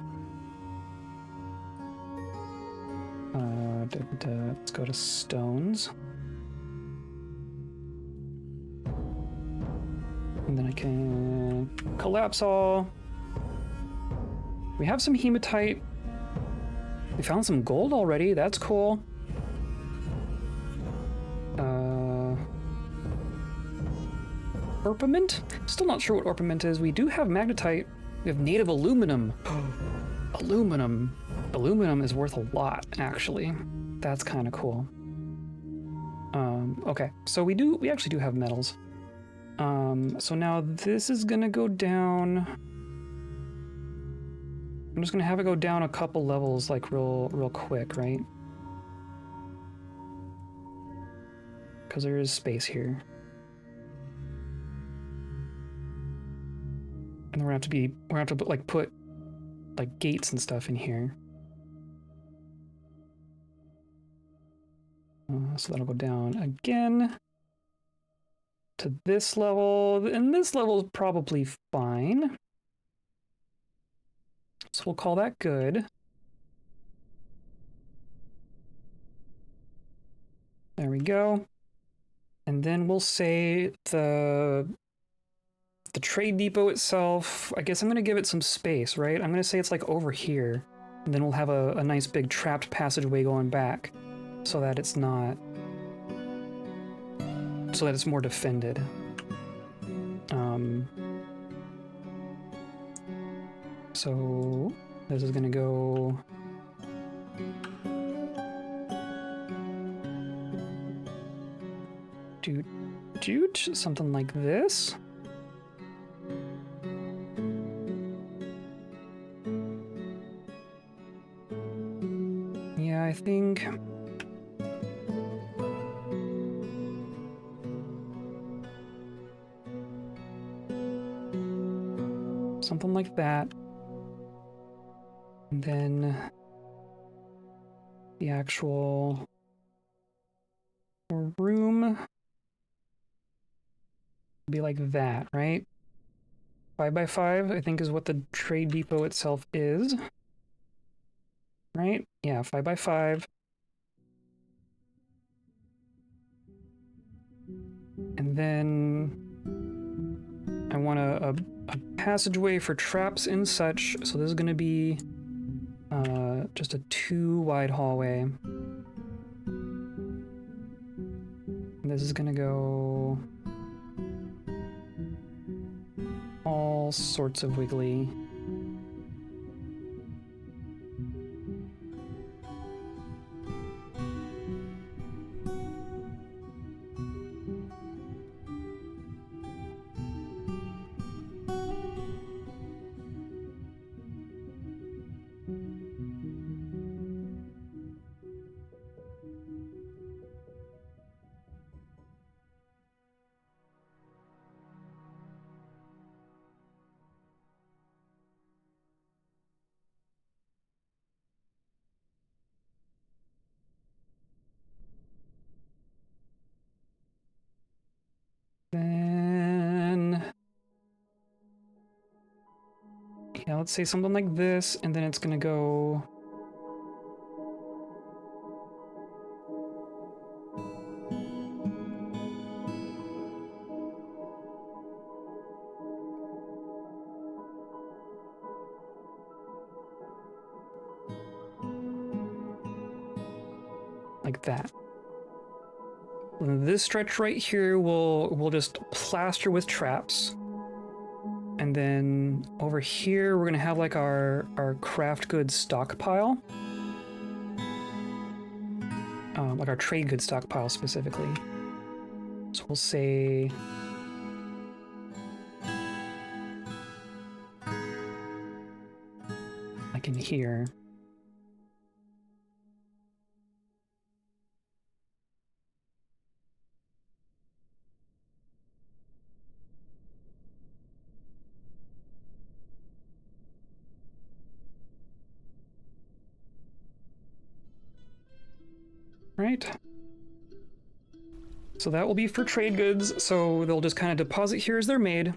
Let's go to stones. And then I can collapse all. We have some hematite. We found some gold already. That's cool. Orpiment? Still not sure what orpiment is. We do have magnetite. We have native aluminum. Aluminum. Aluminum is worth a lot, actually. That's kind of cool. Okay, so we actually do have metals. So now this is gonna go down. I'm just gonna have it go down a couple levels, like real quick, right? Because there is space here. And we're gonna have to put like gates and stuff in here. So that'll go down again to this level, and this level is probably fine. So we'll call that good. There we go. And then we'll say the trade depot itself, I guess I'm gonna give it some space, right? I'm gonna say it's like over here, and then we'll have a nice big trapped passageway going back so that it's not, so that it's more defended. So this is gonna go doot, something like this. Yeah, I think something like that. And then the actual room would be like that, right? 5x5, I think, is what the trade depot itself is. Right? Yeah, 5x5. And then I want a passageway for traps and such. So this is going to be just a 2 wide hallway. And this is going to go all sorts of wiggly. Then, yeah, let's say something like this, and then it's gonna go like that. And this stretch right here we'll just plaster with traps. And then over here we're gonna have like our craft goods stockpile. Like our trade goods stockpile specifically. So we'll say like in here. Right. So that will be for trade goods. So they'll just kind of deposit here as they're made.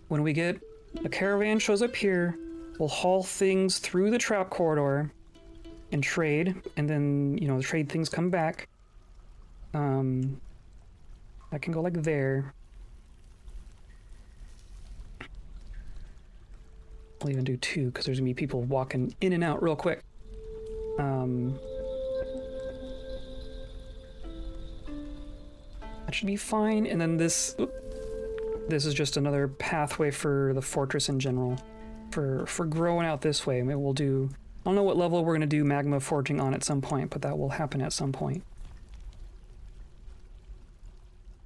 When we get a caravan shows up here, we'll haul things through the trap corridor and trade, and then, you know, the trade things come back. That can go like there. I'll even do 2 because there's gonna be people walking in and out real quick. That should be fine. And then this is just another pathway for the fortress in general, for growing out this way. Maybe we'll do, I don't know what level we're gonna do magma forging on at some point, but that will happen at some point.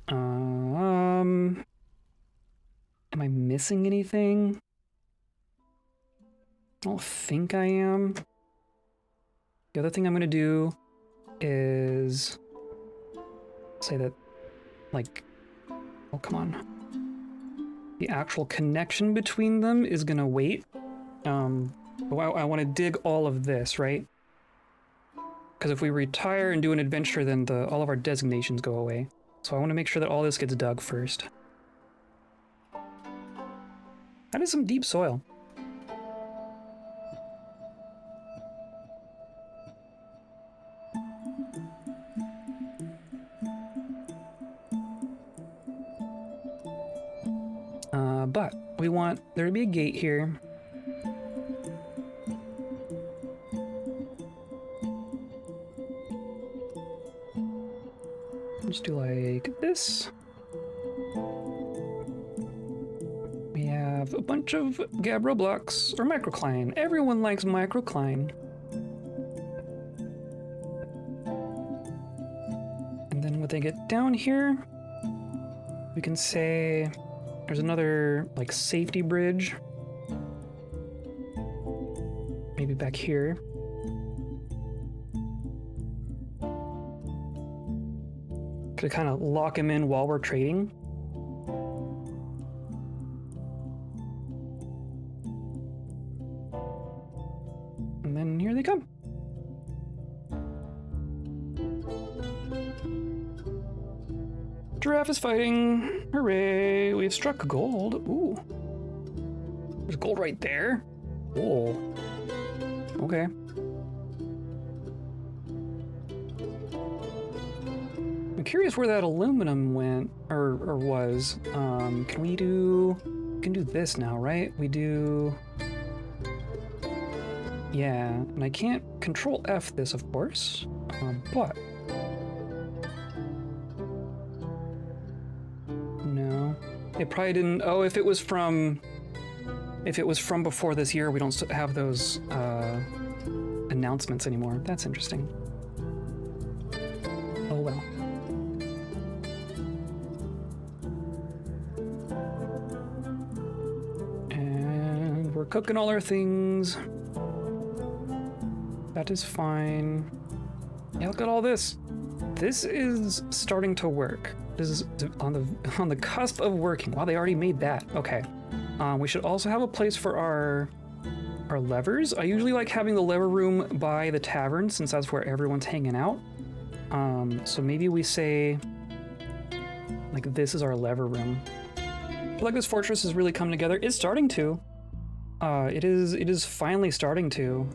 Am I missing anything? I don't think I am. The other thing I'm gonna do is say that, like, oh, come on. The actual connection between them is gonna wait. I want to dig all of this, right? Because if we retire and do an adventure, then all of our designations go away. So I want to make sure that all this gets dug first. That is some deep soil. But we want there to be a gate here. Let's do like this. We have a bunch of gabbro blocks, or microcline. Everyone likes microcline. And then when they get down here, we can say there's another like safety bridge. Maybe back here. To kind of lock him in while we're trading. And then here they come. Giraffe is fighting. Hooray, we've struck gold. Ooh. There's gold right there. Oh. Okay. I'm curious where that aluminum went, or was. Can we do this now, right? We do. Yeah, and I can't control F this, of course, but. No, it probably didn't. Oh, if it was from before this year, we don't have those announcements anymore. That's interesting. Oh well. We're cooking all our things. That is fine. Yeah, look at all this. This is starting to work. This is on the cusp of working. Wow, they already made that. Okay. We should also have a place for our levers. I usually like having the lever room by the tavern since that's where everyone's hanging out. So maybe we say like this is our lever room. I feel like this fortress has really come together. It's starting to. It is finally starting to.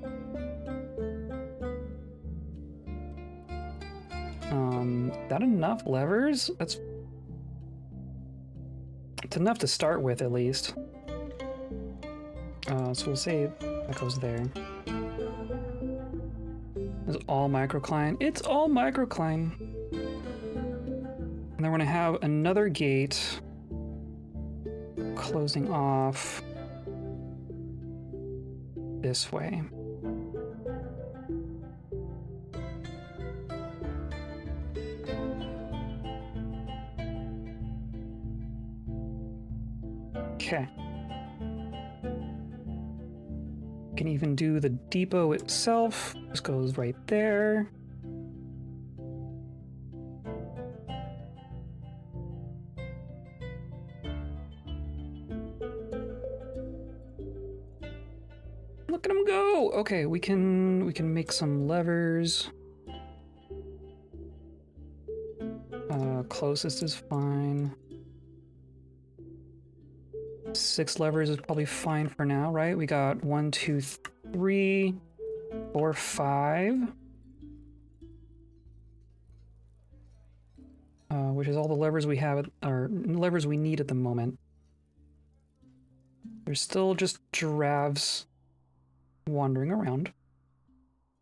That enough levers? It's enough to start with, at least. So we'll say that goes there. It's all microcline. It's all microcline. And then we're gonna have another gate closing off this way. Okay. Can even do the depot itself. This goes right there. Look at him go! Okay, we can make some levers. Closest is fine. 6 levers is probably fine for now, right? We got 1, 2, 3, 4, 5. Which is all the levers we have, or levers we need at the moment. There's still just giraffes wandering around.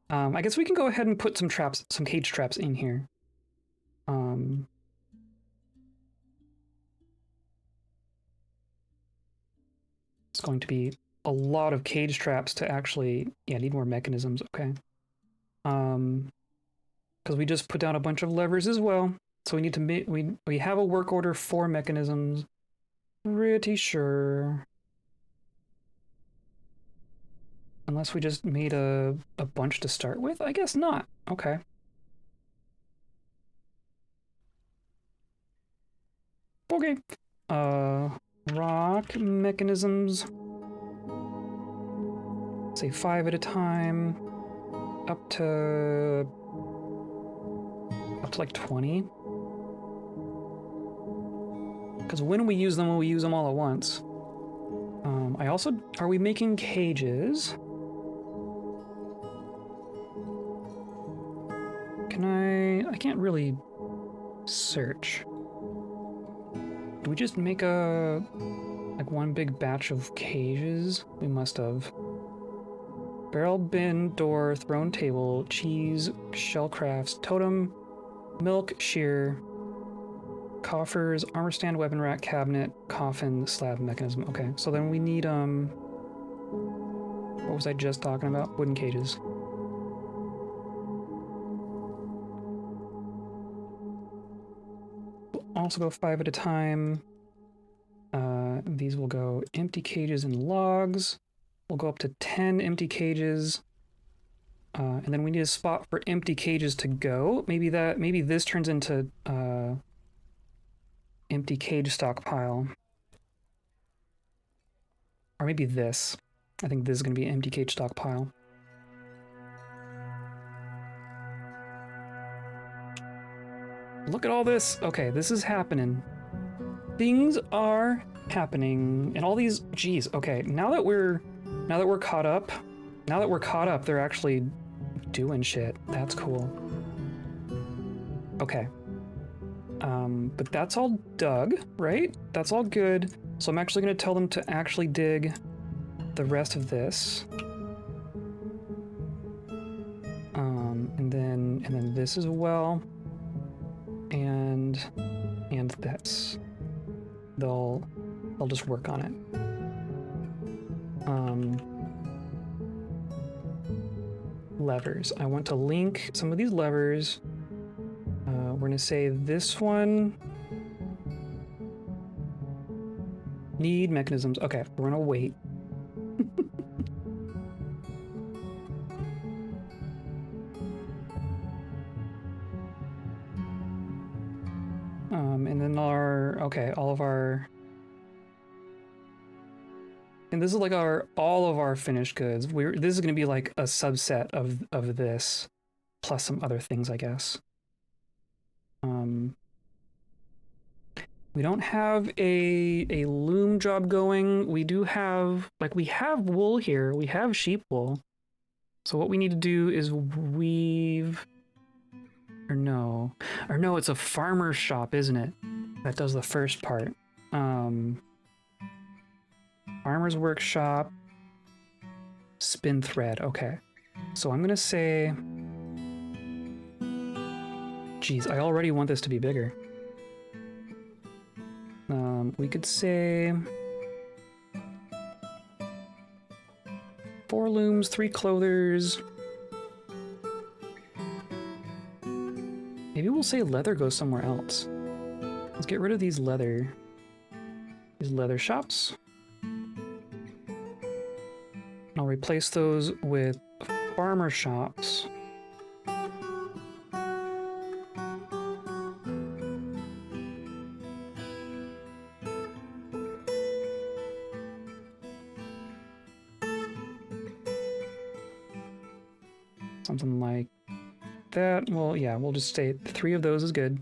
I guess we can go ahead and put some traps, some cage traps in here. It's going to be a lot of cage traps to actually, yeah, need more mechanisms, okay. Because we just put down a bunch of levers as well. So we need to make, we have a work order for mechanisms. Pretty sure. Unless we just made a bunch to start with? I guess not. Okay. Okay. Rock mechanisms. Say 5 at a time. Up to like 20. Because when we use them all at once. I also, are we making cages? I can't really search. Do we just make like one big batch of cages? We must have. Barrel, bin, door, throne, table, cheese, shell crafts, totem, milk, shear, coffers, armor stand, weapon rack, cabinet, coffin, slab, mechanism. Okay, so then we need, what was I just talking about? Wooden cages. Also go 5 at a time. These will go empty cages and logs. We'll go up to 10 empty cages. And then we need a spot for empty cages to go. Maybe this turns into empty cage stockpile. Or maybe this. I think this is going to be empty cage stockpile. Look at all this. Okay, this is happening. Things are happening. And all these, geez, okay, now that we're caught up, they're actually doing shit. That's cool. Okay. But that's all dug, right? That's all good. So I'm actually going to tell them to actually dig the rest of this. And then this as well. And this. They'll just work on it. Levers. I want to link some of these levers. We're gonna say this one need mechanisms. Okay, we're gonna wait. And then all of our, and this is like all of our finished goods. This is gonna be like a subset of this, plus some other things, I guess. We don't have a loom job going. We do have, like, we have wool here. We have sheep wool. So what we need to do is weave, or no, it's a farmer's shop, isn't it? That does the first part. Farmer's workshop, spin thread. Okay. So I'm gonna say Jeez, I already want this to be bigger. We could say 4 looms, 3 clothers. Maybe we'll say leather goes somewhere else. Let's get rid of these leather shops. I'll replace those with farmer shops. Something like that. Well, yeah, we'll just say 3 of those is good.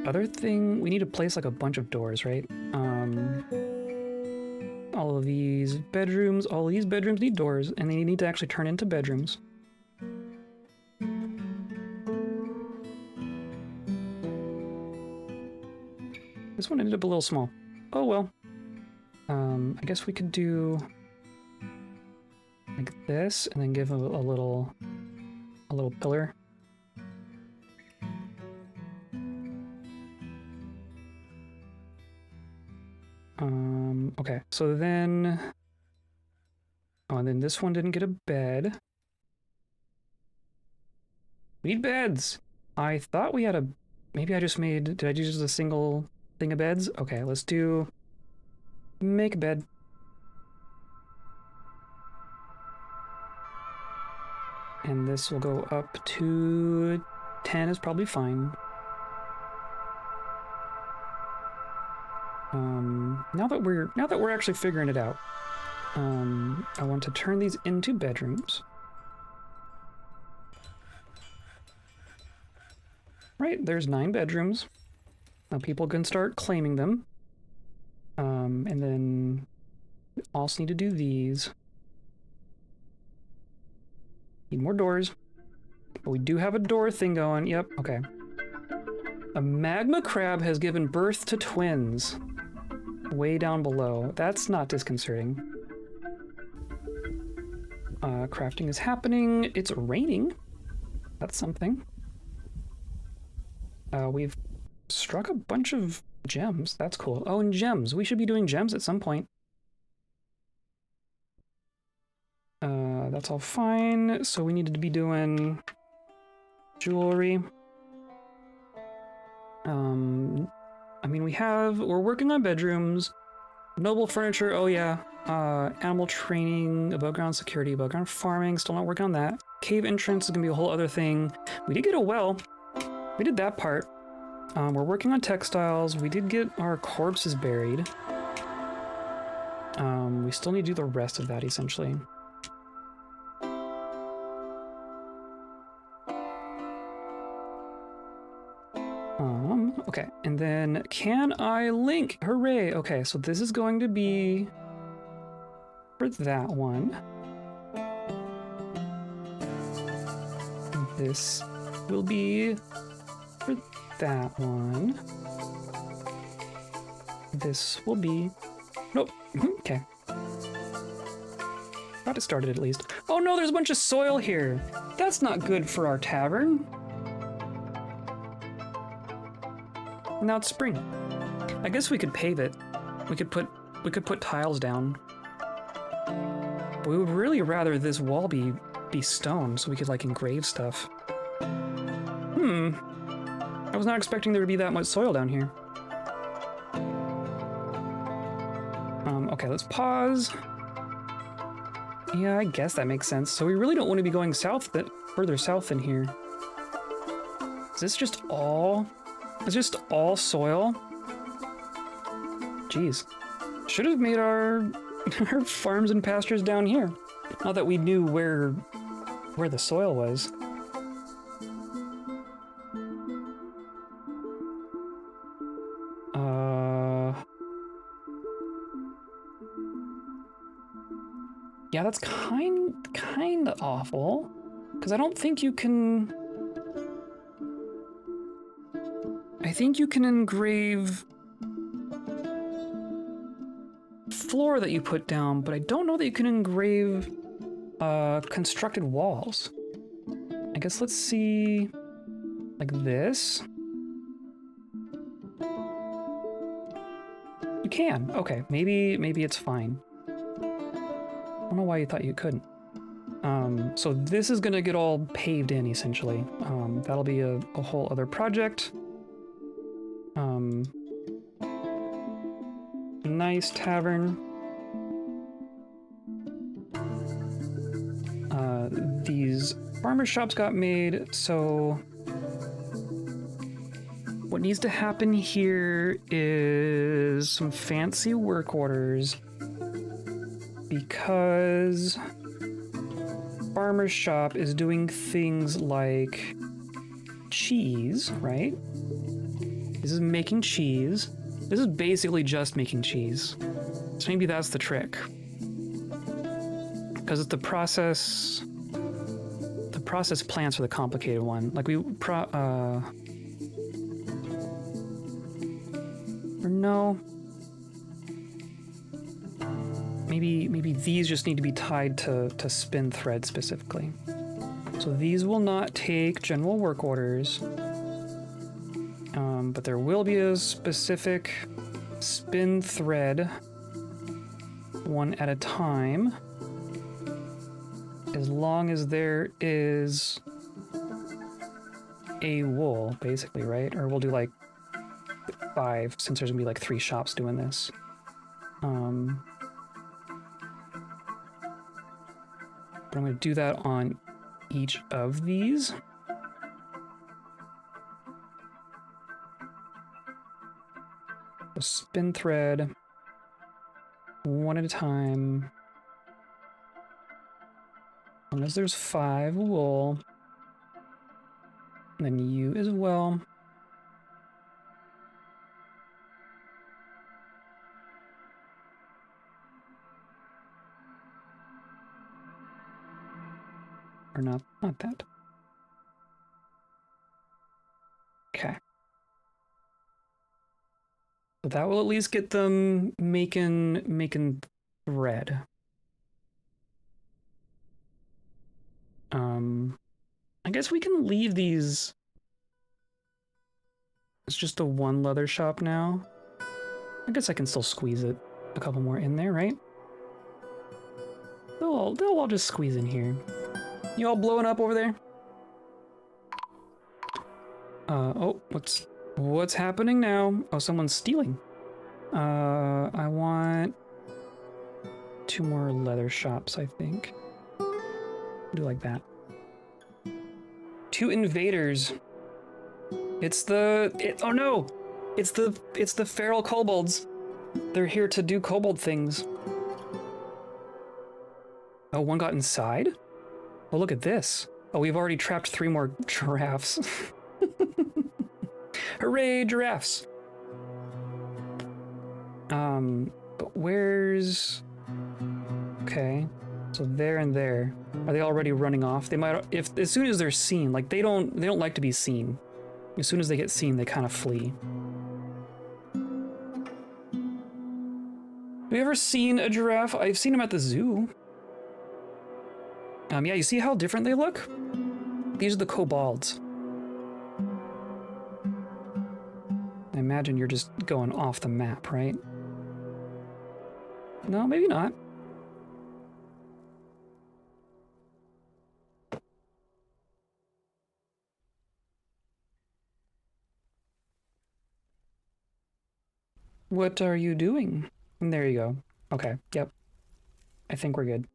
Other thing, we need to place like a bunch of doors, right? All of these bedrooms need doors, and they need to actually turn into bedrooms. This one ended up a little small. Oh well. I guess we could do like this, and then give a little pillar. Okay, so then... Oh, and then this one didn't get a bed. We need beds! I thought we had a... Maybe I just made... Did I do just a single thing of beds? Okay, let's do... Make a bed. And this will go up to 10 is probably fine. Now that we're actually figuring it out, I want to turn these into bedrooms. Right, there's 9 bedrooms. Now people can start claiming them. And then we also need to do these. Need more doors. But we do have a door thing going. Yep, okay. A magma crab has given birth to twins. Way down below. That's not disconcerting. Crafting is happening. It's raining. That's something. We've struck a bunch of gems. That's cool. Oh, and gems. We should be doing gems at some point. That's all fine. So we needed to be doing jewelry. I mean, we're working on bedrooms, noble furniture, oh yeah, animal training, above ground security, above ground farming, still not working on that. Cave entrance is gonna be a whole other thing. We did get a well. We did that part. We're working on textiles. We did get our corpses buried. We still need to do the rest of that, essentially. Okay, and then can I link? Hooray! Okay, so this is going to be for that one. This will be for that one. This will be... Nope. Okay. Got it started at least. Oh no, there's a bunch of soil here. That's not good for our tavern. Now it's spring. I guess we could pave it. We could put tiles down. But we would really rather this wall be stone so we could like engrave stuff. I was not expecting there to be that much soil down here. Okay, let's pause. Yeah, I guess that makes sense. So we really don't want to be going further south than here. Is this just all... It's just all soil? Jeez. Should have made our farms and pastures down here. Not that we knew where the soil was. Yeah, that's kind of awful. Because I don't think you can... I think you can engrave floor that you put down, but I don't know that you can engrave constructed walls. I guess let's see, like this. You can, okay, maybe it's fine. I don't know why you thought you couldn't. So this is gonna get all paved in, essentially. That'll be a whole other project. Nice tavern. These farmer shops got made, so what needs to happen here is some fancy work orders, because farmer's shop is doing things like cheese, right? This is making cheese. This is basically just making cheese. So maybe that's the trick. Because it's the process plants are the complicated one. Like or no. Maybe these just need to be tied to spin thread specifically. So these will not take general work orders, but there will be a specific spin thread, one at a time, as long as there is a wool, basically, right? Or we'll do like 5, since there's gonna be like 3 shops doing this. But I'm gonna do that on each of these. So spin thread, one at a time. As long as there's 5 wool, and then you as well. Or not that. Okay. So that will at least get them making thread. I guess we can leave these. It's just the one leather shop now. I guess I can still squeeze it a couple more in there, right? They'll all just squeeze in here. You all blowing up over there? Oh, what's happening now? Oh, someone's stealing. I want 2 more leather shops, I think. Do like that. 2 invaders. Oh no! It's the feral kobolds. They're here to do kobold things. Oh, one got inside? Oh, look at this. Oh, we've already trapped 3 more giraffes. Hooray, giraffes! But where's... Okay, so there and there. Are they already running off? They might, as soon as they're seen, like they don't like to be seen. As soon as they get seen, they kind of flee. Have you ever seen a giraffe? I've seen them at the zoo. Yeah, you see how different they look? These are the kobolds. I imagine you're just going off the map, right? No, maybe not. What are you doing? And there you go. Okay, yep. I think we're good.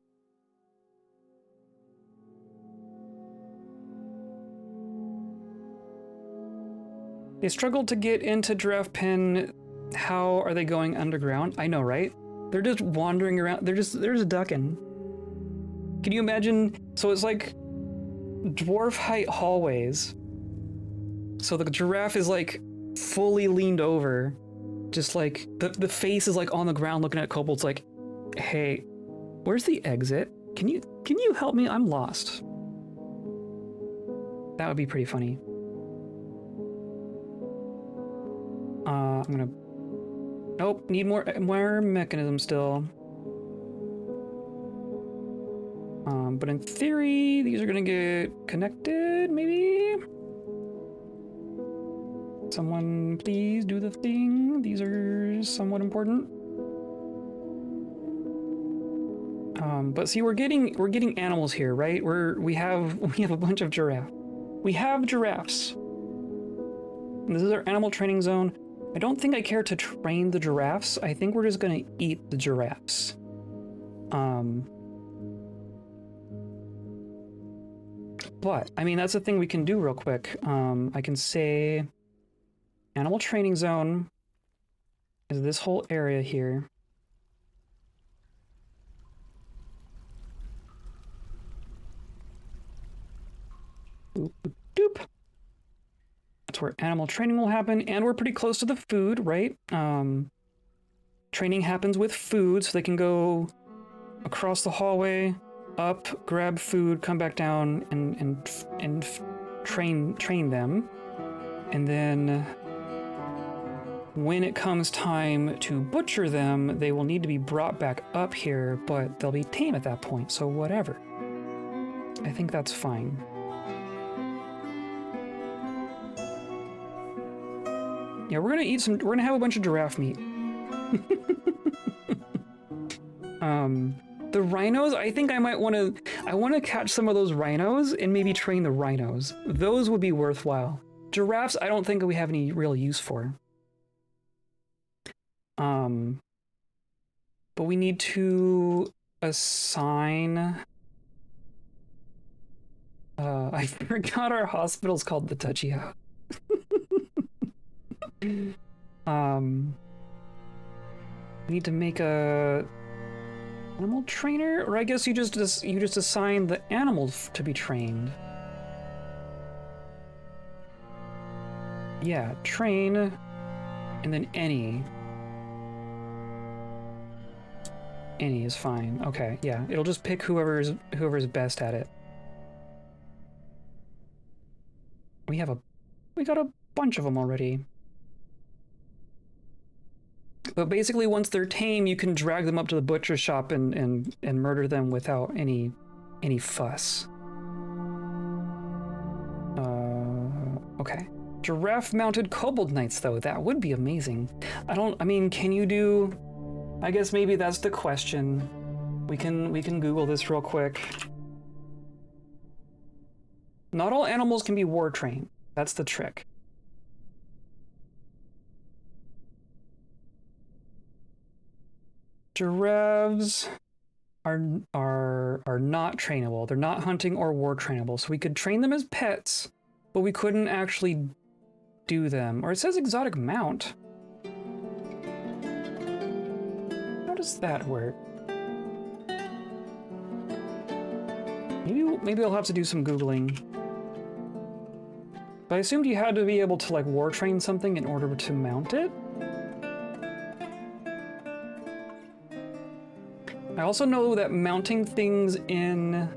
They struggled to get into Giraffe Pen. How are they going underground? I know, right? They're just wandering around. They're just ducking. Can you imagine? So it's like dwarf height hallways. So the giraffe is like fully leaned over. Just like the face is like on the ground looking at kobolds like, hey, where's the exit? Can you help me? I'm lost. That would be pretty funny. I'm gonna Nope, need more mechanism still. But in theory, these are gonna get connected, maybe? Someone please do the thing. These are somewhat important. But see, we're getting animals here, right? We have a bunch of giraffe. We have giraffes. And this is our animal training zone. I don't think I care to train the giraffes. I think we're just gonna eat the giraffes. But I mean, that's a thing we can do real quick. I can say animal training zone is this whole area here. Boop, boop, doop. That's where animal training will happen, and we're pretty close to the food, right? Training happens with food, so they can go across the hallway, up, grab food, come back down, and train them. And then when it comes time to butcher them, they will need to be brought back up here, but they'll be tame at that point, so whatever. I think that's fine. Yeah, we're gonna have a bunch of giraffe meat. The rhinos, I think I want to catch some of those rhinos and maybe train the rhinos. Those would be worthwhile. Giraffes, I don't think we have any real use for. But we need to assign... I forgot our hospital's called the Touchy House. We need to make a animal trainer, or I guess you just assign the animals to be trained. Yeah, train, and then any is fine. Okay, yeah, it'll just pick whoever's best at it. We got a bunch of them already. But basically, once they're tame, you can drag them up to the butcher shop and murder them without any fuss. Okay. Giraffe-mounted kobold knights, though, that would be amazing. I mean, can you do... I guess maybe that's the question. We can Google this real quick. Not all animals can be war trained. That's the trick. Giraffes are not trainable. They're not hunting or war trainable. So we could train them as pets, but we couldn't actually do them. Or it says exotic mount. How does that work? Maybe I'll have to do some Googling. But I assumed you had to be able to like war train something in order to mount it. I also know that mounting things in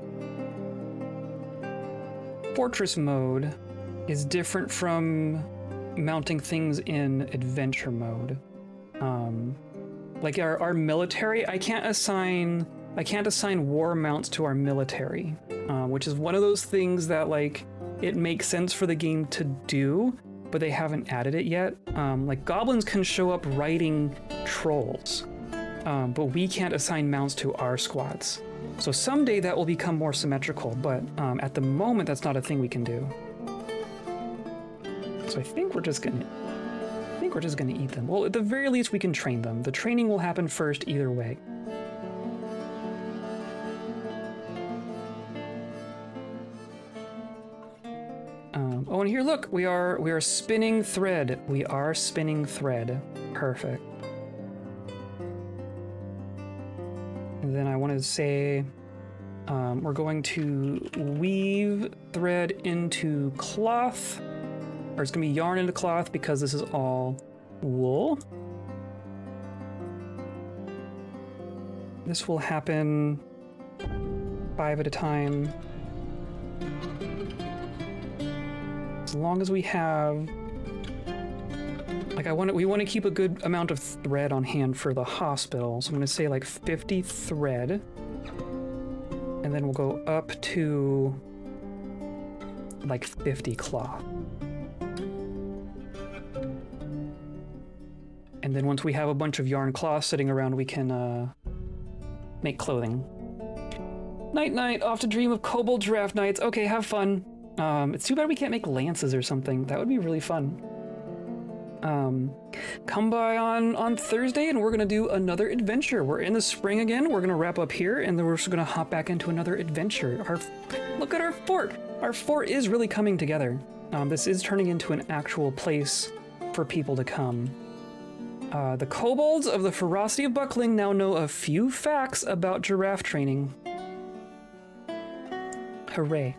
Fortress mode is different from mounting things in adventure mode. Like our military, I can't assign war mounts to our military, which is one of those things that like it makes sense for the game to do, but they haven't added it yet. Like goblins can show up riding trolls. But we can't assign mounts to our squads. So someday that will become more symmetrical, but at the moment that's not a thing we can do. So I think we're just gonna eat them. Well, at the very least we can train them. The training will happen first either way. Oh, and here, look, we are spinning thread. We are spinning thread. Perfect. And then I want to say we're going to weave thread into cloth, or it's going to be yarn into cloth because this is all wool. This will happen 5 at a time. As long as we have Like we want to keep a good amount of thread on hand for the hospital. So I'm going to say like 50 thread. And then we'll go up to like 50 cloth. And then once we have a bunch of yarn cloth sitting around, we can make clothing. Night night, off to dream of kobold giraffe nights. Okay, have fun. It's too bad we can't make lances or something. That would be really fun. Come by on Thursday and we're gonna do another adventure. We're in the spring again. We're gonna wrap up here and then we're just gonna hop back into another adventure. Look at our fort. Our fort is really coming together. This is turning into an actual place for people to come. The kobolds of the ferocity of buckling now know a few facts about giraffe training. Hooray.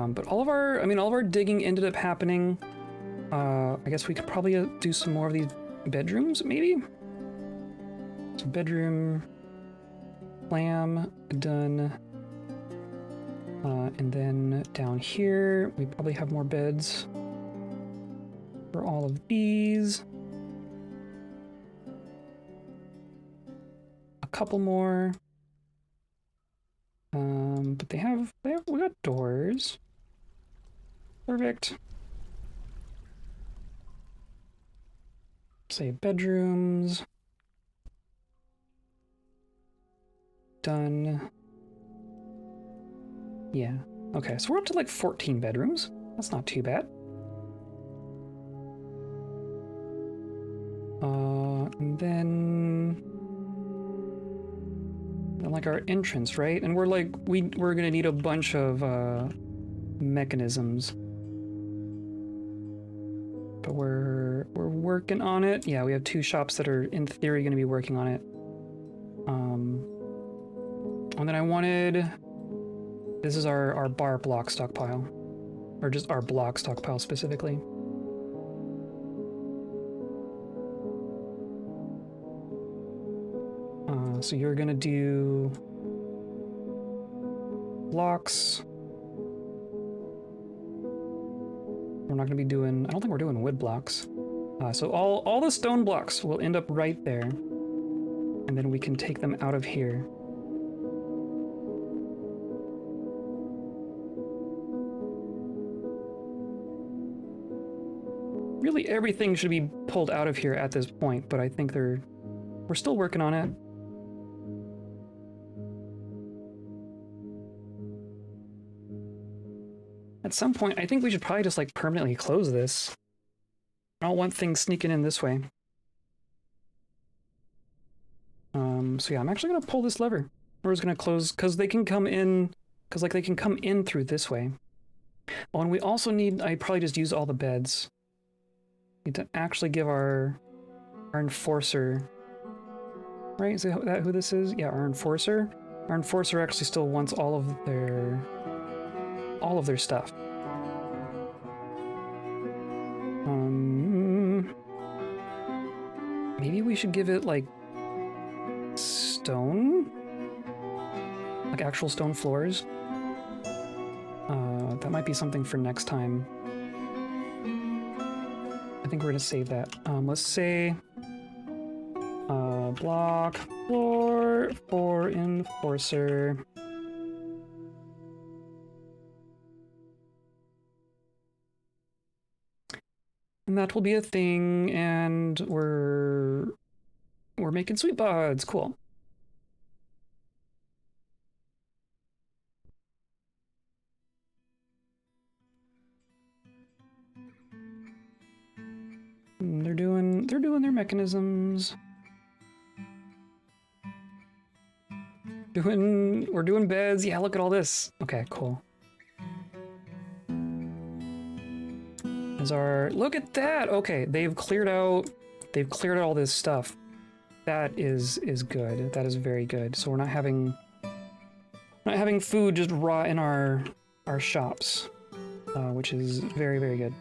But all of our digging ended up happening. I guess we could probably do some more of these bedrooms, maybe? So bedroom, lamb, done. And then down here, we probably have more beds for all of these. A couple more. But we got doors. Perfect. Say bedrooms. Done. Yeah. Okay, so we're up to like 14 bedrooms. That's not too bad. And then like our entrance, right? And we're gonna need a bunch of mechanisms. But we're working on it. Yeah, we have 2 shops that are in theory gonna be working on it. And then I wanted, this is our bar block stockpile, or just our block stockpile specifically. So you're gonna do blocks. We're not gonna be doing, I don't think we're doing wood blocks. So all the stone blocks will end up right there. And then we can take them out of here. Really everything should be pulled out of here at this point, but I think we're still working on it. At some point, I think we should probably just like permanently close this. I don't want things sneaking in this way. So yeah, I'm actually gonna pull this lever. We're just gonna close, because they can come in, they can come in through this way. Oh, and we also need, I probably just use all the beds. Need to actually give our enforcer, right? Is that who this is? Yeah, our enforcer. Our enforcer actually still wants all of their stuff. Maybe we should give it like stone, like actual stone floors. That might be something for next time. I think we're gonna save that. Let's say block floor for enforcer. And that will be a thing, and we're making sweet pods. Cool. They're doing their mechanisms. We're doing beds. Yeah, look at all this. Okay, cool. Look at that. Okay, they've cleared out all this stuff. That is good. That is very good. So we're not having food just rot in our shops, which is very, very good.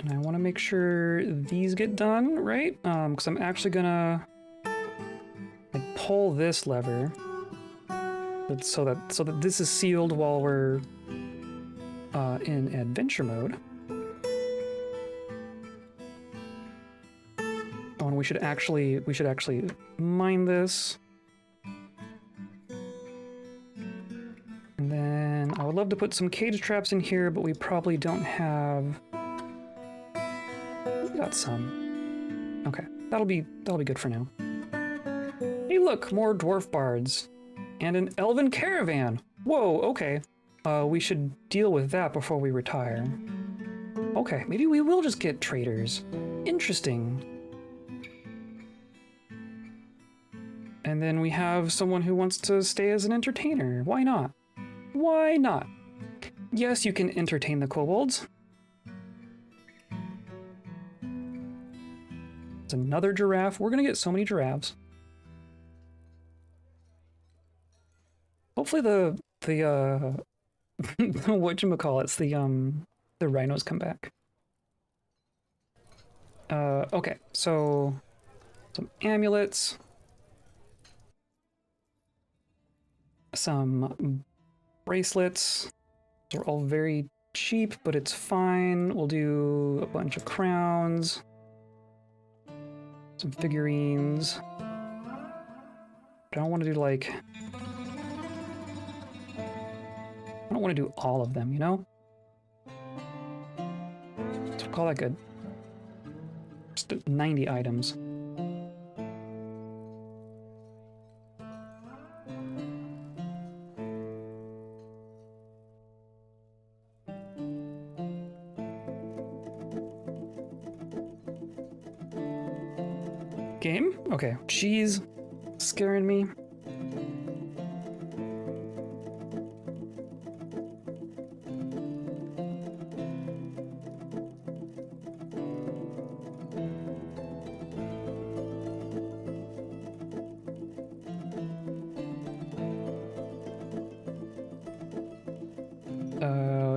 And I want to make sure these get done, right? Because I'm actually gonna like pull this lever so that this is sealed while we're in adventure mode. Oh, and we should actually mine this. And then I would love to put some cage traps in here, but we probably don't have. We got some. Okay, that'll be good for now. Hey, look, more dwarf bards and an elven caravan. Whoa, okay. We should deal with that before we retire. Okay, maybe we will just get traders. Interesting. And then we have someone who wants to stay as an entertainer. Why not? Why not? Yes, you can entertain the kobolds. It's another giraffe. We're gonna get so many giraffes. Hopefully the whatchamacallits, the rhinos come back. Okay, so some amulets. Some bracelets. They're all very cheap, but it's fine. We'll do a bunch of crowns. Some figurines. I don't want to do like... I don't want to do all of them, you know? So we'll call that good. Just 90 items. Game? Okay. Cheese. Scaring me.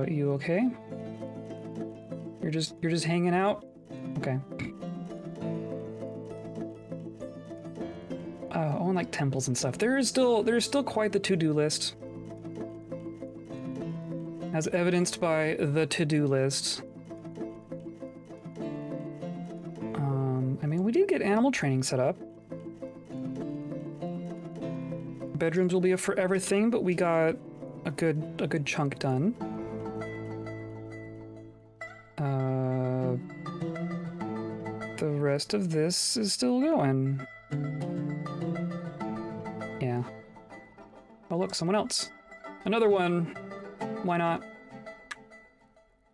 You okay? You're just hanging out? Okay. Oh, and like temples and stuff. There's still quite the to-do list. As evidenced by the to-do list. I mean, we did get animal training set up. Bedrooms will be a forever thing, but we got a good chunk done. The rest of this is still going. Yeah. Oh look, someone else. Another one. Why not?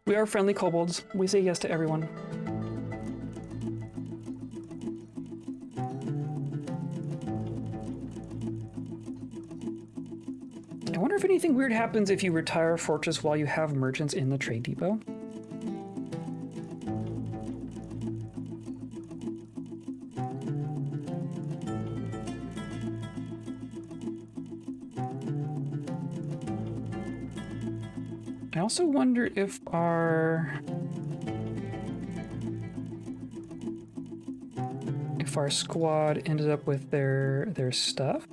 We are friendly kobolds. We say yes to everyone. I wonder if anything weird happens if you retire a fortress while you have merchants in the trade depot. I also wonder if our squad ended up with their stuff.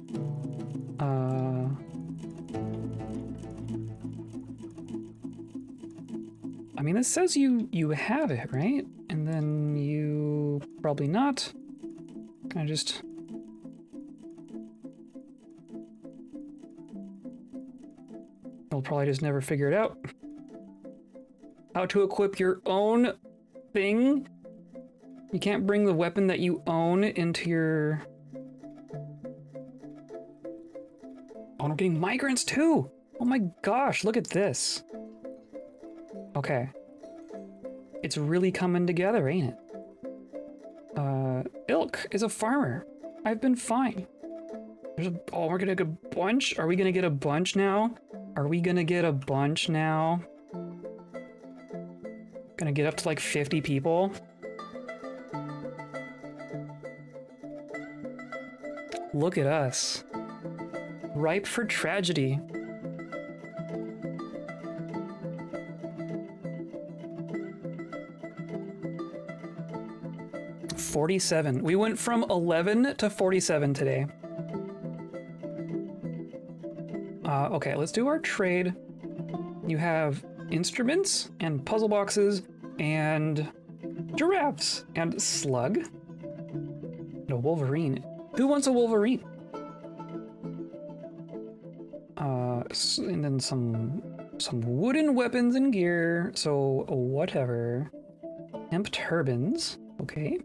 I mean, this says you have it, right? And then you probably not. Can I just... You'll probably just never figure it out. How to equip your own thing? You can't bring the weapon that you own into your... Oh, I'm getting migrants too! Oh my gosh, look at this. Okay. It's really coming together, ain't it? Ilk is a farmer. I've been fine. Oh, we're gonna get a bunch? Are we gonna get a bunch now? Are we gonna get a bunch now? Gonna get up to like 50 people? Look at us. Ripe for tragedy. $47. We went from 11 to 47 today. Okay, let's do our trade. You have instruments and puzzle boxes and giraffes and slug and a wolverine. Who wants a wolverine? And then some wooden weapons and gear. So whatever. Hemp turbans. Okay.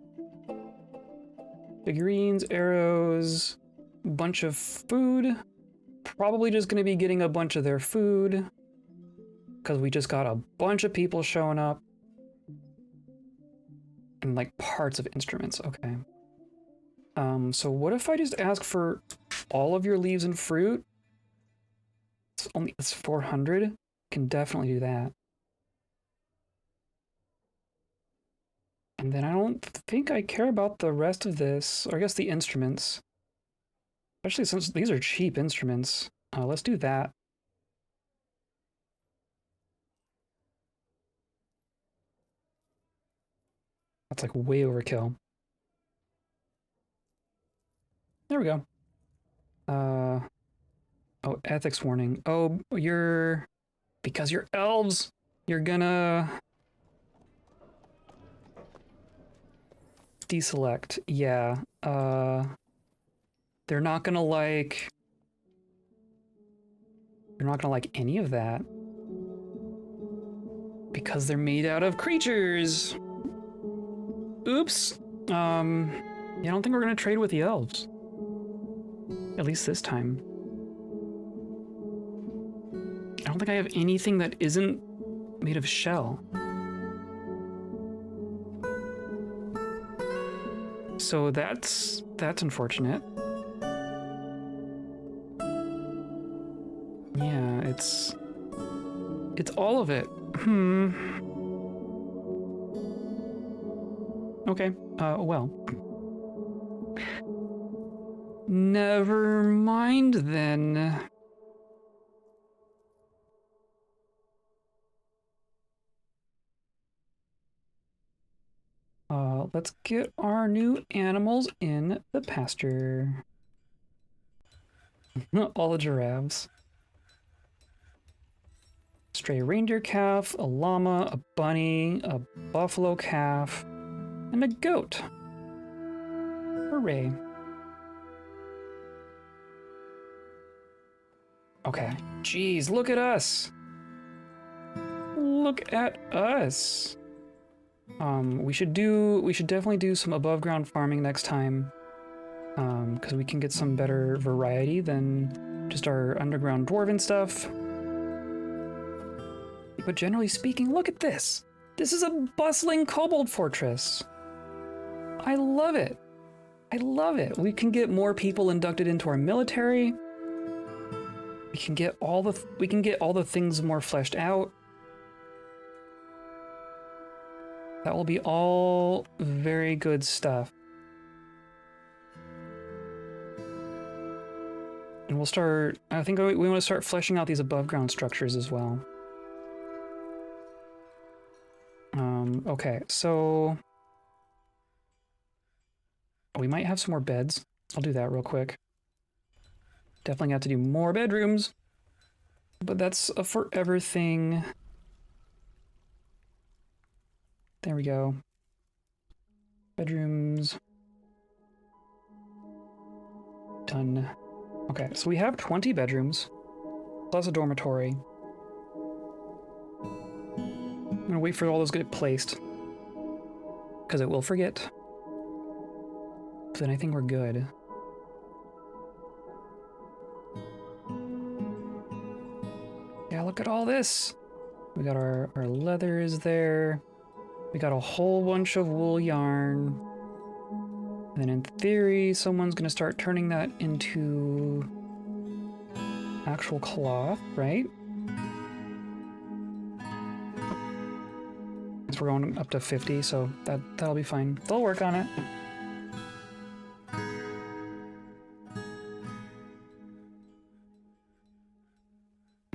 Figurines, arrows, bunch of food. Probably just going to be getting a bunch of their food because we just got a bunch of people showing up. And like parts of instruments. Okay. So what if I just ask for all of your leaves and fruit? It's 400. Can definitely do that. And then I don't think I care about the rest of this, or I guess the instruments. Especially since these are cheap instruments. Let's do that. That's like way overkill. There we go. Oh, ethics warning. Oh, because you're elves, you're gonna deselect. Yeah. They're not gonna like any of that because they're made out of creatures. Oops. Yeah, I don't think we're gonna trade with the elves. At least this time. I don't think I have anything that isn't made of shell. So that's unfortunate. Yeah, it's all of it. Okay. Well. Never mind then. Let's get our new animals in the pasture. All the giraffes. Stray reindeer calf, a llama, a bunny, a buffalo calf, and a goat. Hooray. Okay. Jeez, look at us. Look at us. We should definitely do some above ground farming next time. Because we can get some better variety than just our underground dwarven stuff. But generally speaking, look at this. This is a bustling Kobold Fortress. I love it. I love it. We can get more people inducted into our military. We can get all the things more fleshed out. That will be all very good stuff. And we'll start, I think we want to start fleshing out these above ground structures as well. Okay, so we might have some more beds. I'll do that real quick. Definitely have to do more bedrooms, but that's a forever thing. There we go. Bedrooms. Done. Okay, so we have 20 bedrooms, plus a dormitory. I'm gonna wait for all those to get placed, because it will forget. But then I think we're good. Yeah, look at all this. We got our leather is there. We got a whole bunch of wool yarn. And then in theory, someone's gonna start turning that into actual cloth, right? So we're going up to 50, so that'll be fine. They'll work on it.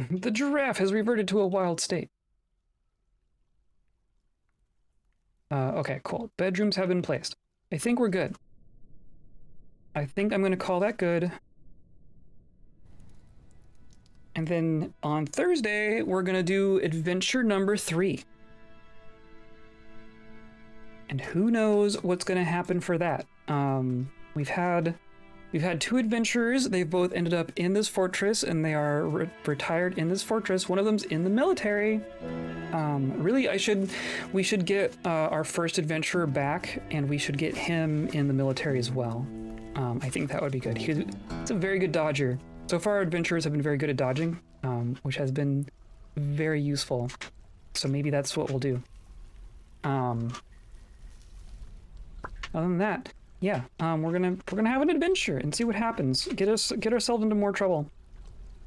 The giraffe has reverted to a wild state. Okay, cool. Bedrooms have been placed. I think we're good. I think I'm gonna call that good. And then on Thursday, we're gonna do adventure number 3. And who knows what's gonna happen for that. We've had 2 adventurers. They've both ended up in this fortress, and they are retired in this fortress. One of them's in the military. Really, we should get our first adventurer back, and we should get him in the military as well. I think that would be good. He's a very good dodger. So far, our adventurers have been very good at dodging, which has been very useful. So maybe that's what we'll do. Other than that, yeah, we're gonna have an adventure and see what happens. Get ourselves into more trouble.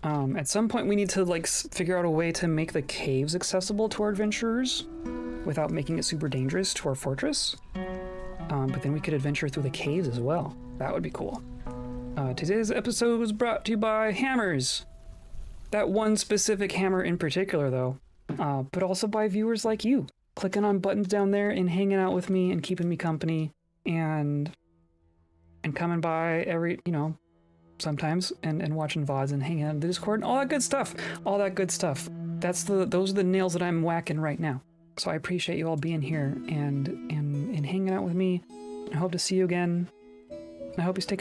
At some point, we need to like figure out a way to make the caves accessible to our adventurers without making it super dangerous to our fortress. But then we could adventure through the caves as well. That would be cool. Today's episode was brought to you by hammers. That one specific hammer in particular, though, but also by viewers like you, clicking on buttons down there and hanging out with me and keeping me company and coming by sometimes and watching VODs and hanging out in the Discord and all that good stuff. All that good stuff. Those are the nails that I'm whacking right now. So I appreciate you all being here and hanging out with me. I hope to see you again. I hope you stay